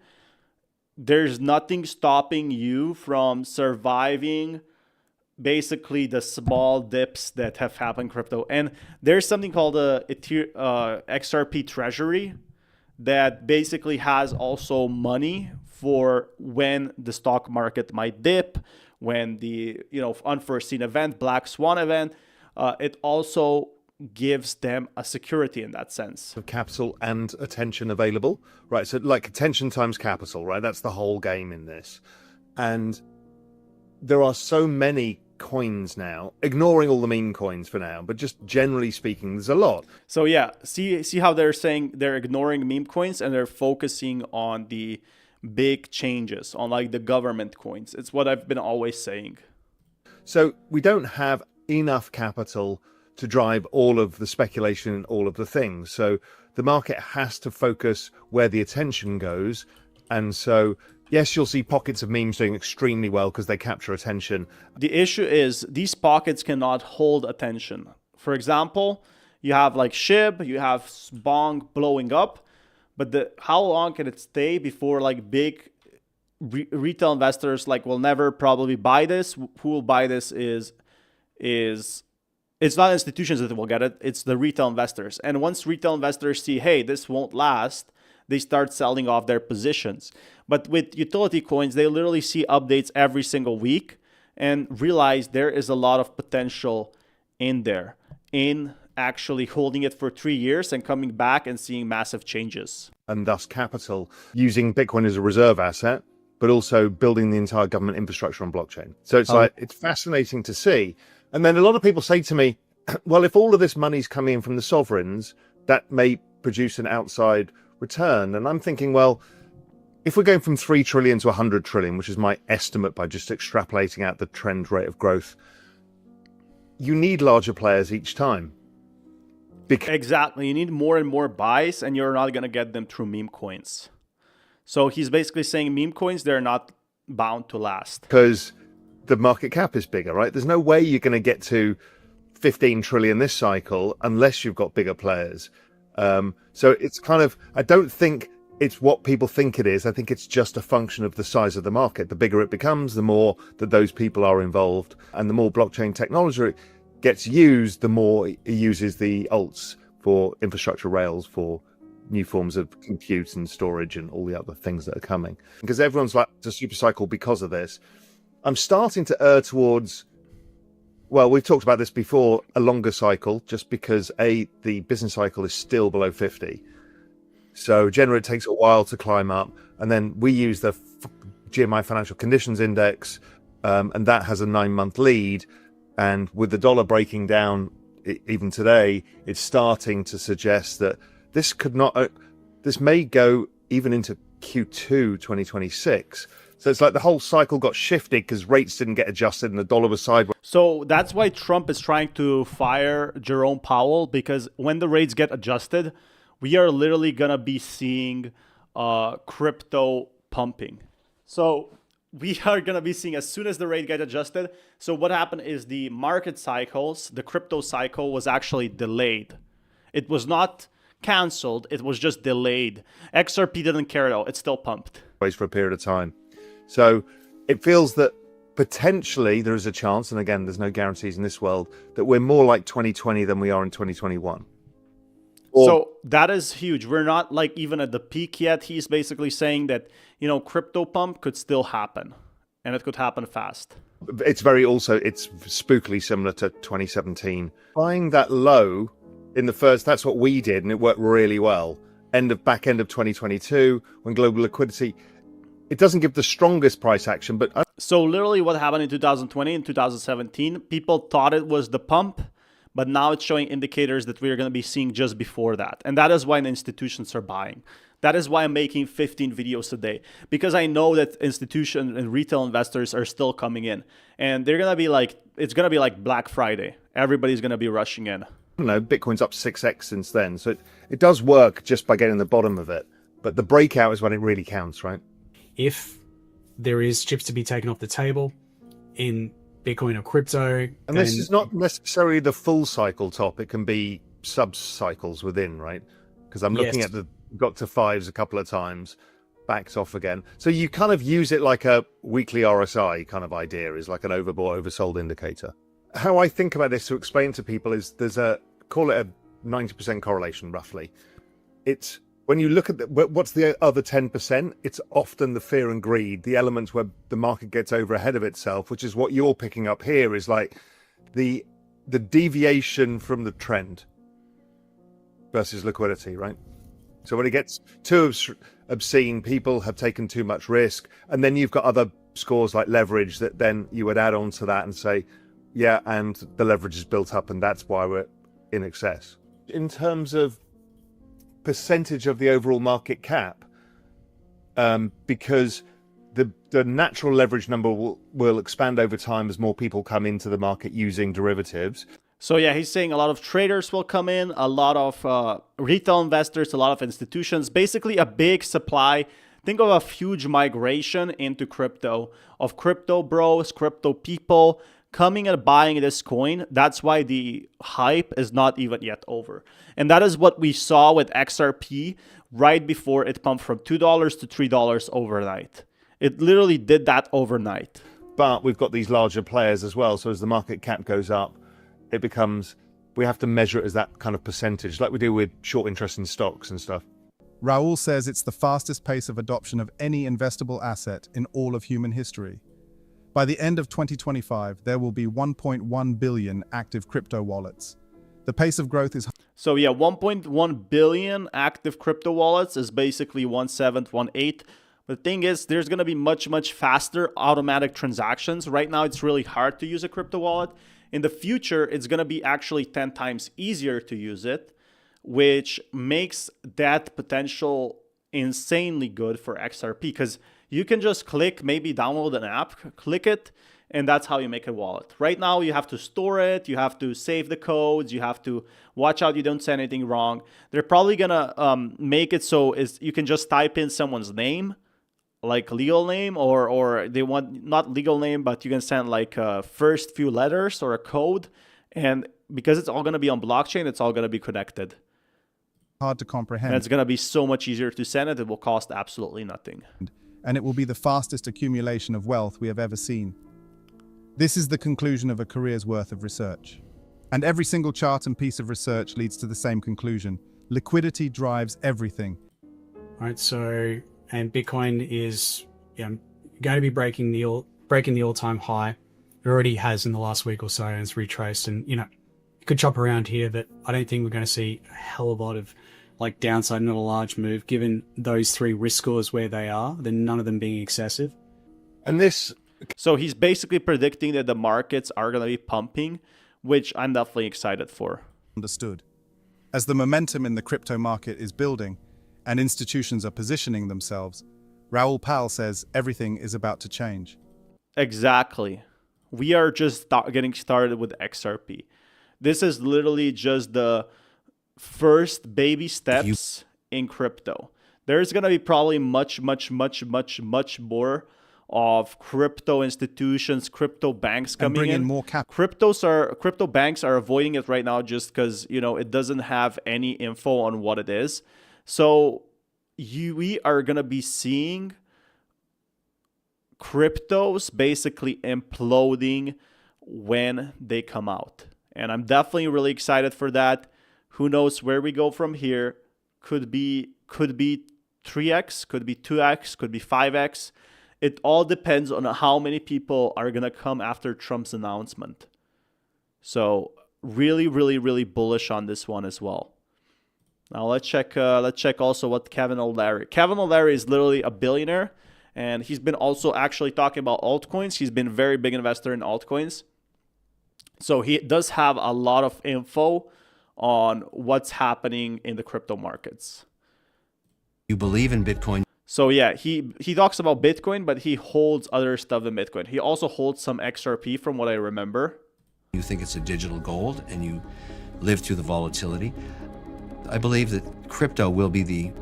there's nothing stopping you from surviving basically the small dips that have happened in crypto. And there's something called a XRP Treasury that basically has also money for when the stock market might dip, when the unforeseen event, black swan event. It also gives them a security in that sense. Of capital and attention available, right? So like attention times capital, right? That's the whole game in this. And there are so many coins now, ignoring all the meme coins for now, but just generally speaking, there's a lot. So yeah, see how they're saying they're ignoring meme coins and they're focusing on the big changes, on like the government coins. It's what I've been always saying. So we don't have enough capital to drive all of the speculation and all of the things. So the market has to focus where the attention goes. And so, yes, you'll see pockets of memes doing extremely well because they capture attention. The issue is these pockets cannot hold attention. For example, you have like SHIB, you have Bong blowing up, but how long can it stay before like big retail investors like will never probably buy this? Who will buy this is It's not institutions that will get it, it's the retail investors. And once retail investors see, hey, this won't last, they start selling off their positions. But with utility coins, they literally see updates every single week and realize there is a lot of potential in there, in actually holding it for 3 years and coming back and seeing massive changes. And thus capital, using Bitcoin as a reserve asset, but also building the entire government infrastructure on blockchain. So it's it's fascinating to see. And then a lot of people say to me, well, if all of this money's coming in from the sovereigns, that may produce an outside return. And I'm thinking, well, if we're going from 3 trillion to 100 trillion, which is my estimate by just extrapolating out the trend rate of growth, you need larger players each time. Exactly. You need more and more buys, and you're not going to get them through meme coins. So he's basically saying meme coins, they're not bound to last. Because the market cap is bigger, right? There's no way you're going to get to 15 trillion this cycle unless you've got bigger players. So it's kind of, I don't think it's what people think it is. I think it's just a function of the size of the market. The bigger it becomes, the more that those people are involved. And the more blockchain technology gets used, the more it uses the alts for infrastructure rails, for new forms of compute and storage and all the other things that are coming. Because everyone's like, it's a super cycle because of this. I'm starting to err towards, well, we've talked about this before, a longer cycle, just because the business cycle is still below 50. So generally it takes a while to climb up. And then we use the GMI Financial Conditions Index, and that has a 9-month lead. And with the dollar breaking down, even today, it's starting to suggest that this may go even into Q2 2026. So it's like the whole cycle got shifted because rates didn't get adjusted and the dollar was sideways. So that's why Trump is trying to fire Jerome Powell, because when the rates get adjusted, we are literally going to be seeing crypto pumping. So we are going to be seeing as soon as the rate get adjusted. So what happened is the market cycles, the crypto cycle was actually delayed. It was not canceled. It was just delayed. XRP didn't care at all. It still pumped. For a period of time. So it feels that potentially there is a chance, and again, there's no guarantees in this world, that we're more like 2020 than we are in 2021. So that is huge. We're not like even at the peak yet. He's basically saying that, crypto pump could still happen, and it could happen fast. It's spookily similar to 2017. Buying that low in the first, that's what we did, and it worked really well. Back end of 2022, when global liquidity, it doesn't give the strongest price action, but... So literally what happened in 2020 and 2017, people thought it was the pump, but now it's showing indicators that we're going to be seeing just before that. And that is why the institutions are buying. That is why I'm making 15 videos a day, because I know that institutions and retail investors are still coming in, and they're going to be like, it's going to be like Black Friday. Everybody's going to be rushing in. Bitcoin's up 6x since then. So it does work just by getting the bottom of it. But the breakout is when it really counts, right? If there is chips to be taken off the table in Bitcoin or crypto. And this is not necessarily the full cycle top. It can be sub-cycles within, right? Because I'm looking at got to 5s a couple of times, backs off again. So you kind of use it like a weekly RSI kind of idea, is like an overbought, oversold indicator. How I think about this to explain to people is call it a 90% correlation roughly. It's when you look at what's the other 10%, it's often the fear and greed, the elements where the market gets over ahead of itself, which is what you're picking up here, is like the deviation from the trend versus liquidity, right? So when it gets too obscene, people have taken too much risk. And then you've got other scores like leverage that then you would add on to that and say, yeah, and the leverage is built up and that's why we're in excess. In terms of percentage of the overall market cap, because the natural leverage number will expand over time as more people come into the market using derivatives. So yeah, he's saying a lot of traders will come in, a lot of retail investors, a lot of institutions, basically a big supply. Think of a huge migration into crypto, of crypto bros, crypto people coming and buying this coin. That's why the hype is not even yet over. And that is what we saw with XRP right before it pumped from $2 to $3 overnight. It literally did that overnight. But we've got these larger players as well. So as the market cap goes up, it becomes, we have to measure it as that kind of percentage, like we do with short interest in stocks and stuff. Raul says it's the fastest pace of adoption of any investable asset in all of human history. By the end of 2025, there will be 1.1 billion active crypto wallets. The pace of growth is... So yeah, 1.1 billion active crypto wallets is basically 1/7, 1/8. The thing is, there's going to be much faster automatic transactions. Right now, it's really hard to use a crypto wallet. In the future, it's going to be actually 10 times easier to use it, which makes that potential insanely good for XRP, because you can just click, maybe download an app, click it, and that's how you make a wallet. Right now, you have to store it, you have to save the codes, you have to watch out you don't say anything wrong. They're probably going to make it so you can just type in someone's name, like legal name, or they want not legal name, but you can send like first few letters or a code, and because it's all going to be on blockchain, it's all going to be connected. Hard to comprehend. And it's going to be so much easier to send it. It will cost absolutely nothing. And it will be the fastest accumulation of wealth we have ever seen. This is the conclusion of a career's worth of research. And every single chart and piece of research leads to the same conclusion. Liquidity drives everything. Right, so, and Bitcoin is going to be breaking the all-time high. It already has in the last week or so, and it's retraced. And, you could chop around here, but I don't think we're going to see a hell of a lot of like downside, not a large move, given those three risk scores where they are, then none of them being excessive. And this... So he's basically predicting that the markets are going to be pumping, which I'm definitely excited for. Understood. As the momentum in the crypto market is building and institutions are positioning themselves, Raul Pal says everything is about to change. Exactly. We are just getting started with XRP. This is literally just the first baby steps in crypto. There's going to be probably much more of crypto institutions, crypto banks coming in. More Crypto banks are avoiding it right now just because, it doesn't have any info on what it is. So we are going to be seeing cryptos basically imploding when they come out. And I'm definitely really excited for that. Who knows where we go from here? Could be 3x, could be 2x, could be 5x. It all depends on how many people are going to come after Trump's announcement. So really bullish on this one as well. Now let's check also what Kevin O'Leary. Kevin O'Leary is literally a billionaire, and he's been also actually talking about altcoins. He's been a very big investor in altcoins. So he does have a lot of info on what's happening in the crypto markets. You believe in Bitcoin? So yeah, he talks about Bitcoin, but he holds other stuff than Bitcoin. He also holds some XRP from what I remember. You think it's a digital gold and you live through the volatility. I believe that crypto will be the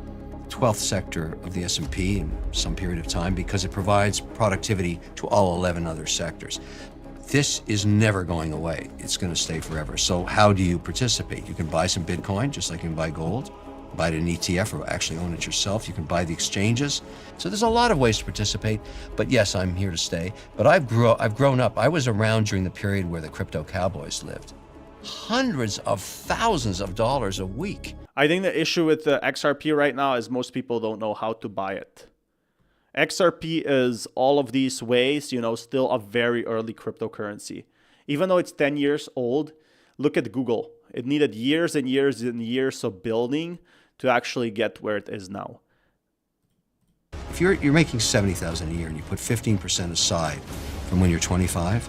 12th sector of the S&P in some period of time because it provides productivity to all 11 other sectors. This is never going away. It's going to stay forever. So how do you participate? You can buy some Bitcoin just like you can buy gold. Buy it in an ETF or actually own it yourself. You can buy the exchanges. So there's a lot of ways to participate. But yes, I'm here to stay. But I've grown up. I was around during the period where the crypto cowboys lived. Hundreds of thousands of dollars a week. I think the issue with the XRP right now is most people don't know how to buy it. XRP is all of these ways, still a very early cryptocurrency. Even though it's 10 years old, look at Google. It needed years and years and years of building to actually get where it is now. If you're making $70,000 a year and you put 15% aside from when you're 25,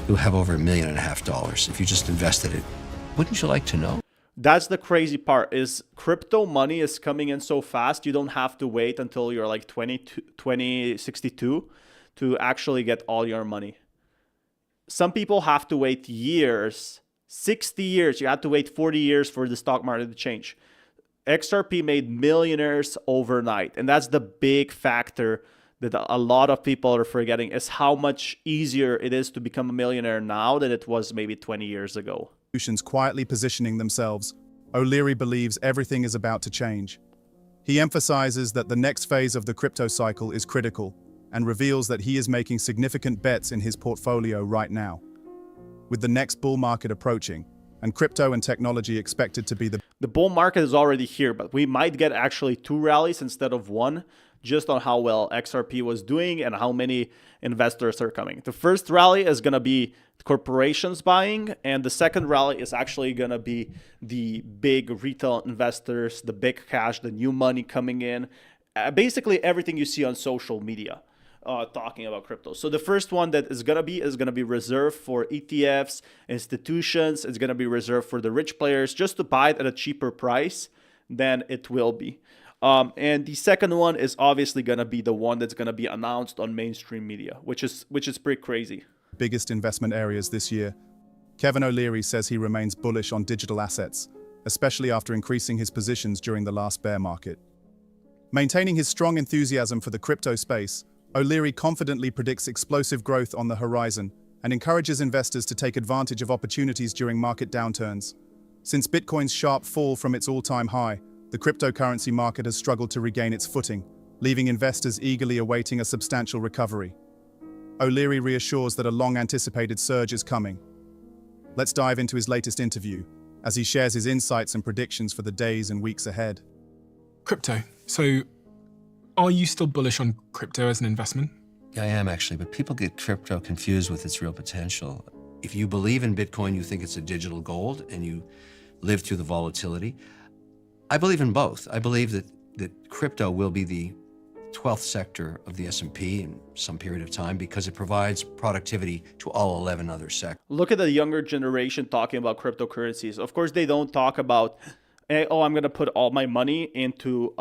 you'll have over $1.5 million. If you just invested it, wouldn't you like to know? That's the crazy part, is crypto money is coming in so fast, you don't have to wait until you're like 2062 to actually get all your money. Some people have to wait years, 60 years. You had to wait 40 years for the stock market to change. XRP made millionaires overnight. And that's the big factor that a lot of people are forgetting, is how much easier it is to become a millionaire now than it was maybe 20 years ago. Institutions quietly positioning themselves, O'Leary believes everything is about to change. He emphasizes that the next phase of the crypto cycle is critical and reveals that he is making significant bets in his portfolio right now. with the next bull market approaching, and crypto and technology expected to be the bull market is already here, but we might get actually 2 rallies instead of 1, just on how well XRP was doing and how many investors are coming. The first rally is going to be corporations buying, and the second rally is actually going to be the big retail investors, the big cash, the new money coming in, basically everything you see on social media talking about crypto. So the first one that is going to be reserved for ETFs, institutions. It's going to be reserved for the rich players just to buy it at a cheaper price than it will be. And the second one is obviously going to be the one that's going to be announced on mainstream media, which is pretty crazy. Biggest investment areas this year. Kevin O'Leary says he remains bullish on digital assets, especially after increasing his positions during the last bear market. Maintaining his strong enthusiasm for the crypto space, O'Leary confidently predicts explosive growth on the horizon and encourages investors to take advantage of opportunities during market downturns. Since Bitcoin's sharp fall from its all-time high, the cryptocurrency market has struggled to regain its footing, leaving investors eagerly awaiting a substantial recovery. O'Leary reassures that a long-anticipated surge is coming. Let's dive into his latest interview, as he shares his insights and predictions for the days and weeks ahead. Crypto. So, are you still bullish on crypto as an investment? I am actually, but people get crypto confused with its real potential. If you believe in Bitcoin, you think it's a digital gold, and you live through the volatility. I believe in both. I believe that crypto will be the 12th sector of the S&P in some period of time because it provides productivity to all 11 other sectors. Look at the younger generation talking about cryptocurrencies. Of course, they don't talk about, oh, I'm going to put all my money into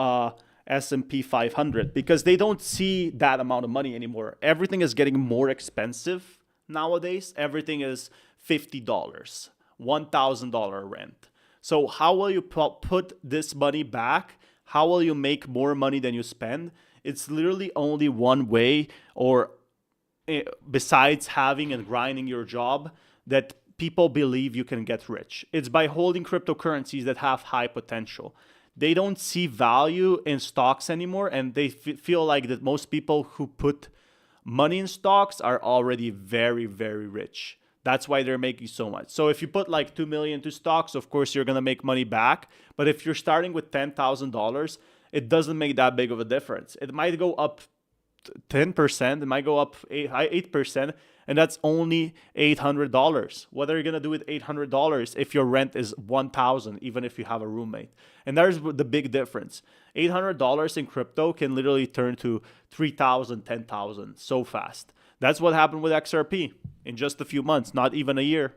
S&P 500 because they don't see that amount of money anymore. Everything is getting more expensive nowadays. Everything is $50, $1,000 rent. So how will you put this money back? How will you make more money than you spend? It's literally only one way, or besides having and grinding your job, that people believe you can get rich. It's by holding cryptocurrencies that have high potential. They don't see value in stocks anymore, and they feel like that most people who put money in stocks are already very, very rich. That's why they're making so much. So if you put like $2 million to stocks, of course, you're going to make money back. But if you're starting with $10,000, it doesn't make that big of a difference. It might go up 10%. It might go up 8%. And that's only $800. What are you going to do with $800 if your rent is $1,000, even if you have a roommate? And there's the big difference. $800 in crypto can literally turn to $3,000, $10,000 so fast. That's what happened with XRP in just a few months, not even a year.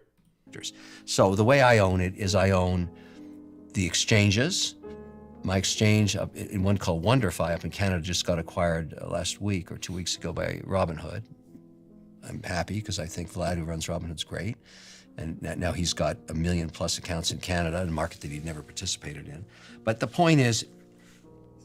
So the way I own it is I own the exchanges. My exchange, in one called WonderFi up in Canada, just got acquired last week or 2 weeks ago by Robinhood. I'm happy because I think Vlad, who runs Robinhood's great. And now he's got 1 million plus accounts in Canada, a market that he'd never participated in. But the point is,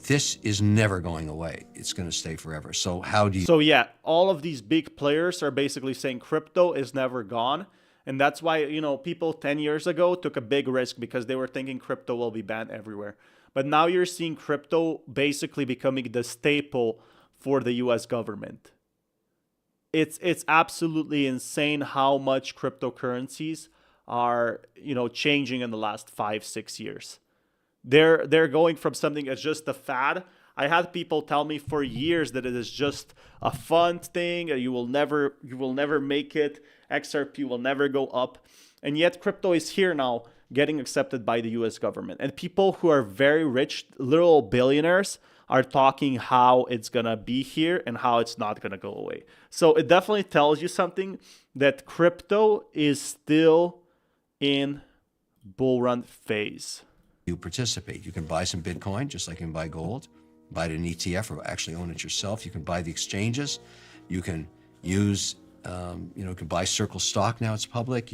this is never going away. It's going to stay forever. So how do you... So yeah, all of these big players are basically saying crypto is never gone. And that's why, you know, people 10 years ago took a big risk because they were thinking crypto will be banned everywhere. But now you're seeing crypto basically becoming the staple for the US government. It's absolutely insane how much cryptocurrencies are, you know, changing in the last 5-6 years. They're going from something as just a fad. I had people tell me for years that it is just a fun thing. You will never make it. XRP will never go up. And yet crypto is here now, getting accepted by the US government. And people who are very rich, little billionaires, are talking how it's going to be here and how it's not going to go away. So it definitely tells you something that crypto is still in bull run phase. You participate. You can buy some Bitcoin, just like you can buy gold, buy it in an ETF or actually own it yourself. You can buy the exchanges. You can use, you can buy Circle stock now, it's public.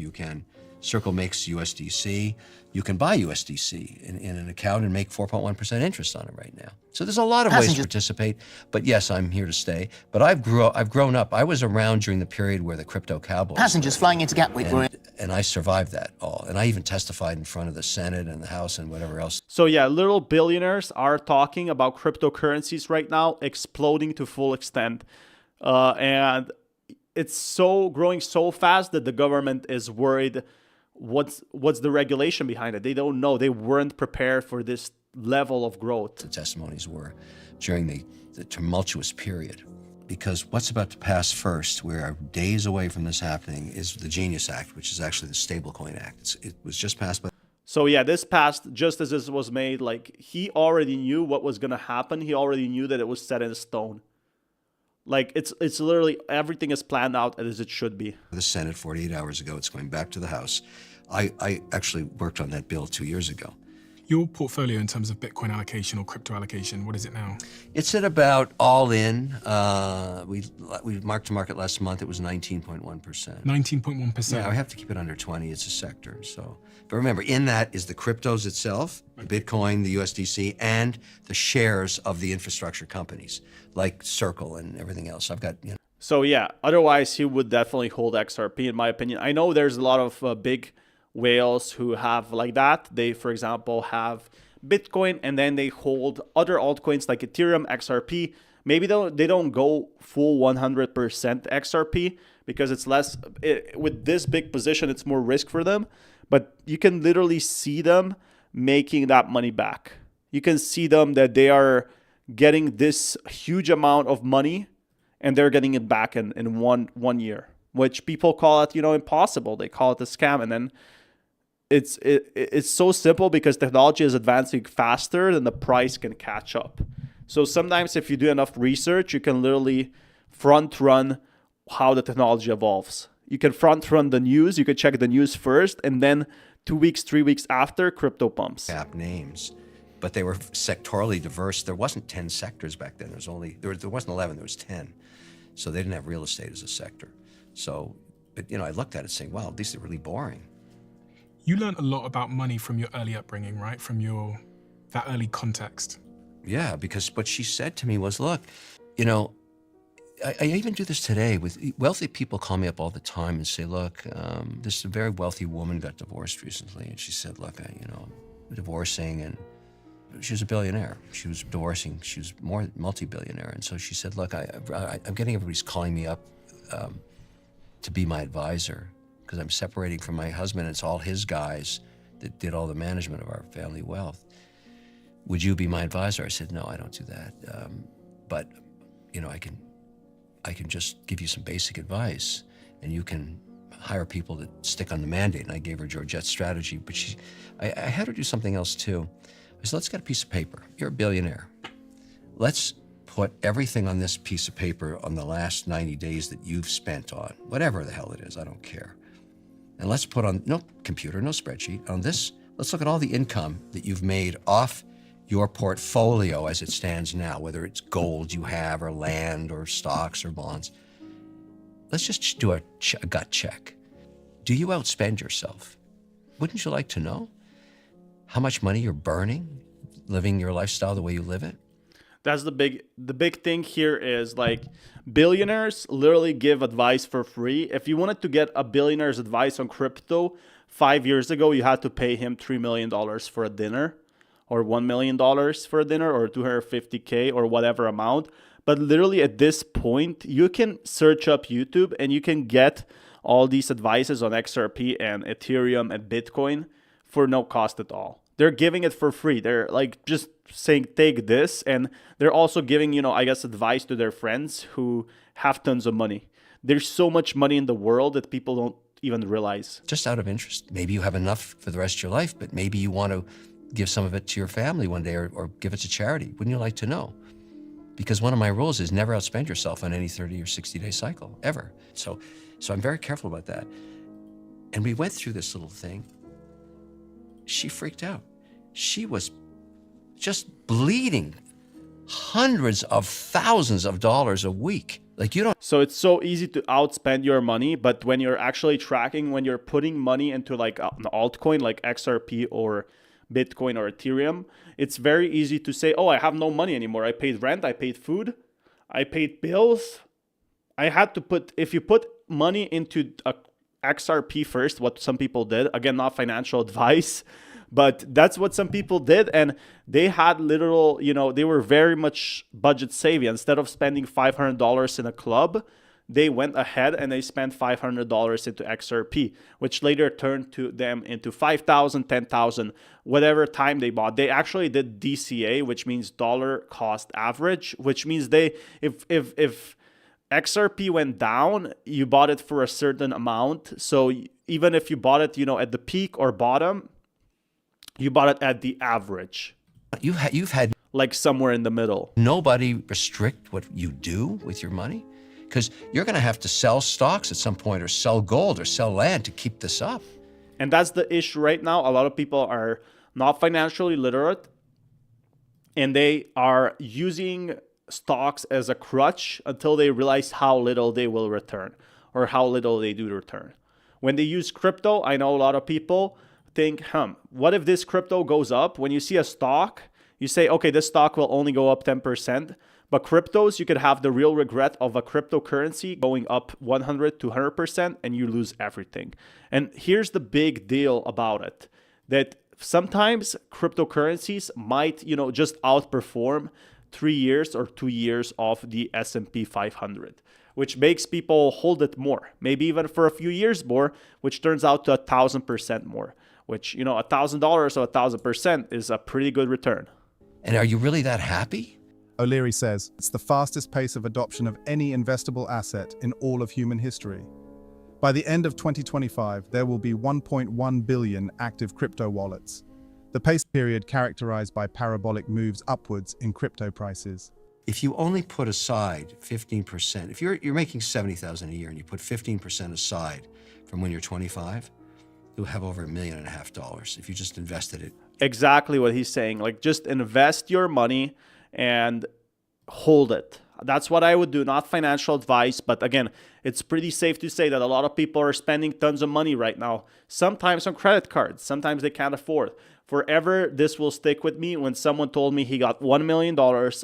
Circle makes USDC. You can buy USDC in an account and make 4.1% interest on it right now. So there's a lot of ways to participate. But yes, I'm here to stay. But I've grown up. I was around during the period where the crypto cowboys. Passengers flying into Gatwick. And I survived that all. And I even testified in front of the Senate and the House and whatever else. So yeah, little billionaires are talking about cryptocurrencies right now exploding to full extent. And it's so growing so fast that the government is worried what's the regulation behind it. They don't know. They weren't prepared for this level of growth. The testimonies were during the tumultuous period. Because what's about to pass first, we're days away from this happening, is the Genius Act, which is actually the Stablecoin Act. It was just passed by. So yeah, this passed just as this was made. Like, he already knew what was going to happen. He already knew that it was set in stone. Like, it's literally everything is planned out as it should be. The Senate 48 hours ago, it's going back to the House. I actually worked on that bill 2 years ago. Your portfolio in terms of Bitcoin allocation or crypto allocation, what is it now? It's at about all in. We marked to market last month. It was 19.1%. 19.1%. Yeah, I have to keep it under 20. It's a sector. So, but remember, in that is the cryptos itself, Bitcoin, the USDC, and the shares of the infrastructure companies like Circle and everything else. I've got, you know. So yeah, otherwise he would definitely hold XRP in my opinion. I know there's a lot of big whales who have like that. They, for example, have Bitcoin and then they hold other altcoins like Ethereum, XRP. Maybe they don't go full 100% XRP because it's less, with this big position, it's more risk for them. But you can literally see them making that money back. You can see them that they are getting this huge amount of money and they're getting it back in one year, which people call it, impossible. They call it a scam. And then it's so simple because technology is advancing faster than the price can catch up. So sometimes if you do enough research, you can literally front run how the technology evolves. You can front run the news. You can check the news first, and then 2 weeks, 3 weeks after, crypto pumps. App names, but they were sectorally diverse. There wasn't 10 sectors back then. There wasn't 11. There was 10. So they didn't have real estate as a sector. So, but I looked at it saying, wow, these are really boring. You learned a lot about money from your early upbringing, right? From that early context. Yeah, because what she said to me was, look, I even do this today with wealthy people call me up all the time and say, look, this very wealthy woman got divorced recently. And she said, look, I'm divorcing, and she was a billionaire. She was divorcing. She was more multi-billionaire. And so she said, look, I'm getting everybody's calling me up to be my advisor because I'm separating from my husband. It's all his guys that did all the management of our family wealth. Would you be my advisor? I said, no, I don't do that. But, I can just give you some basic advice, and you can hire people that stick on the mandate. And I gave her Georgette's strategy, but I had her do something else too. I said, let's get a piece of paper. You're a billionaire. Let's put everything on this piece of paper on the last 90 days that you've spent on, whatever the hell it is, I don't care. And let's put on, no computer, no spreadsheet, on this, let's look at all the income that you've made off your portfolio as it stands now, whether it's gold you have or land or stocks or bonds. Let's just do a gut check. Do you outspend yourself? Wouldn't you like to know how much money you're burning living your lifestyle the way you live it? That's the big thing here is like billionaires literally give advice for free. If you wanted to get a billionaire's advice on crypto 5 years ago, you had to pay him $3 million for a dinner, or $1 million for a dinner, or $250K, or whatever amount. But literally at this point, you can search up YouTube and you can get all these advices on XRP and Ethereum and Bitcoin for no cost at all. They're giving it for free. They're like just saying, take this. And they're also giving, advice to their friends who have tons of money. There's so much money in the world that people don't even realize. Just out of interest. Maybe you have enough for the rest of your life, but maybe you want to give some of it to your family one day or give it to charity. Wouldn't you like to know? Because one of my rules is never outspend yourself on any 30 or 60-day cycle, ever. So I'm very careful about that. And we went through this little thing. She freaked out. She was just bleeding hundreds of thousands of dollars a week. Like, you don't. So it's so easy to outspend your money, but when you're actually tracking, when you're putting money into like an altcoin like XRP or Bitcoin or Ethereum, it's very easy to say, oh, I have no money anymore. I paid rent, I paid food, I paid bills. I had to put, if you put money into a XRP first, what some people did, again, not financial advice, but that's what some people did. And they had literal, they were very much budget savvy. Instead of spending $500 in a club, they went ahead and they spent $500 into XRP, which later turned to them into 5,000, 10,000, whatever time they bought. They actually did DCA, which means dollar cost average, which means they, if XRP went down, you bought it for a certain amount. So even if you bought it, you know, at the peak or bottom, you bought it at the average. You've had like somewhere in the middle. Nobody restrict what you do with your money, because you're going to have to sell stocks at some point, or sell gold, or sell land to keep this up. And that's the issue right now. A lot of people are not financially literate, and they are using stocks as a crutch until they realize how little they will return, or how little they do return. When they use crypto, I know a lot of people think, what if this crypto goes up? When you see a stock, you say, okay, this stock will only go up 10%. But cryptos, you could have the real regret of a cryptocurrency going up 100 to 100%, and you lose everything. And here's the big deal about it, that sometimes cryptocurrencies might, you know, just outperform 3 years or 2 years of the S&P 500, which makes people hold it more, maybe even for a few years more, which turns out to 1,000% more, which, you know, $1,000 or 1,000% is a pretty good return. And are you really that happy? O'Leary says it's the fastest pace of adoption of any investable asset in all of human history. By the end of 2025, there will be 1.1 billion active crypto wallets. The pace period characterized by parabolic moves upwards in crypto prices. If you only put aside 15%, if you're making $70,000 a year and you put 15% aside from when you're 25, you'll have over $1.5 million if you just invested it. Exactly what he's saying. Like, just invest your money and hold it. That's what I would do. Not financial advice, but again, it's pretty safe to say that a lot of people are spending tons of money right now, sometimes on credit cards, sometimes they can't afford. Forever, this will stick with me when someone told me he got $1 million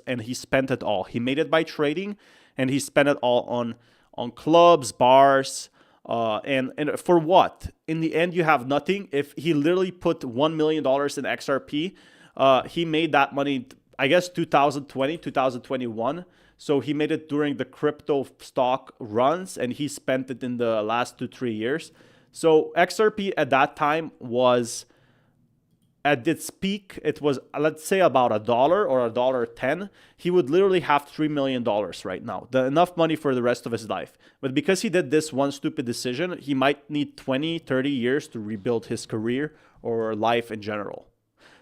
and he spent it all. He made it by trading, and he spent it all on clubs, bars, and for what? In the end, you have nothing. If he literally put $1 million in XRP, he made that money, I guess, 2020, 2021. So he made it during the crypto stock runs, and he spent it in the last 2-3 years. So XRP at that time was, at its peak, it was, let's say, about $1 or $1.10. He would literally have $3 million right now, enough money for the rest of his life. But because he did this one stupid decision, he might need 20, 30 years to rebuild his career or life in general.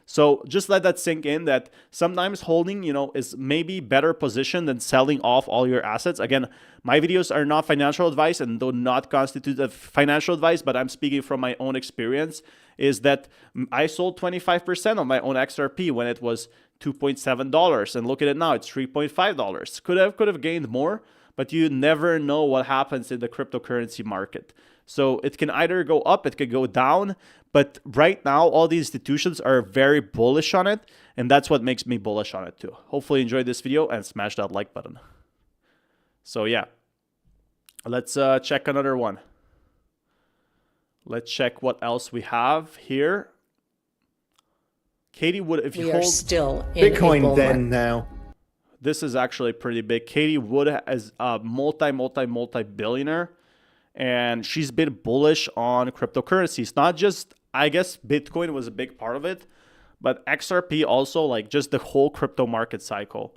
So just let that sink in, that sometimes holding, you know, is maybe better position than selling off all your assets. Again, my videos are not financial advice and do not constitute a financial advice, but I'm speaking from my own experience, is that I sold 25% of my own XRP when it was $2.7, and look at it now, it's $3.5. Could have gained more, but you never know what happens in the cryptocurrency market. So it can either go up, it could go down, but right now all the institutions are very bullish on it, and that's what makes me bullish on it too. Hopefully you enjoyed this video and smash that like button. So yeah, let's check another one. Let's check what else we have here. Katie Wood, if you hold still in Bitcoin then now. This is actually pretty big. Katie Wood is a multi-billionaire, and she's been bullish on cryptocurrencies. Not just, I guess Bitcoin was a big part of it, but XRP also, like just the whole crypto market cycle.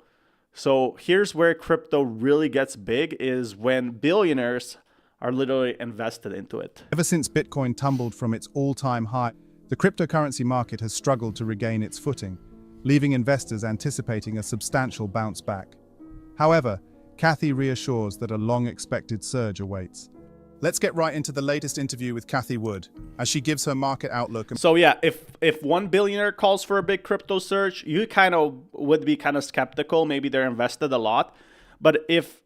So here's where crypto really gets big, is when billionaires are literally invested into it. Ever since Bitcoin tumbled from its all-time high, the cryptocurrency market has struggled to regain its footing, leaving investors anticipating a substantial bounce back. However, Kathy reassures that a long-expected surge awaits. Let's get right into the latest interview with Kathy Wood, as she gives her market outlook. So yeah, if one billionaire calls for a big crypto surge, you kind of would be kind of skeptical. Maybe they're invested a lot. But if,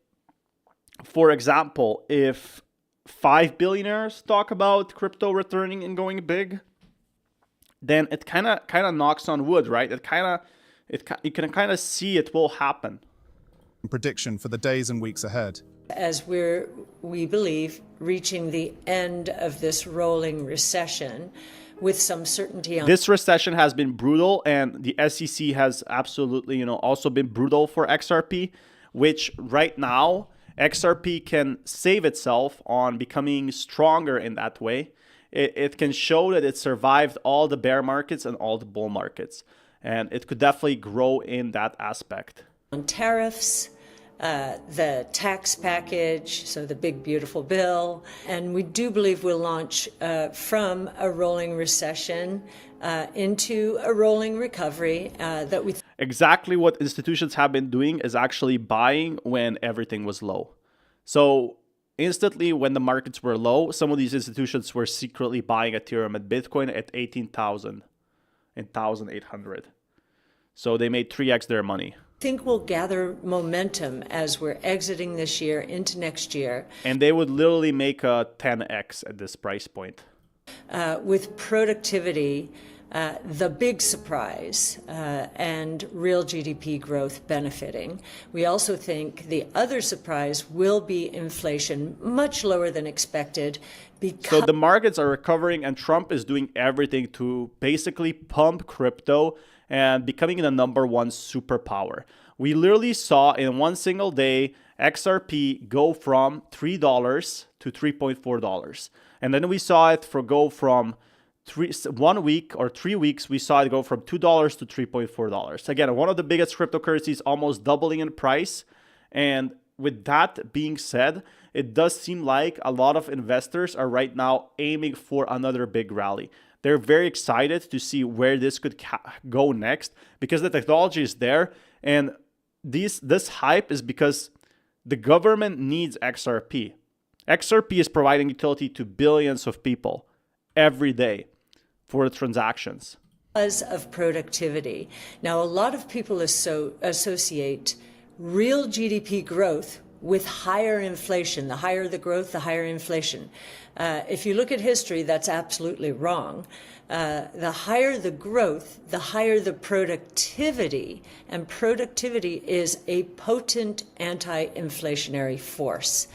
for example, if 5 billionaires talk about crypto returning and going big, then it kind of knocks on wood, right? You can kind of see it will happen. Prediction for the days and weeks ahead. As we believe, reaching the end of this rolling recession with some certainty on this recession has been brutal, and the SEC has absolutely, also been brutal for XRP, which right now XRP can save itself on becoming stronger in that way. It can show that it survived all the bear markets and all the bull markets. And it could definitely grow in that aspect. On tariffs, the tax package, so the big beautiful bill, and we do believe we'll launch from a rolling recession into a rolling recovery that we... Exactly what institutions have been doing is actually buying when everything was low. So instantly when the markets were low, some of these institutions were secretly buying Ethereum and Bitcoin at 18,000 and 1,800. So they made 3x their money. I think we'll gather momentum as we're exiting this year into next year. And they would literally make a 10x at this price point. With productivity, the big surprise and real GDP growth benefiting. We also think the other surprise will be inflation, much lower than expected. So the markets are recovering and Trump is doing everything to basically pump crypto and becoming the #1 superpower. We literally saw in one single day XRP go from $3 to $3.4. And then we saw it go from 1 week or 3 weeks, we saw it go from $2 to $3.4. Again, one of the biggest cryptocurrencies almost doubling in price. And with that being said, it does seem like a lot of investors are right now aiming for another big rally. They're very excited to see where this could go next because the technology is there. And this hype is because the government needs XRP. XRP is providing utility to billions of people every day for the transactions. Because of productivity. Now, a lot of people associate real GDP growth with higher inflation. The higher the growth, the higher inflation. If you look at history, that's absolutely wrong. The higher the growth, the higher the productivity. And productivity is a potent anti-inflationary force.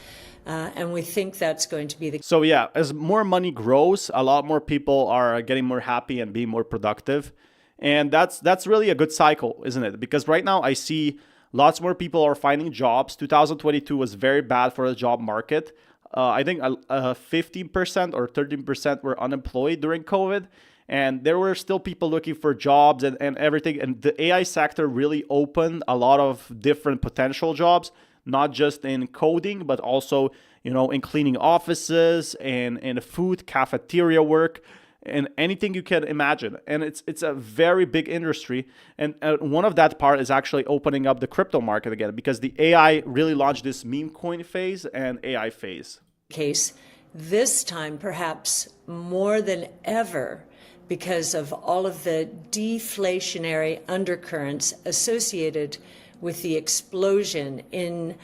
And we think that's going to be the... So yeah, as more money grows, a lot more people are getting more happy and being more productive. And that's really a good cycle, isn't it? Because right now I see lots more people are finding jobs. 2022 was very bad for the job market. I think 15% or 13% were unemployed during COVID. And there were still people looking for jobs and everything. And the AI sector really opened a lot of different potential jobs, not just in coding, but also, in cleaning offices and in food, cafeteria work, and anything you can imagine. And it's a very big industry. And one of that part is actually opening up the crypto market again, because the AI really launched this meme coin phase and AI phase. Case this time, perhaps more than ever, because of all of the deflationary undercurrents associated with the explosion in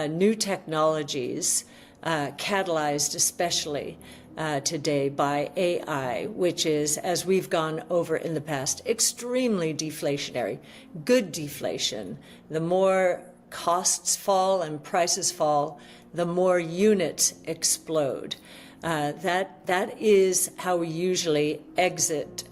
new technologies, catalyzed especially today by AI, which is, as we've gone over in the past, extremely deflationary. Good deflation. The more costs fall and prices fall, the more units explode. That is how we usually exit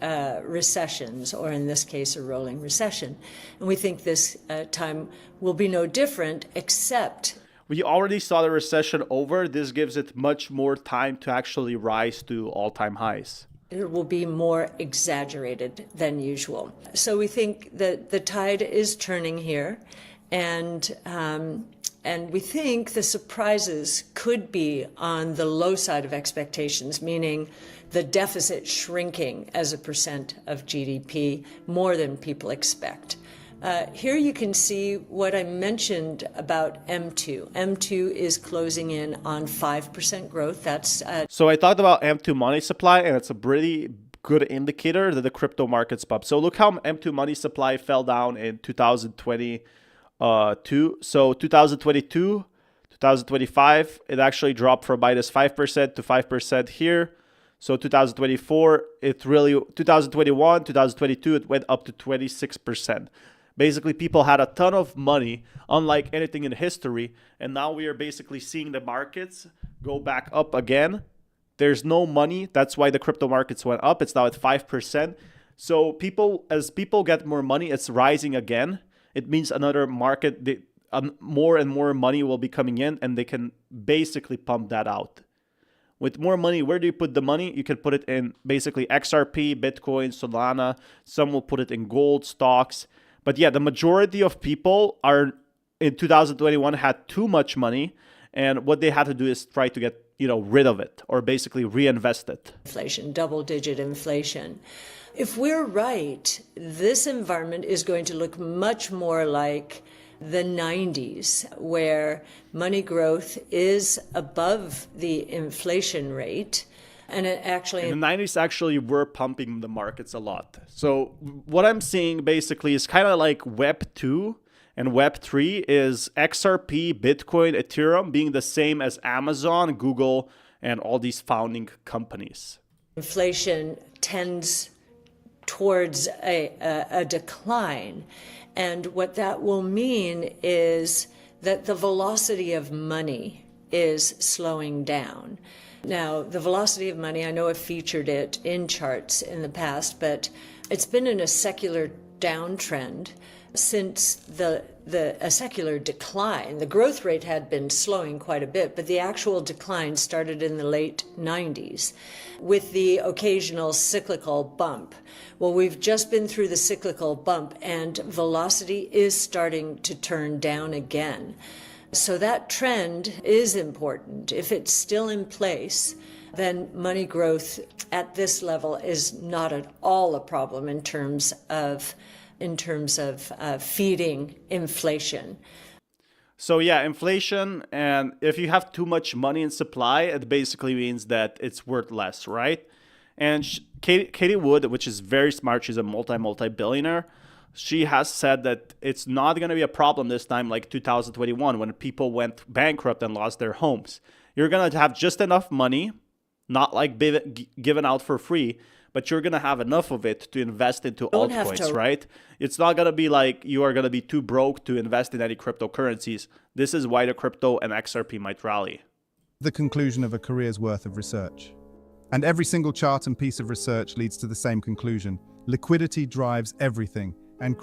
recessions, or in this case, a rolling recession. And we think this time will be no different, except... We already saw the recession over. This gives it much more time to actually rise to all-time highs. It will be more exaggerated than usual. So we think that the tide is turning here, and we think the surprises could be on the low side of expectations, meaning the deficit shrinking as a percent of GDP more than people expect. Here you can see what I mentioned about M2. M2 is closing in on 5% growth. That's So I talked about M2 money supply, and it's a pretty good indicator that the crypto market's up. So look how M2 money supply fell down in 2022. So 2022, 2025, it actually dropped from -5% to 5% here. So 2024, 2021, 2022, it went up to 26%. Basically, people had a ton of money, unlike anything in history. And now we are basically seeing the markets go back up again. There's no money. That's why the crypto markets went up. It's now at 5%. So as people get more money, it's rising again. It means another market, more and more money will be coming in, and they can basically pump that out. With more money, where do you put the money? You can put it in basically XRP, Bitcoin, Solana. Some will put it in gold, stocks. But yeah, the majority of people are in 2021 had too much money, and what they had to do is try to get rid of it, or basically reinvest it. Inflation, double-digit inflation. If we're right, this environment is going to look much more like the 90s, where money growth is above the inflation rate. And it actually... In the 90s, actually, were pumping the markets a lot. So what I'm seeing basically is kind of like Web 2 and Web 3 is XRP, Bitcoin, Ethereum being the same as Amazon, Google, and all these founding companies. Inflation tends towards a decline. And what that will mean is that the velocity of money is slowing down. Now, the velocity of money, I know I've featured it in charts in the past, but it's been in a secular downtrend since a secular decline. The growth rate had been slowing quite a bit, but the actual decline started in the late 90s with the occasional cyclical bump. Well, we've just been through the cyclical bump, and velocity is starting to turn down again. So that trend is important. If it's still in place, then money growth at this level is not at all a problem in terms of feeding inflation. So yeah, inflation, and if you have too much money in supply, it basically means that it's worth less, right? And Katie Wood, which is very smart, she's a multi-billionaire, she has said that it's not going to be a problem this time like 2021 when people went bankrupt and lost their homes. You're going to have just enough money, not like given out for free, but you're going to have enough of it to invest into altcoins, right? It's not going to be like you are going to be too broke to invest in any cryptocurrencies. This is why the crypto and XRP might rally. The conclusion of a career's worth of research. And every single chart and piece of research leads to the same conclusion. Liquidity drives everything. And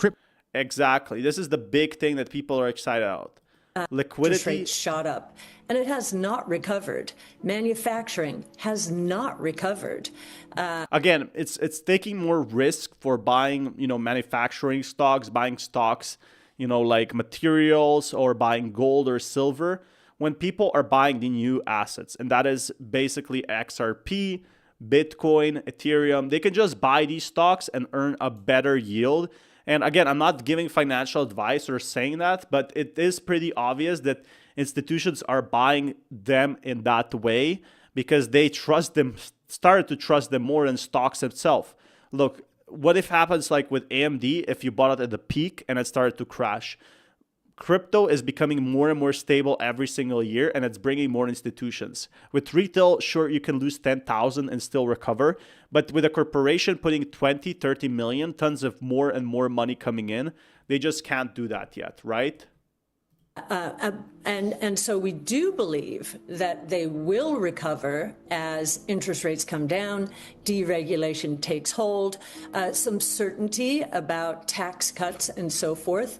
Exactly. This is the big thing that people are excited about. Liquidity Rates shot up, and it has not recovered. Manufacturing has not recovered. Again, it's taking more risk for buying, manufacturing stocks, buying stocks, like materials, or buying gold or silver, when people are buying the new assets. And that is basically XRP, Bitcoin, Ethereum. They can just buy these stocks and earn a better yield. And again, I'm not giving financial advice or saying that, but it is pretty obvious that institutions are buying them in that way because they trust them, started to trust them more than stocks itself. Look, what if happens like with AMD if you bought it at the peak and it started to crash? Crypto is becoming more and more stable every single year, and it's bringing more institutions. With retail, sure, you can lose 10,000 and still recover. But with a corporation putting 20, 30 million, tons of more and more money coming in, they just can't do that yet, right? And so we do believe that they will recover as interest rates come down, deregulation takes hold, some certainty about tax cuts and so forth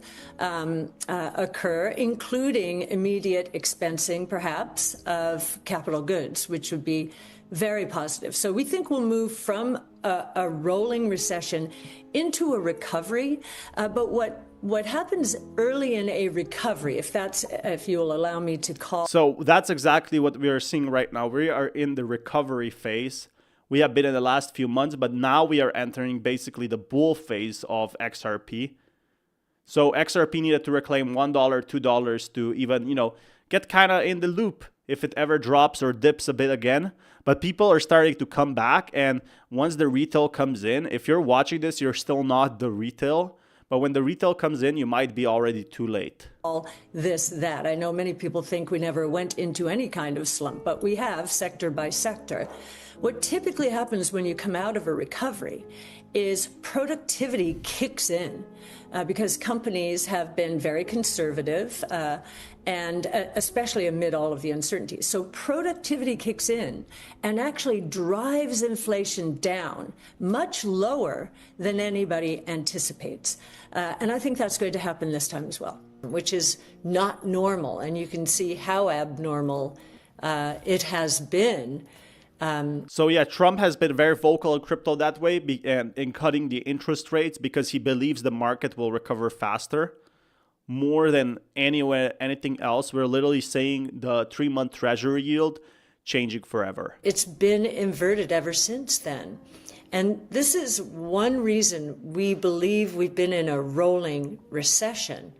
occur, including immediate expensing, perhaps, of capital goods, which would be very positive. So we think we'll move from a rolling recession into a recovery. But what happens early in a recovery, if you'll allow me to call. So that's exactly what we are seeing right now. We are in the recovery phase. We have been in the last few months, but now we are entering basically the bull phase of XRP. So XRP needed to reclaim $1, $2 to even, get kind of in the loop if it ever drops or dips a bit again. But people are starting to come back. And once the retail comes in, if you're watching this, you're still not the retail. But when the retail comes in, you might be already too late. All this, that. I know many people think we never went into any kind of slump, but we have sector by sector. What typically happens when you come out of a recovery is productivity kicks in because companies have been very conservative and especially amid all of the uncertainty. So productivity kicks in and actually drives inflation down much lower than anybody anticipates. And I think that's going to happen this time as well, which is not normal. And you can see how abnormal it has been. So yeah, Trump has been very vocal in crypto that way and in cutting the interest rates because he believes the market will recover faster. More than anything else, we're literally seeing the 3-month Treasury yield changing forever. It's been inverted ever since then. And this is one reason we believe we've been in a rolling recession.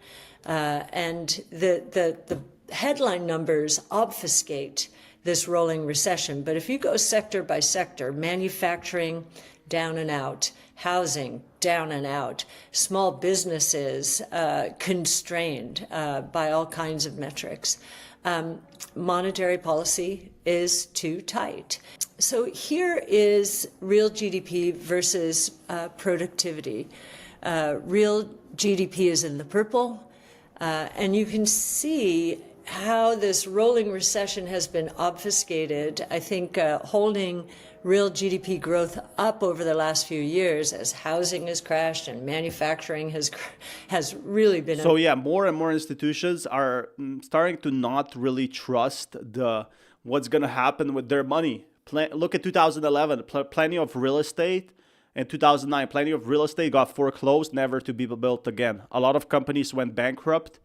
And the headline numbers obfuscate this rolling recession. But if you go sector by sector, manufacturing down and out, housing down and out, small businesses constrained by all kinds of metrics. Monetary policy is too tight. So here is real GDP versus productivity. Real GDP is in the purple, and you can see how this rolling recession has been obfuscated, I think, holding real GDP growth up over the last few years as housing has crashed and manufacturing has really been... So yeah, more and more institutions are starting to not really trust what's going to happen with their money. Look at 2011, plenty of real estate. In 2009, plenty of real estate got foreclosed, never to be built again. A lot of companies went bankrupt.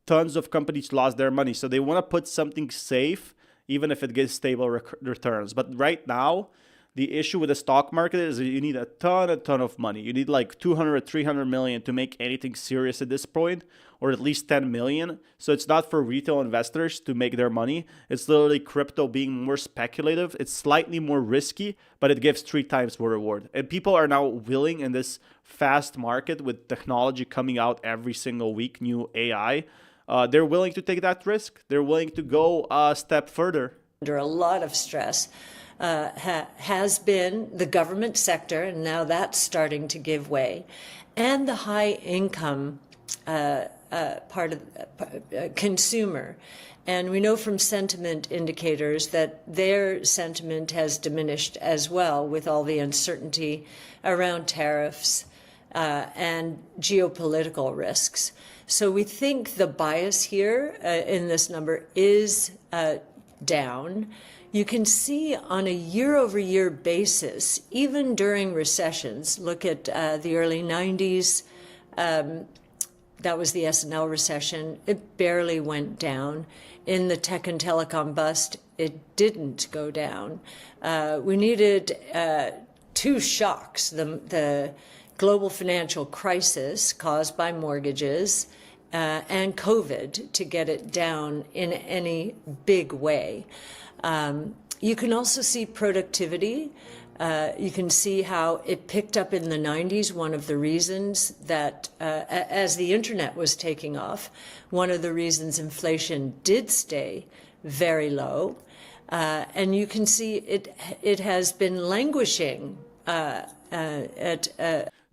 Tons of companies lost their money. So they want to put something safe, even if it gives stable returns. But right now, the issue with the stock market is you need a ton of money. You need like 200, 300 million to make anything serious at this point, or at least 10 million. So it's not for retail investors to make their money. It's literally crypto being more speculative. It's slightly more risky, but it gives 3 times more reward. And people are now willing in this fast market with technology coming out every single week, new AI. They're willing to take that risk. They're willing to go a step further. Under a lot of stress has been the government sector, and now that's starting to give way, and the high income part of consumer. And we know from sentiment indicators that their sentiment has diminished as well with all the uncertainty around tariffs and geopolitical risks. So we think the bias here in this number is down. You can see on a year-over-year basis, even during recessions, look at the early 90s, that was the S&L recession, it barely went down. In the tech and telecom bust, it didn't go down. We needed 2 shocks, the global financial crisis caused by mortgages and COVID to get it down in any big way. You can also see productivity. You can see how it picked up in the 90s. One of the reasons that, as the internet was taking off, one of the reasons inflation did stay very low. And you can see it has been languishing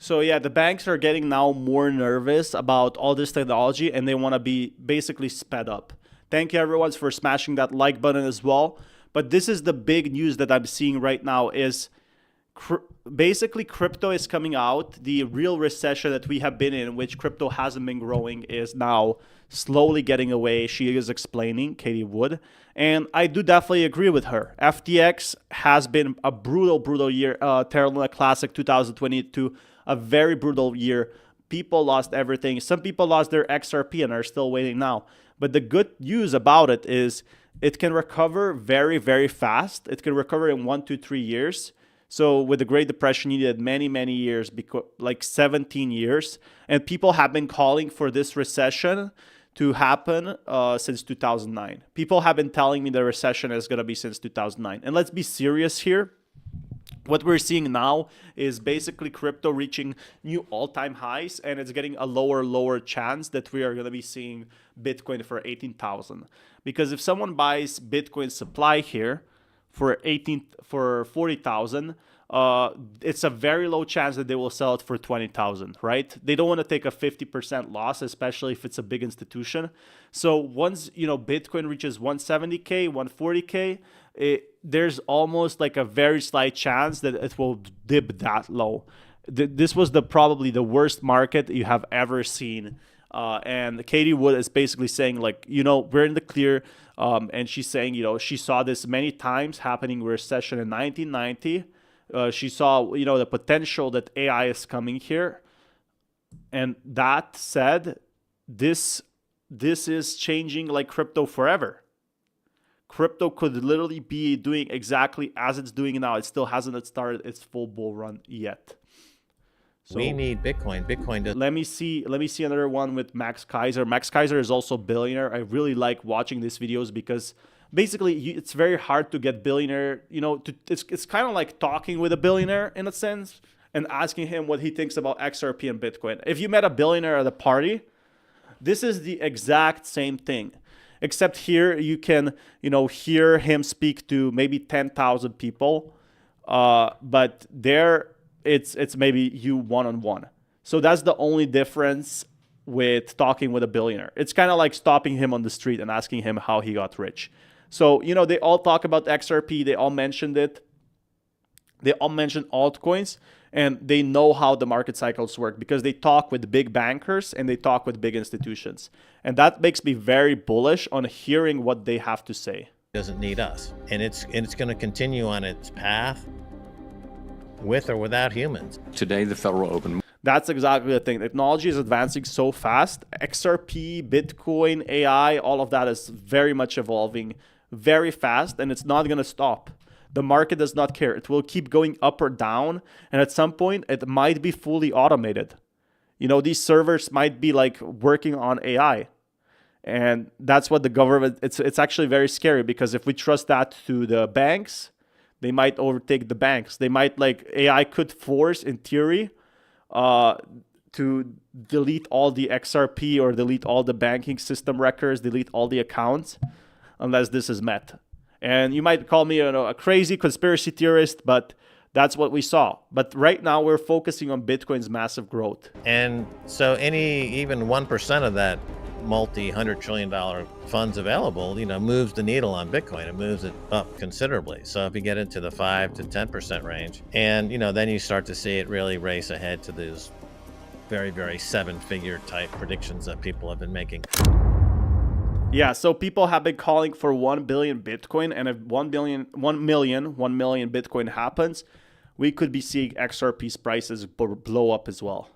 So yeah, the banks are getting now more nervous about all this technology, and they want to be basically sped up. Thank you everyone for smashing that like button as well. But this is the big news that I'm seeing right now is basically crypto is coming out. The real recession that we have been in, which crypto hasn't been growing, is now slowly getting away. She is explaining, Katie Wood. And I do definitely agree with her. FTX has been a brutal year. Terra Luna Classic 2022, a very brutal year. People lost everything. Some people lost their XRP and are still waiting now. But the good news about it is it can recover very, very fast. It can recover in 1 to 3 years. So with the Great Depression, you needed many years, like 17 years. And people have been calling for this recession to happen since 2009. People have been telling me the recession is going to be since 2009. And let's be serious here. What we're seeing now is basically crypto reaching new all-time highs, and it's getting a lower chance that we are going to be seeing Bitcoin for 18,000. Because if someone buys Bitcoin supply here for 40,000, it's a very low chance that they will sell it for 20,000, right? They don't want to take a 50% loss, especially if it's a big institution. So once, you know, Bitcoin reaches 170K, 140K, there's almost like a very slight chance that it will dip that low. This was probably the worst market you have ever seen. And Katie Wood is basically saying, like, you know, we're in the clear. And she's saying, you know, she saw this many times happening in recession in 1990. She saw, you know, the potential that AI is coming here. And that said, this is changing like crypto forever. Crypto could literally be doing exactly as it's doing now. It still hasn't started its full bull run yet. So we need Bitcoin. Bitcoin does. Let me see another one with Max Kaiser. Max Kaiser is also billionaire. I really like watching these videos because basically it's very hard to get billionaire. You know, it's kind of like talking with a billionaire in a sense and asking him what he thinks about XRP and Bitcoin. If you met a billionaire at a party, this is the exact same thing. Except here you can, you know, hear him speak to maybe 10,000 people, but there it's maybe you one-on-one. So that's the only difference with talking with a billionaire. It's kind of like stopping him on the street and asking him how he got rich. So, you know, they all talk about XRP. They all mentioned it. They all mentioned altcoins, and they know how the market cycles work because they talk with big bankers and they talk with big institutions. And that makes me very bullish on hearing what they have to say. Doesn't need us. And it's going to continue on its path with or without humans. Today, the Federal Open. That's exactly the thing. Technology is advancing so fast. XRP, Bitcoin, AI, all of that is very much evolving very fast, and it's not going to stop. The market does not care. It will keep going up or down, and at some point, it might be fully automated. You know, these servers might be like working on AI, and that's what the government. It's actually very scary because if we trust that to the banks, they might overtake the banks. They might AI could force, in theory, to delete all the XRP or delete all the banking system records, delete all the accounts, unless this is met. And you might call me a crazy conspiracy theorist, but that's what we saw. But right now we're focusing on Bitcoin's massive growth. And so even 1% of that multi-$100 trillion funds available, you know, moves the needle on Bitcoin. It moves it up considerably. So if you get into the 5 to 10% range, and, you know, then you start to see it really race ahead to those very, very seven-figure type predictions that people have been making. Yeah, so people have been calling for 1 billion Bitcoin, and if 1 million Bitcoin happens, we could be seeing XRP's prices blow up as well.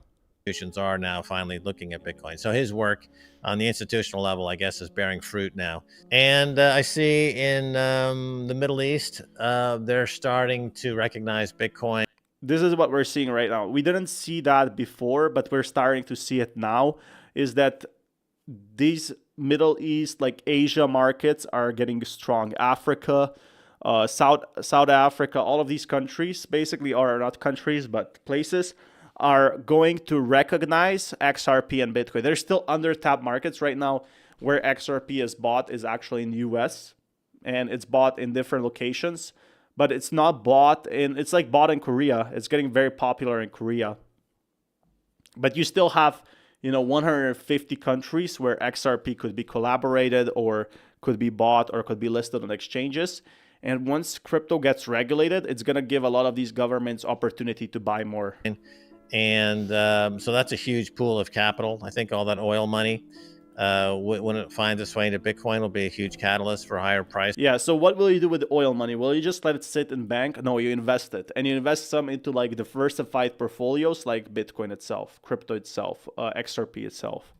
Institutions are now finally looking at Bitcoin. So his work on the institutional level, I guess, is bearing fruit now. And I see in the Middle East, they're starting to recognize Bitcoin. This is what we're seeing right now. We didn't see that before, but we're starting to see it now, is that these Middle East, like Asia markets are getting strong. Africa, South Africa, all of these countries basically are not countries, but places are going to recognize XRP and Bitcoin. They're still under-tapped markets right now. Where XRP is bought is actually in the US, and it's bought in different locations, but it's not bought in, it's like bought in Korea. It's getting very popular in Korea. But you still have, you know, 150 countries where XRP could be collaborated or could be bought or could be listed on exchanges. And once crypto gets regulated, it's going to give a lot of these governments opportunity to buy more. And so that's a huge pool of capital. I think all that oil money, when it finds its way into Bitcoin, will be a huge catalyst for a higher price. Yeah, so what will you do with the oil money? Will you just let it sit in bank? No, you invest it. And you invest some into like diversified portfolios like Bitcoin itself, crypto itself, XRP itself.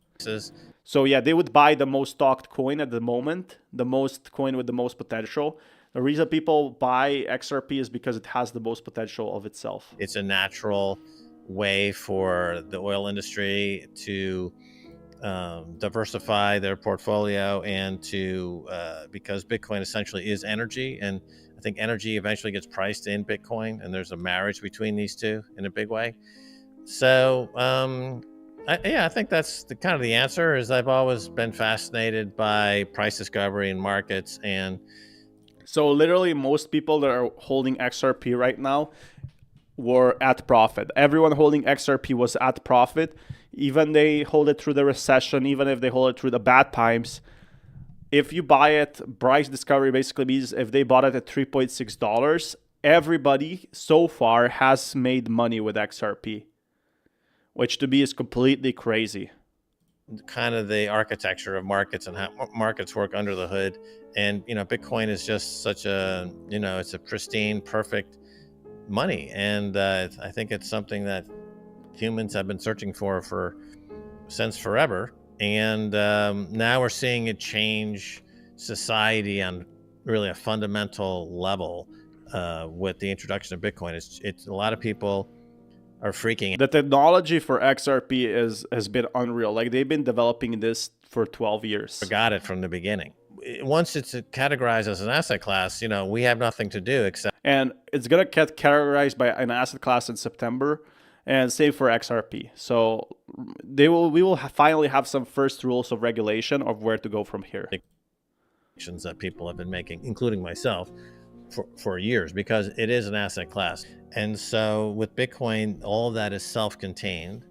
So yeah, they would buy the most stocked coin at the moment, the most coin with the most potential. The reason people buy XRP is because it has the most potential of itself. It's a natural way for the oil industry to diversify their portfolio and to because Bitcoin essentially is energy, and I think energy eventually gets priced in Bitcoin, and there's a marriage between these two in a big way. So I think that's kind of the answer. Is I've always been fascinated by price discovery in markets. And so literally most people that are holding XRP right now were at profit. Everyone holding XRP was at profit. Even they hold it through the recession, even if they hold it through the bad times. If you buy it, price discovery basically means if they bought it at $3.6, everybody so far has made money with XRP, which to me is completely crazy. Kind of the architecture of markets and how markets work under the hood. And, Bitcoin is just such a, it's a pristine, perfect money. And I think it's something that humans have been searching for since forever. And now we're seeing it change society on really a fundamental level with the introduction of Bitcoin. It's a lot of people are freaking. The technology for XRP has been unreal. Like, they've been developing this for 12 years. Forgot it from the beginning. Once it's categorized as an asset class, we have nothing to do except. And it's gonna get categorized by an asset class in September, and same for XRP. So we will finally have some first rules of regulation of where to go from here. That people have been making, including myself, for years, because it is an asset class. And so with Bitcoin, all of that is self-contained,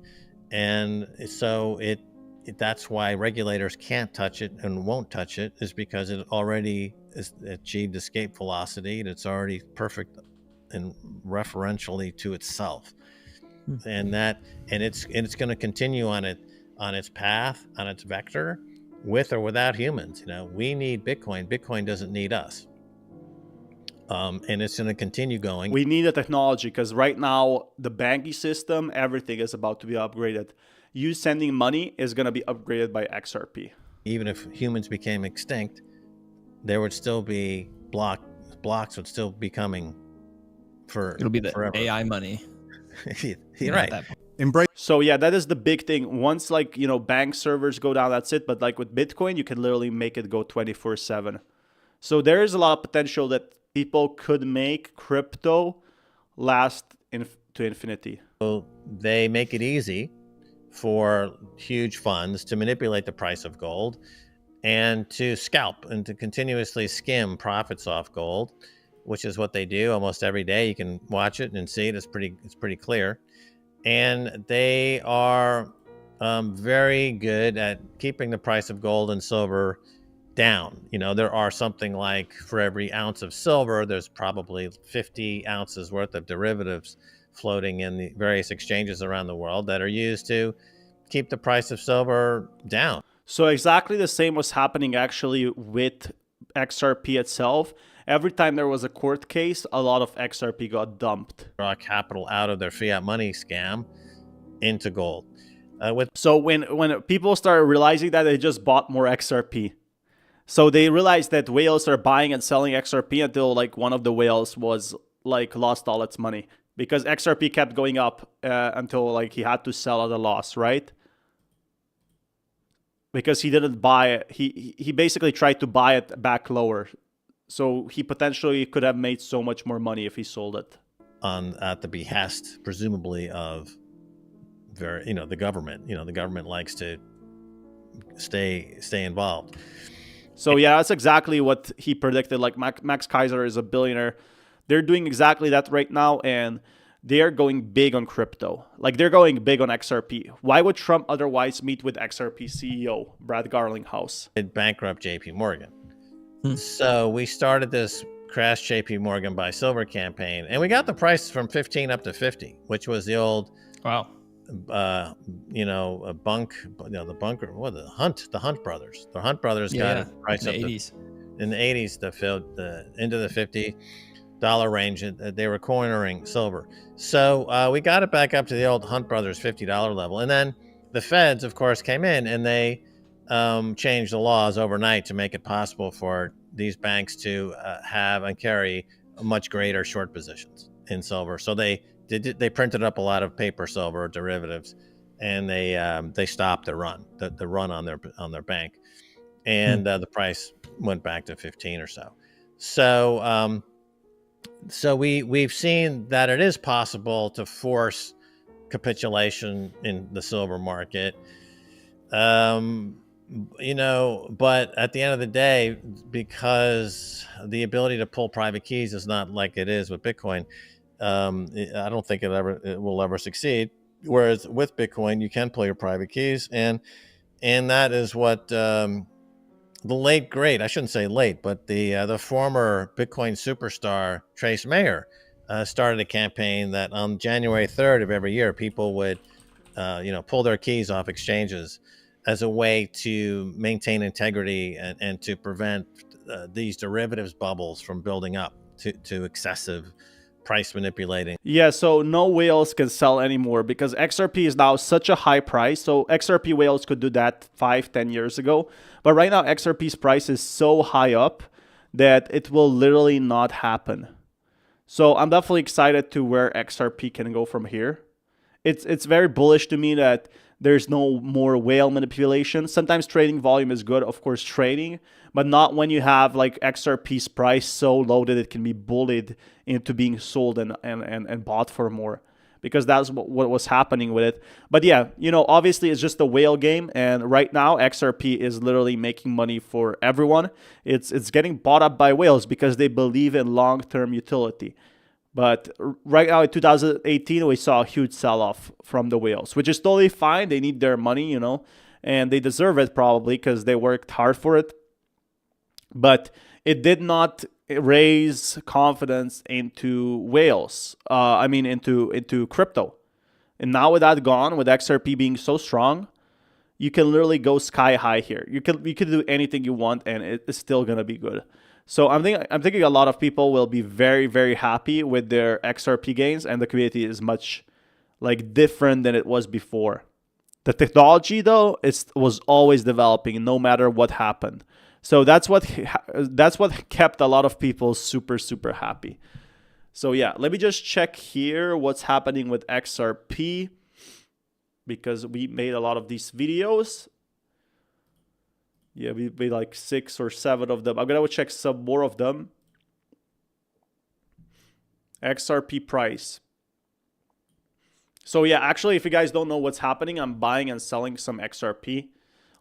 and so that's why regulators can't touch it and won't touch it, is because it already has achieved escape velocity, and it's already perfect and referentially to itself. And it's going to continue on its path, on its vector, with or without humans. We need Bitcoin. Bitcoin doesn't need us. And it's going to continue going. We need a technology, because right now the banking system, everything is about to be upgraded. You sending money is going to be upgraded by XRP. Even if humans became extinct, there would still be blocks would still be coming for. It'll be the forever. AI money. You're right. So yeah, that is the big thing. Once bank servers go down, that's it. But like with Bitcoin, you can literally make it go 24/7. So there is a lot of potential that people could make crypto last to infinity. So they make it easy for huge funds to manipulate the price of gold and to scalp and to continuously skim profits off gold, which is what they do almost every day. You can watch it and see it. It's pretty clear. And they are very good at keeping the price of gold and silver down. There are something like, for every ounce of silver, there's probably 50 ounces worth of derivatives floating in the various exchanges around the world that are used to keep the price of silver down. So exactly the same was happening actually with XRP itself. Every time there was a court case, a lot of XRP got dumped. Draw capital out of their fiat money scam into gold. So when people started realizing that, they just bought more XRP. So they realized that whales are buying and selling XRP until one of the whales was lost all its money, because XRP kept going up until he had to sell at a loss, right? Because he didn't buy it. He basically tried to buy it back lower. So he potentially could have made so much more money if he sold it. At the behest, presumably, of the government. The government likes to stay involved. So yeah, that's exactly what he predicted. Max Kaiser is a billionaire. They're doing exactly that right now, and they are going big on crypto. They're going big on XRP. Why would Trump otherwise meet with XRP CEO Brad Garlinghouse? It bankrupt JP Morgan. So we started this Crash JP Morgan Buy Silver campaign, and we got the price from 15 up to 50, which was the old the Hunt brothers. The Hunt brothers got a price up in the 80s into the $50 range. They were cornering silver. So we got it back up to the old Hunt brothers $50 level. And then the feds, of course, came in and they changed the laws overnight to make it possible for these banks to have and carry much greater short positions in silver. So they printed up a lot of paper silver derivatives, and they stopped the run on their bank, and the price went back to 15 or so. So we've seen that it is possible to force capitulation in the silver market. But at the end of the day, because the ability to pull private keys is not like it is with Bitcoin, I don't think it will ever succeed. Whereas with Bitcoin, you can pull your private keys, and that is what the late great, I shouldn't say late, but the former Bitcoin superstar Trace Mayer started a campaign that on January 3rd of every year, people would pull their keys off exchanges as a way to maintain integrity and to prevent these derivatives bubbles from building up to excessive price manipulating. Yeah, so no whales can sell anymore because XRP is now such a high price. So XRP whales could do that 5-10 years ago. But right now, XRP's price is so high up that it will literally not happen. So I'm definitely excited to where XRP can go from here. It's very bullish to me that there's no more whale manipulation. Sometimes trading volume is good, of course, trading, but not when you have like XRP's price so low that it can be bullied into being sold and bought for more, because that's what was happening with it. But yeah, obviously it's just a whale game, and right now XRP is literally making money for everyone. It's getting bought up by whales because they believe in long-term utility. But right now in 2018, we saw a huge sell-off from the whales, which is totally fine. They need their money, and they deserve it probably because they worked hard for it. But it did not raise confidence into whales. Into crypto. And now with that gone, with XRP being so strong, you can literally go sky high here. You can do anything you want, and it's still gonna be good. So I'm thinking a lot of people will be very, very happy with their XRP gains, and the community is much different than it was before. The technology though was always developing no matter what happened. So that's what kept a lot of people super, super happy. So yeah, let me just check here what's happening with XRP, because we made a lot of these videos. Yeah, we made like 6 or 7 of them. I'm going to check some more of them. XRP price. So yeah, actually, if you guys don't know what's happening, I'm buying and selling some XRP.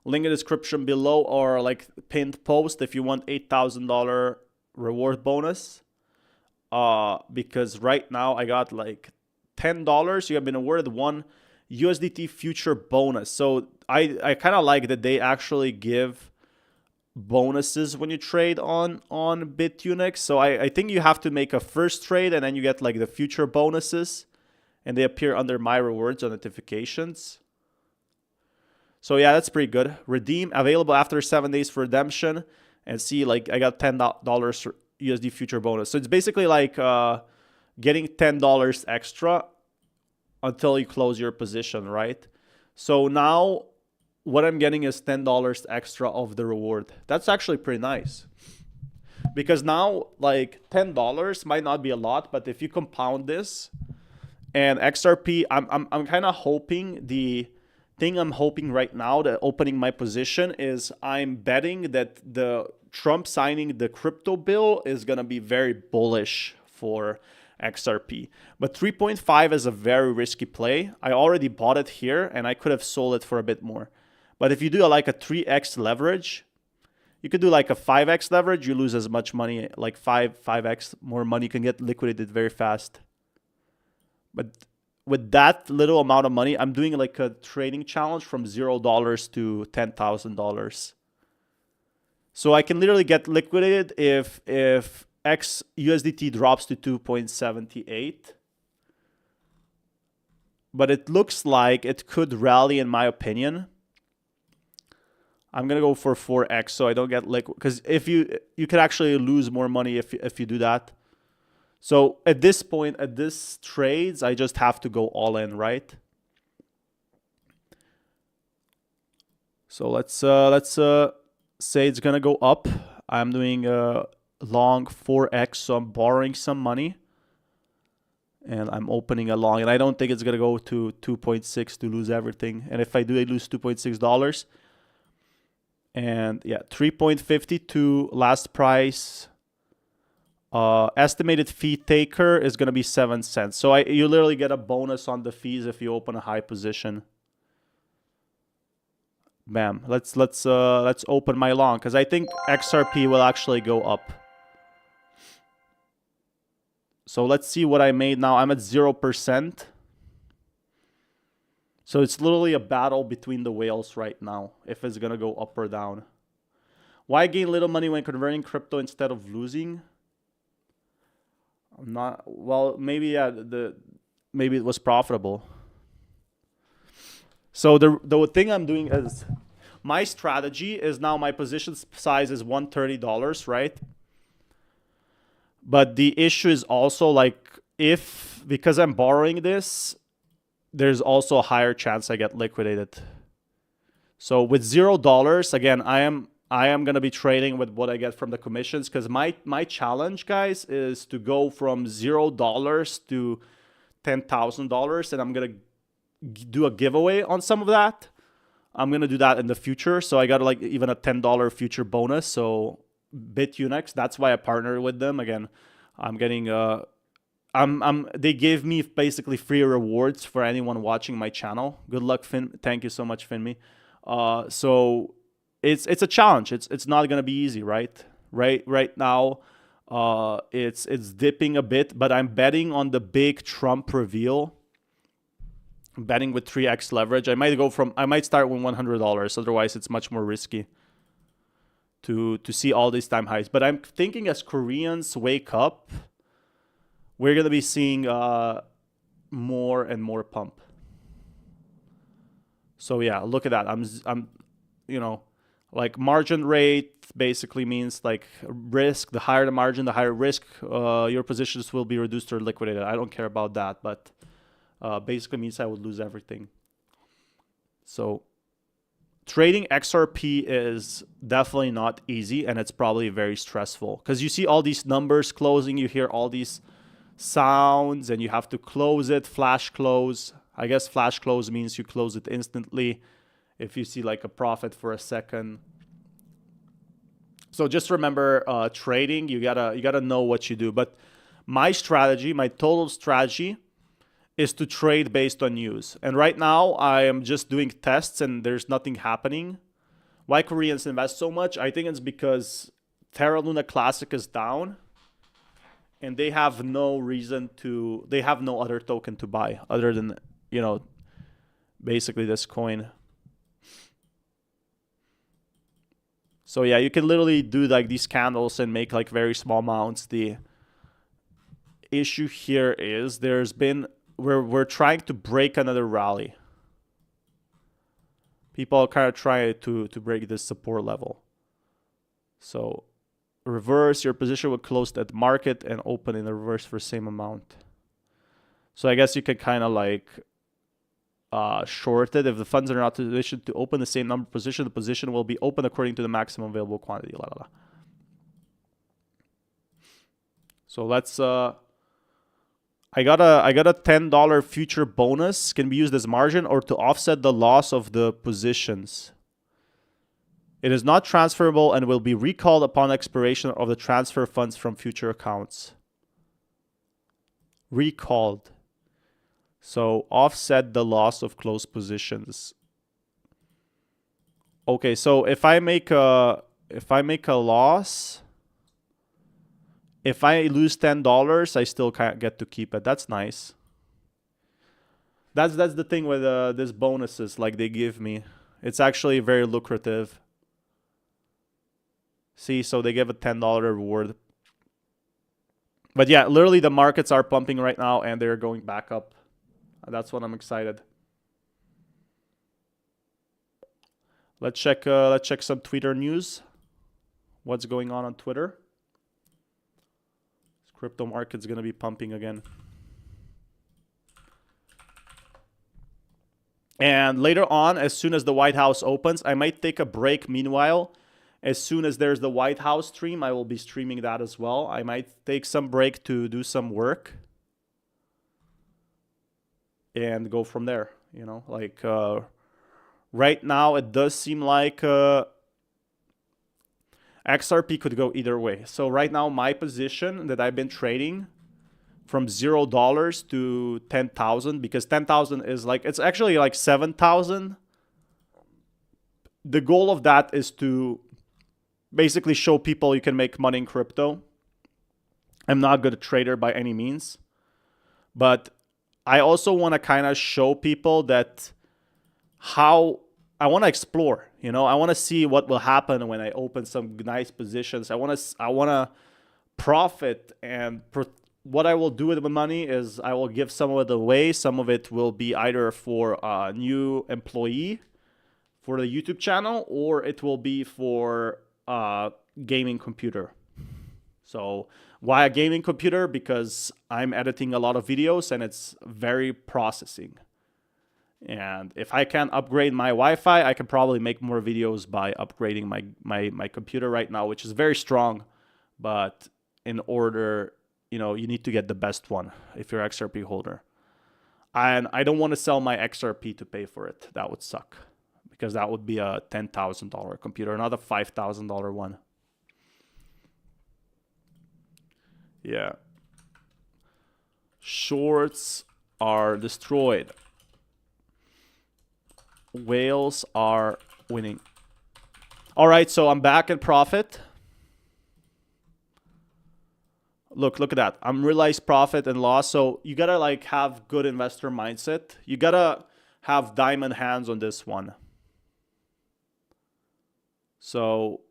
Link in the description below, or pinned post if you want $8,000 reward bonus. Because right now I got $10. You have been awarded 1 USDT future bonus. So I kind of like that they actually give bonuses when you trade on BitUnix. So I think you have to make a first trade and then you get the future bonuses, and they appear under my rewards or notifications. So yeah, that's pretty good. Redeem available after 7 days for redemption, and see I got $10 USD future bonus. So it's basically getting $10 extra until you close your position, right? So now what I'm getting is $10 extra of the reward. That's actually pretty nice, because now $10 might not be a lot, but if you compound this, and XRP, I'm kind of hoping, the thing I'm hoping right now, that opening my position, is I'm betting that the Trump signing the crypto bill is gonna be very bullish for XRP. But 3.5 is a very risky play. I already bought it here and I could have sold it for a bit more. But if you do a 3x leverage, you could do a 5x leverage, you lose as much money, 5x more money. You can get liquidated very fast. But with that little amount of money, I'm doing a trading challenge from $0 to $10,000. So I can literally get liquidated if XUSDT drops to 2.78. But it looks like it could rally, in my opinion. I'm gonna go for 4x so I don't get liquid, because if you could actually lose more money if you do that. So at this point, at this trades, I just have to go all in, right? So let's say it's gonna go up. I'm doing long 4x, so I'm borrowing some money, and I'm opening a long, and I don't think it's gonna go to 2.6 to lose everything. And if I do, I lose $2.6. And yeah, 3.52 last price. Estimated fee taker is gonna be 7 cents. So you literally get a bonus on the fees if you open a high position. Bam. Let's open my long, because I think XRP will actually go up. So let's see what I made now. I'm at 0%. So it's literally a battle between the whales right now, if it's going to go up or down. Why gain little money when converting crypto instead of losing? I'm not, well, maybe, yeah, maybe it was profitable. So the thing I'm doing is, my strategy is now my position size is $130, right? But the issue is also like, because I'm borrowing this, there's also a higher chance I get liquidated. So with $0, again, I am going to be trading with what I get from the commissions, because my challenge, guys, is to go from $0 to $10,000, and I'm going to do a giveaway on some of that. I'm going to do that in the future. So I got like even a $10 future bonus. So BitUnix, that's why I partnered with them. Again, I'm getting they gave me basically free rewards for anyone watching my channel. Good luck, Finn. Thank you so much, Finmi. So it's a challenge. It's not gonna be easy, right? Right now, it's dipping a bit, but I'm betting on the big Trump reveal. I'm betting with 3x leverage. I might start with $100. Otherwise, it's much more risky to see all these time highs. But I'm thinking as Koreans wake up, we're gonna be seeing more and more pump. So yeah, look at that. I'm you know, like margin rate basically means like risk. The higher the margin, the higher risk. Your positions will be reduced or liquidated. I don't care about that, but basically means I would lose everything. So trading XRP is definitely not easy, and it's probably very stressful because you see all these numbers closing, you hear all these sounds, and you have to close it, flash close. I guess flash close means you close it instantly if you see like a profit for a second. So just remember, trading, you gotta know what you do. But my strategy, my total strategy, is to trade based on news. And right now, I am just doing tests and there's nothing happening. Why Koreans invest so much? I think it's because Terra Luna Classic is down. And they have no reason to... They have no other token to buy other than, you know, basically this coin. So yeah, you can literally do like these candles and make like very small amounts. The issue here is there's been... We're trying to break another rally. People are kind of trying to break this support level. So reverse, your position will close at market and open in the reverse for same amount. So I guess you can kind of like short it. If the funds are not positioned to open the same number of position, the position will be open according to the maximum available quantity. So let's... I got a $10 future bonus, can be used as margin or to offset the loss of the positions. It is not transferable and will be recalled upon expiration of the transfer funds from future accounts. Recalled. So offset the loss of closed positions. Okay, so if I make a loss, if I lose $10, I still can't get to keep it. That's nice. That's the thing with these bonuses like they give me. It's actually very lucrative. See, so they give a $10 reward. But yeah, literally the markets are pumping right now and they're going back up. That's what I'm excited. Let's check some Twitter news. What's going on Twitter? Crypto market's going to be pumping again. And later on, as soon as the White House opens, I might take a break. Meanwhile, as soon as there's the White House stream, I will be streaming that as well. I might take some break to do some work and go from there. You know, like right now, it does seem like XRP could go either way. So right now, my position that I've been trading from $0 to 10,000, because 10,000 is like, it's actually like 7,000. The goal of that is to basically show people you can make money in crypto. I'm not a good trader by any means, but I also want to kind of show people that how I want to explore, you know, I want to see what will happen when I open some nice positions. I want to profit, and what I will do with the money is I will give some of it away. Some of it will be either for a new employee for the YouTube channel, or it will be for a gaming computer. So why a gaming computer? Because I'm editing a lot of videos and it's very processing. And if I can upgrade my Wi-Fi, I can probably make more videos by upgrading my computer right now, which is very strong. But in order, you know, you need to get the best one if you're XRP holder. And I don't want to sell my XRP to pay for it. That would suck, because that would be a $10,000 computer, not a $5,000 one. Yeah. Shorts are destroyed. Whales are winning. All right, so I'm back in profit. Look at that. I'm realized profit and loss. So you gotta like have good investor mindset. You gotta have diamond hands on this one. So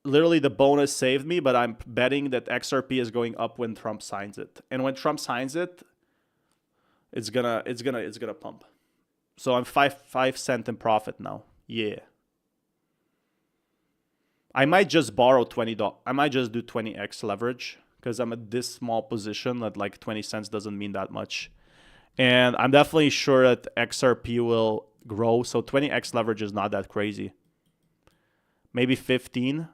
literally the bonus saved me, but I'm betting that XRP is going up when Trump signs it. And when Trump signs it, it's gonna pump. So I'm 5 cents in profit now. Yeah. I might just borrow $20. I might just do 20x leverage, because I'm at this small position that like 20 cents doesn't mean that much. And I'm definitely sure that XRP will grow. So 20x leverage is not that crazy. Maybe 15.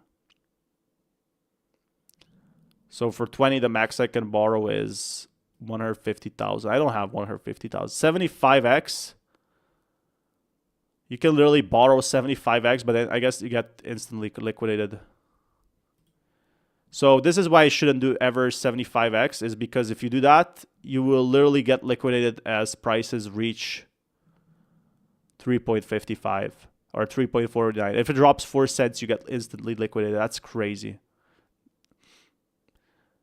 So for 20, the max I can borrow is 150,000. I don't have 150,000. 75x. You can literally borrow 75x, but then I guess you get instantly liquidated. So this is why I shouldn't do ever 75x, is because if you do that, you will literally get liquidated as prices reach 3.55 or 3.49. If it drops 4 cents, you get instantly liquidated. That's crazy.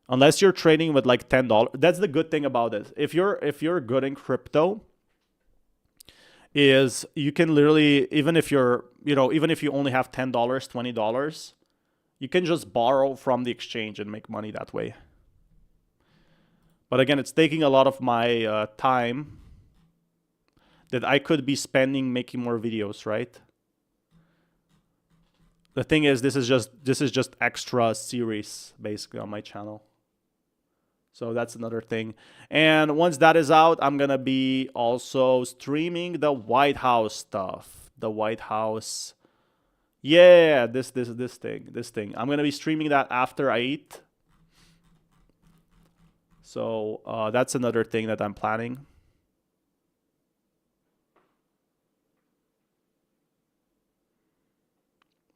Unless you're trading with like $10. That's the good thing about it. If you're good in crypto, is you can literally, even if you're, you know, even if you only have $10, $20, you can just borrow from the exchange and make money that way. But again, it's taking a lot of my time that I could be spending making more videos, right? The thing is, this is just extra series basically on my channel. So that's another thing. And once that is out, I'm going to be also streaming the White House stuff. The White House. Yeah, this thing. I'm going to be streaming that after I eat. So that's another thing that I'm planning.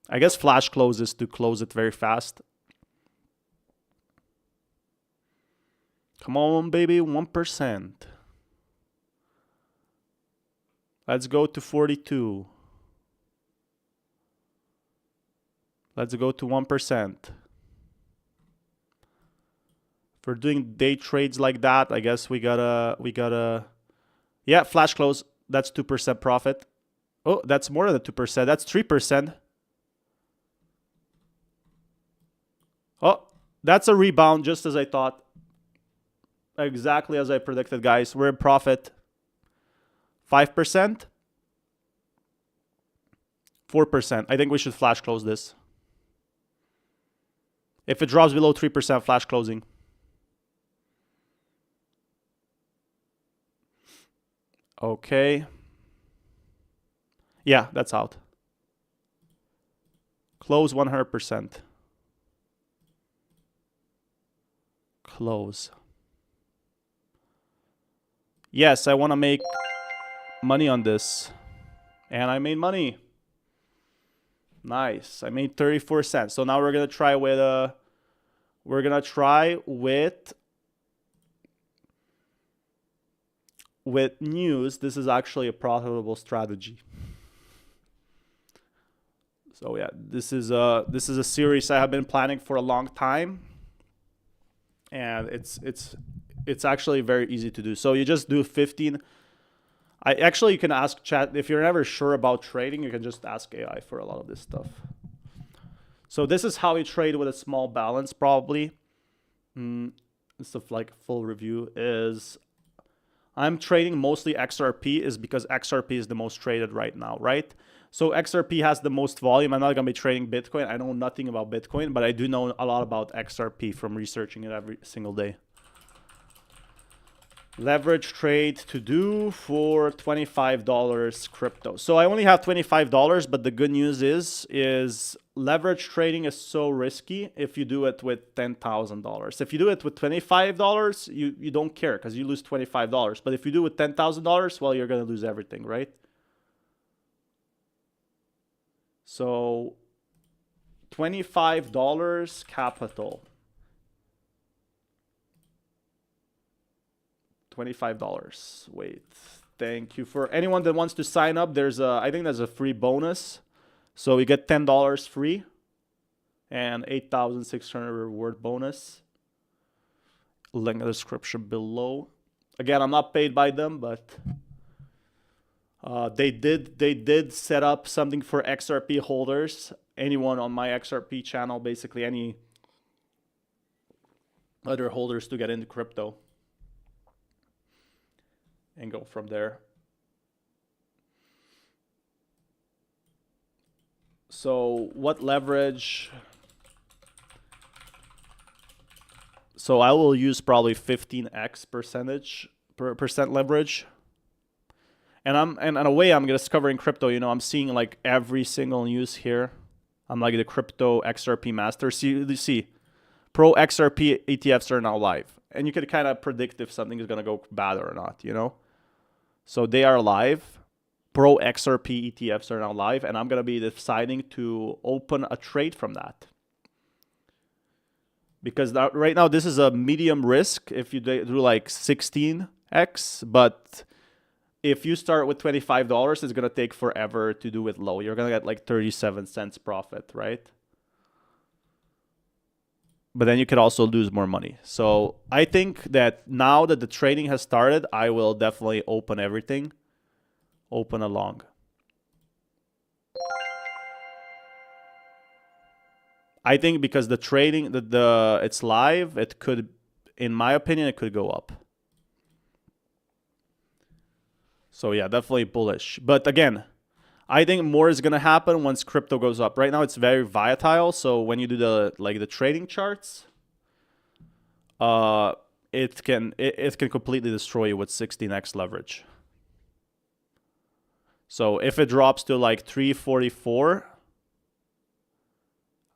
I guess flash close is to close it very fast. Come on, baby, 1%. Let's go to 42. Let's go to 1%. If we're doing day trades like that, I guess we gotta, yeah, flash close. That's 2% profit. Oh, that's more than 2%. That's 3%. Oh, that's a rebound, just as I thought. Exactly as I predicted, guys. We're in profit. 5%. 4%. I think we should flash close this. If it drops below 3%, flash closing. Okay. Yeah, that's out. Close 100%. Close. Yes, I want to make money on this. And I made money. Nice. I made 34 cents. So now we're going to try with news. This is actually a profitable strategy. So yeah, this is a series I have been planning for a long time. and it's actually very easy to do. So you just do 15. You can ask chat if you're never sure about trading. You can just ask AI for a lot of this stuff. So this is how you trade with a small balance, probably. Stuff like full review is. I'm trading mostly XRP is because XRP is the most traded right now, right? So XRP has the most volume. I'm not going to be trading Bitcoin. I know nothing about Bitcoin, but I do know a lot about XRP from researching it every single day. Leverage trade to do for $25 crypto. So I only have $25, but the good news is leverage trading is so risky if you do it with $10,000. If you do it with $25, you don't care because you lose $25. But if you do it with $10,000, well, you're going to lose everything, right? So $25 capital. $25. Wait, thank you. For anyone that wants to sign up, I think there's a free bonus. So you get $10 free and 8,600 reward bonus. Link in the description below. Again, I'm not paid by them, but they did set up something for XRP holders. Anyone on my XRP channel, basically any other holders to get into crypto. And go from there. So what leverage? So I will use probably 15x percent leverage. And in a way I'm discovering crypto, you know, I'm seeing like every single news here. I'm like the crypto XRP master. See, Pro XRP ETFs are now live. And you can kind of predict if something is going to go bad or not, you know? So they are live. Pro XRP ETFs are now live, and I'm going to be deciding to open a trade from that. Because right now this is a medium risk if you do like 16x, but if you start with $25, it's going to take forever to do it low. You're going to get like 37 cents profit, right? But then you could also lose more money. So I think that now that the trading has started, I will definitely open everything. Open along. I think because the trading, it's live, it could, in my opinion, it could go up. So yeah, definitely bullish. But again, I think more is going to happen once crypto goes up. Right now it's very volatile, so when you do the trading charts, it can completely destroy you with 16x leverage. So if it drops to like 344,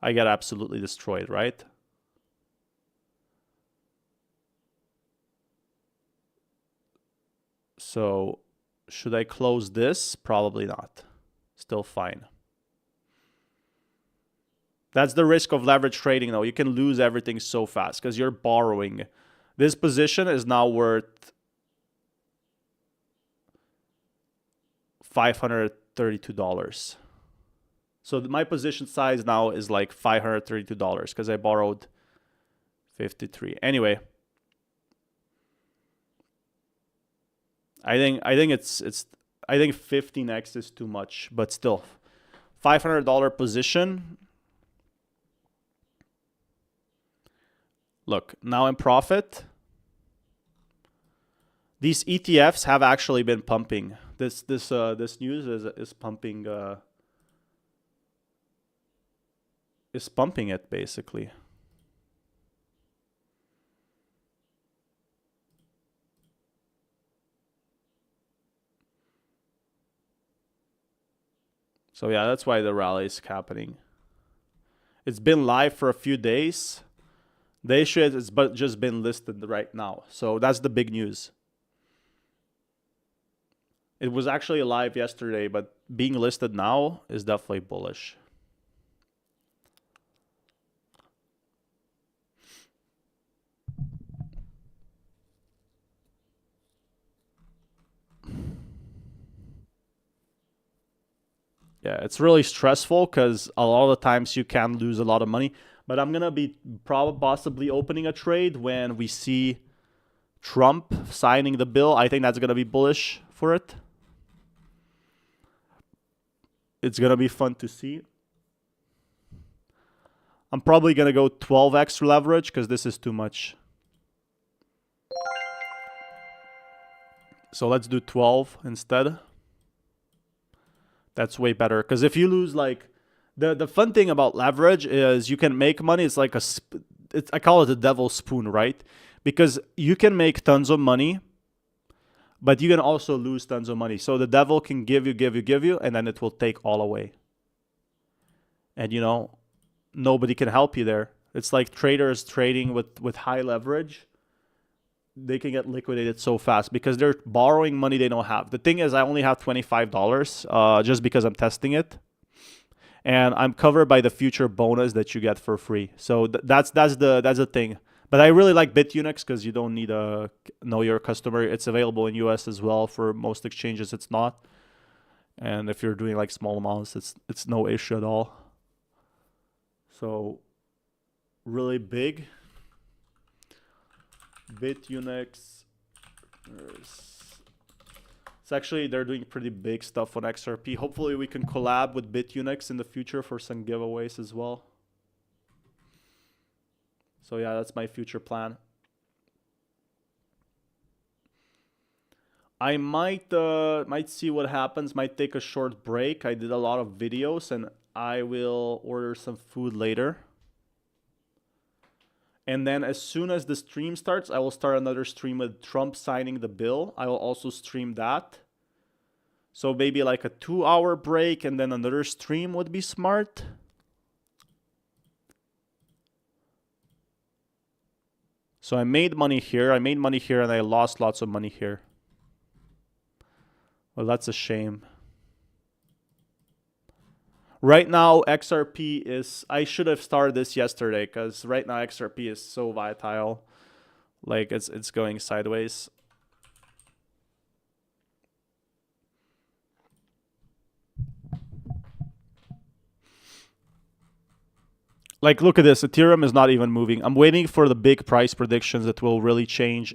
I get absolutely destroyed, right? So should I close this? Probably not. Still fine. That's the risk of leverage trading, though. You can lose everything so fast because you're borrowing. This position is now worth $532. So my position size now is like $532 because I borrowed 53. Anyway, I think 15x is too much, but still, $500 position. Look, now in profit. These ETFs have actually been pumping. This news is pumping. Is pumping it basically. So yeah, that's why the rally is happening. It's been live for a few days. The issue is it's just been listed right now. So that's the big news. It was actually live yesterday, but being listed now is definitely bullish. Yeah, it's really stressful because a lot of the times you can lose a lot of money. But I'm going to be possibly opening a trade when we see Trump signing the bill. I think that's going to be bullish for it. It's going to be fun to see. I'm probably going to go 12x leverage because this is too much. So let's do 12 instead. That's way better. Because if you lose, like, the fun thing about leverage is you can make money. It's like I call it the devil's spoon, right? Because you can make tons of money, but you can also lose tons of money. So the devil can give you, and then it will take all away. And, you know, nobody can help you there. It's like traders trading with high leverage. They can get liquidated so fast because they're borrowing money they don't have. The thing is, I only have $25 just because I'm testing it. And I'm covered by the future bonus that you get for free. So that's the thing. But I really like BitUnix because you don't need to know your customer. It's available in US as well. For most exchanges, it's not. And if you're doing like small amounts, it's no issue at all. So really big. BitUnix. It's actually, they're doing pretty big stuff on XRP. Hopefully we can collab with BitUnix in the future for some giveaways as well. So yeah, that's my future plan. I might see what happens. Might take a short break. I did a lot of videos and I will order some food later. And then as soon as the stream starts, I will start another stream with Trump signing the bill. I will also stream that. So maybe like a 2-hour break and then another stream would be smart. So I made money here. I made money here and I lost lots of money here. Well, that's a shame. Right now, XRP is... I should have started this yesterday because right now XRP is so volatile. Like, it's going sideways. Like, look at this. Ethereum is not even moving. I'm waiting for the big price predictions that will really change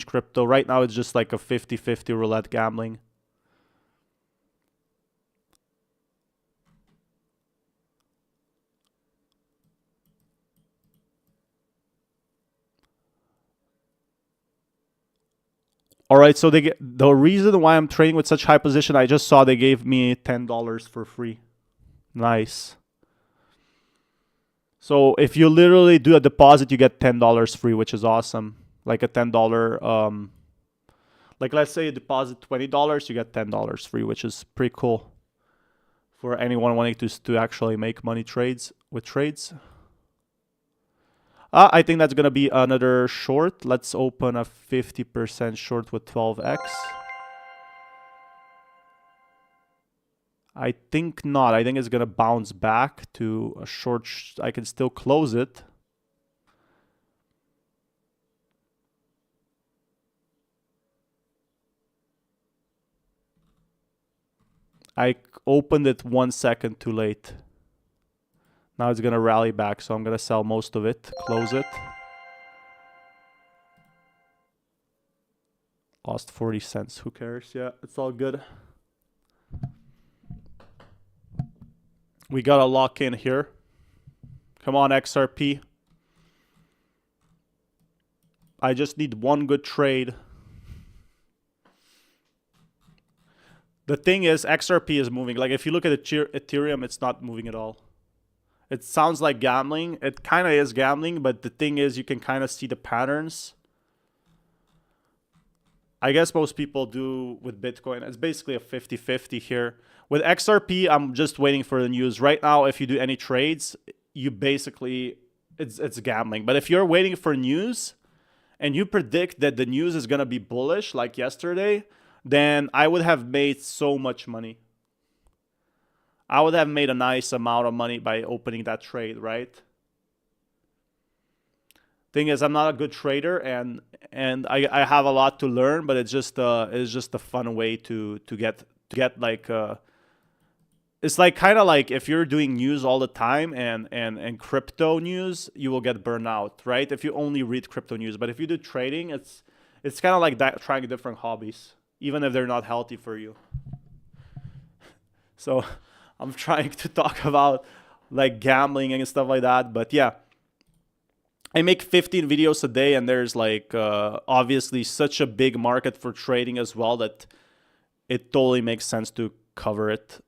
crypto. Right now, it's just like a 50-50 roulette gambling. All right, so the reason why I'm trading with such high position, I just saw they gave me $10 for free. Nice. So if you literally do a deposit, you get $10 free, which is awesome. Like a $10, like let's say you deposit $20, you get $10 free, which is pretty cool for anyone wanting to actually make money with trades. I think that's going to be another short. Let's open a 50% short with 12x. I think not. I think it's going to bounce back to a short. I can still close it. I opened it 1 second too late. Now it's going to rally back, so I'm going to sell most of it. Close it. Lost 40 cents. Who cares? Yeah, it's all good. We got to lock in here. Come on, XRP. I just need one good trade. The thing is, XRP is moving. Like, if you look at Ethereum, it's not moving at all. It sounds like gambling. It kind of is gambling, but the thing is, you can kind of see the patterns. I guess most people do with Bitcoin. It's basically a 50-50 here. With XRP, I'm just waiting for the news. Right now, if you do any trades, you basically, it's gambling. But if you're waiting for news and you predict that the news is going to be bullish like yesterday, then I would have made so much money. I would have made a nice amount of money by opening that trade, right? Thing is, I'm not a good trader, and I have a lot to learn, but it's just a fun way to get like it's like kind of like if you're doing news all the time and crypto news, you will get burned out, right? If you only read crypto news. But if you do trading, it's kind of like that, trying different hobbies, even if they're not healthy for you. So I'm trying to talk about like gambling and stuff like that. But yeah, I make 15 videos a day, and there's like obviously such a big market for trading as well that it totally makes sense to cover it.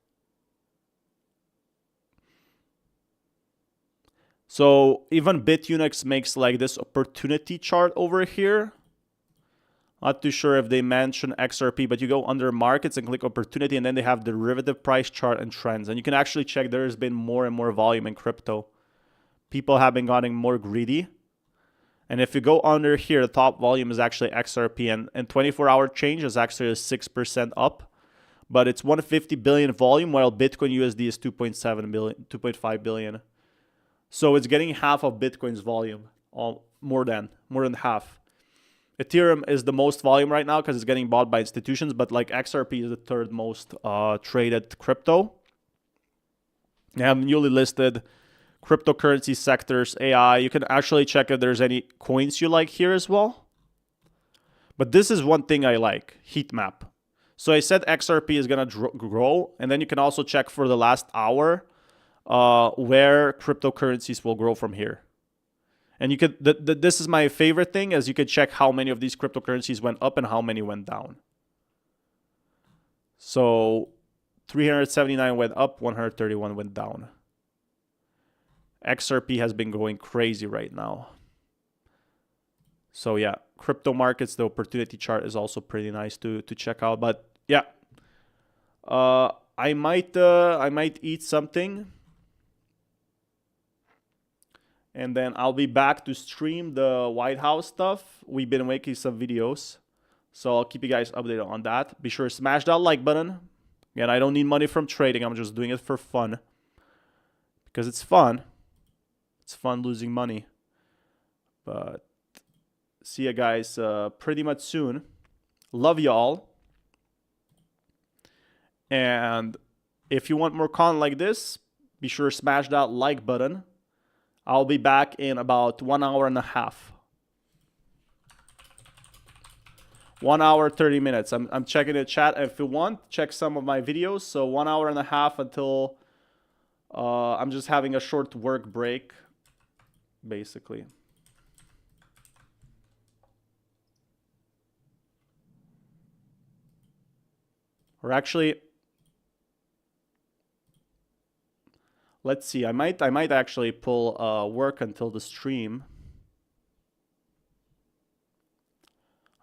So even BitUnix makes like this opportunity chart over here. Not too sure if they mention XRP, but you go under markets and click opportunity, and then they have derivative price chart and trends. And you can actually check there's been more and more volume in crypto. People have been getting more greedy. And if you go under here, the top volume is actually XRP, and 24-hour change is actually a 6% up. But it's 150 billion volume, while Bitcoin USD is 2.7 billion, 2.5 billion. So it's getting half of Bitcoin's volume, more than half. Ethereum is the most volume right now because it's getting bought by institutions, but like XRP is the third most traded crypto. They have newly listed cryptocurrency sectors, AI. You can actually check if there's any coins you like here as well. But this is one thing I like, heat map. So I said XRP is going to grow, and then you can also check for the last hour where cryptocurrencies will grow from here. And you could this is my favorite thing, as you could check how many of these cryptocurrencies went up and how many went down. So 379 went up, 131 went down. XRP has been going crazy right now. So yeah, crypto markets, the opportunity chart is also pretty nice to check out. But yeah, I might eat something, and then I'll be back to stream the White House stuff. We've been making some videos, so I'll keep you guys updated on that. Be sure to smash that like button. Again, I don't need money from trading. I'm just doing it for fun, because it's fun. It's fun losing money. But see you guys pretty much soon. Love y'all. And if you want more content like this, be sure to smash that like button. I'll be back in about 1 hour and a half. 1 hour, 30 minutes. I'm checking the chat. If you want, check some of my videos. So 1 hour and a half until I'm just having a short work break, basically. Or actually, let's see. I might actually pull work until the stream.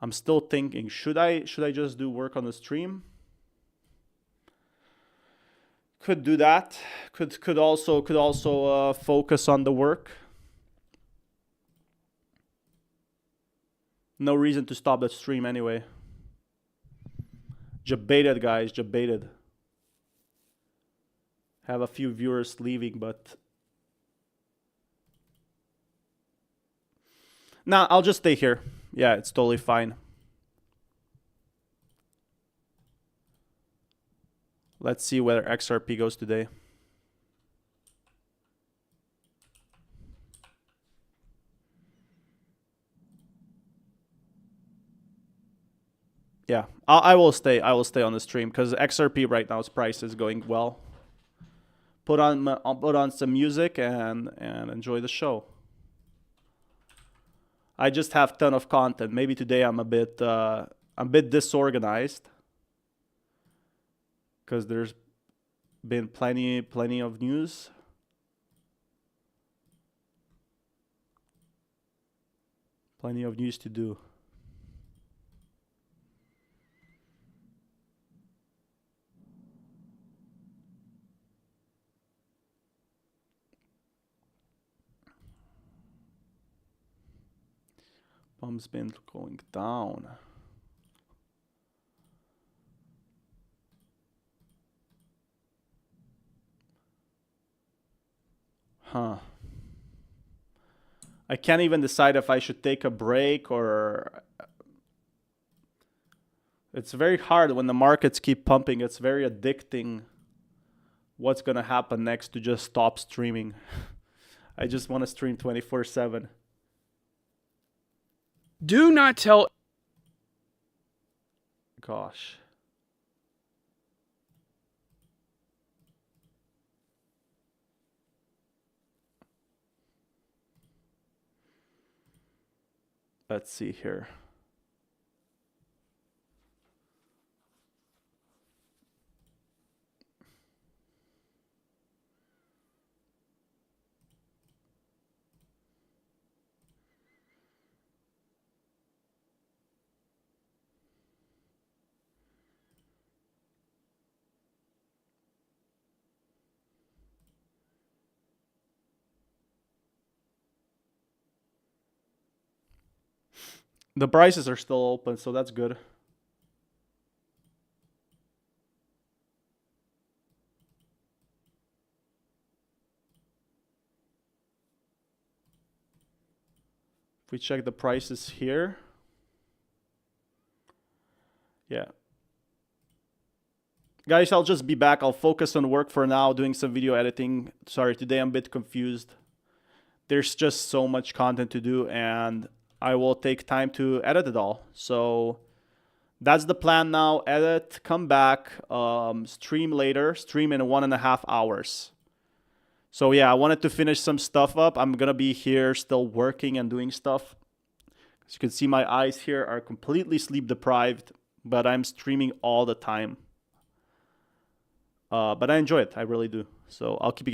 I'm still thinking, should I just do work on the stream? Could do that. Could also focus on the work. No reason to stop the stream anyway. Debated, guys, debated. Have a few viewers leaving, but nah, I'll just stay here. Yeah, it's totally fine. Let's see whether XRP goes today. Yeah, I will stay. I will stay on the stream because XRP right now's price is going well. I'll put on some music and enjoy the show. I just have a ton of content. Maybe today I'm a bit disorganized because there's been plenty of news. Plenty of news to do. Pump's been going down. Huh. I can't even decide if I should take a break or... It's very hard when the markets keep pumping. It's very addicting what's gonna happen next to just stop streaming. I just want to stream 24/7. Do not tell. Gosh. Let's see here. The prices are still open, so that's good. If we check the prices here. Yeah. Guys, I'll just be back. I'll focus on work for now, doing some video editing. Sorry, today I'm a bit confused. There's just so much content to do, and I will take time to edit it all. So that's the plan now. Edit, come back, stream later, stream in 1.5 hours. So yeah, I wanted to finish some stuff up. I'm gonna be here still working and doing stuff. As you can see, my eyes here are completely sleep deprived, but I'm streaming all the time. But I enjoy it, I really do. So I'll keep you guys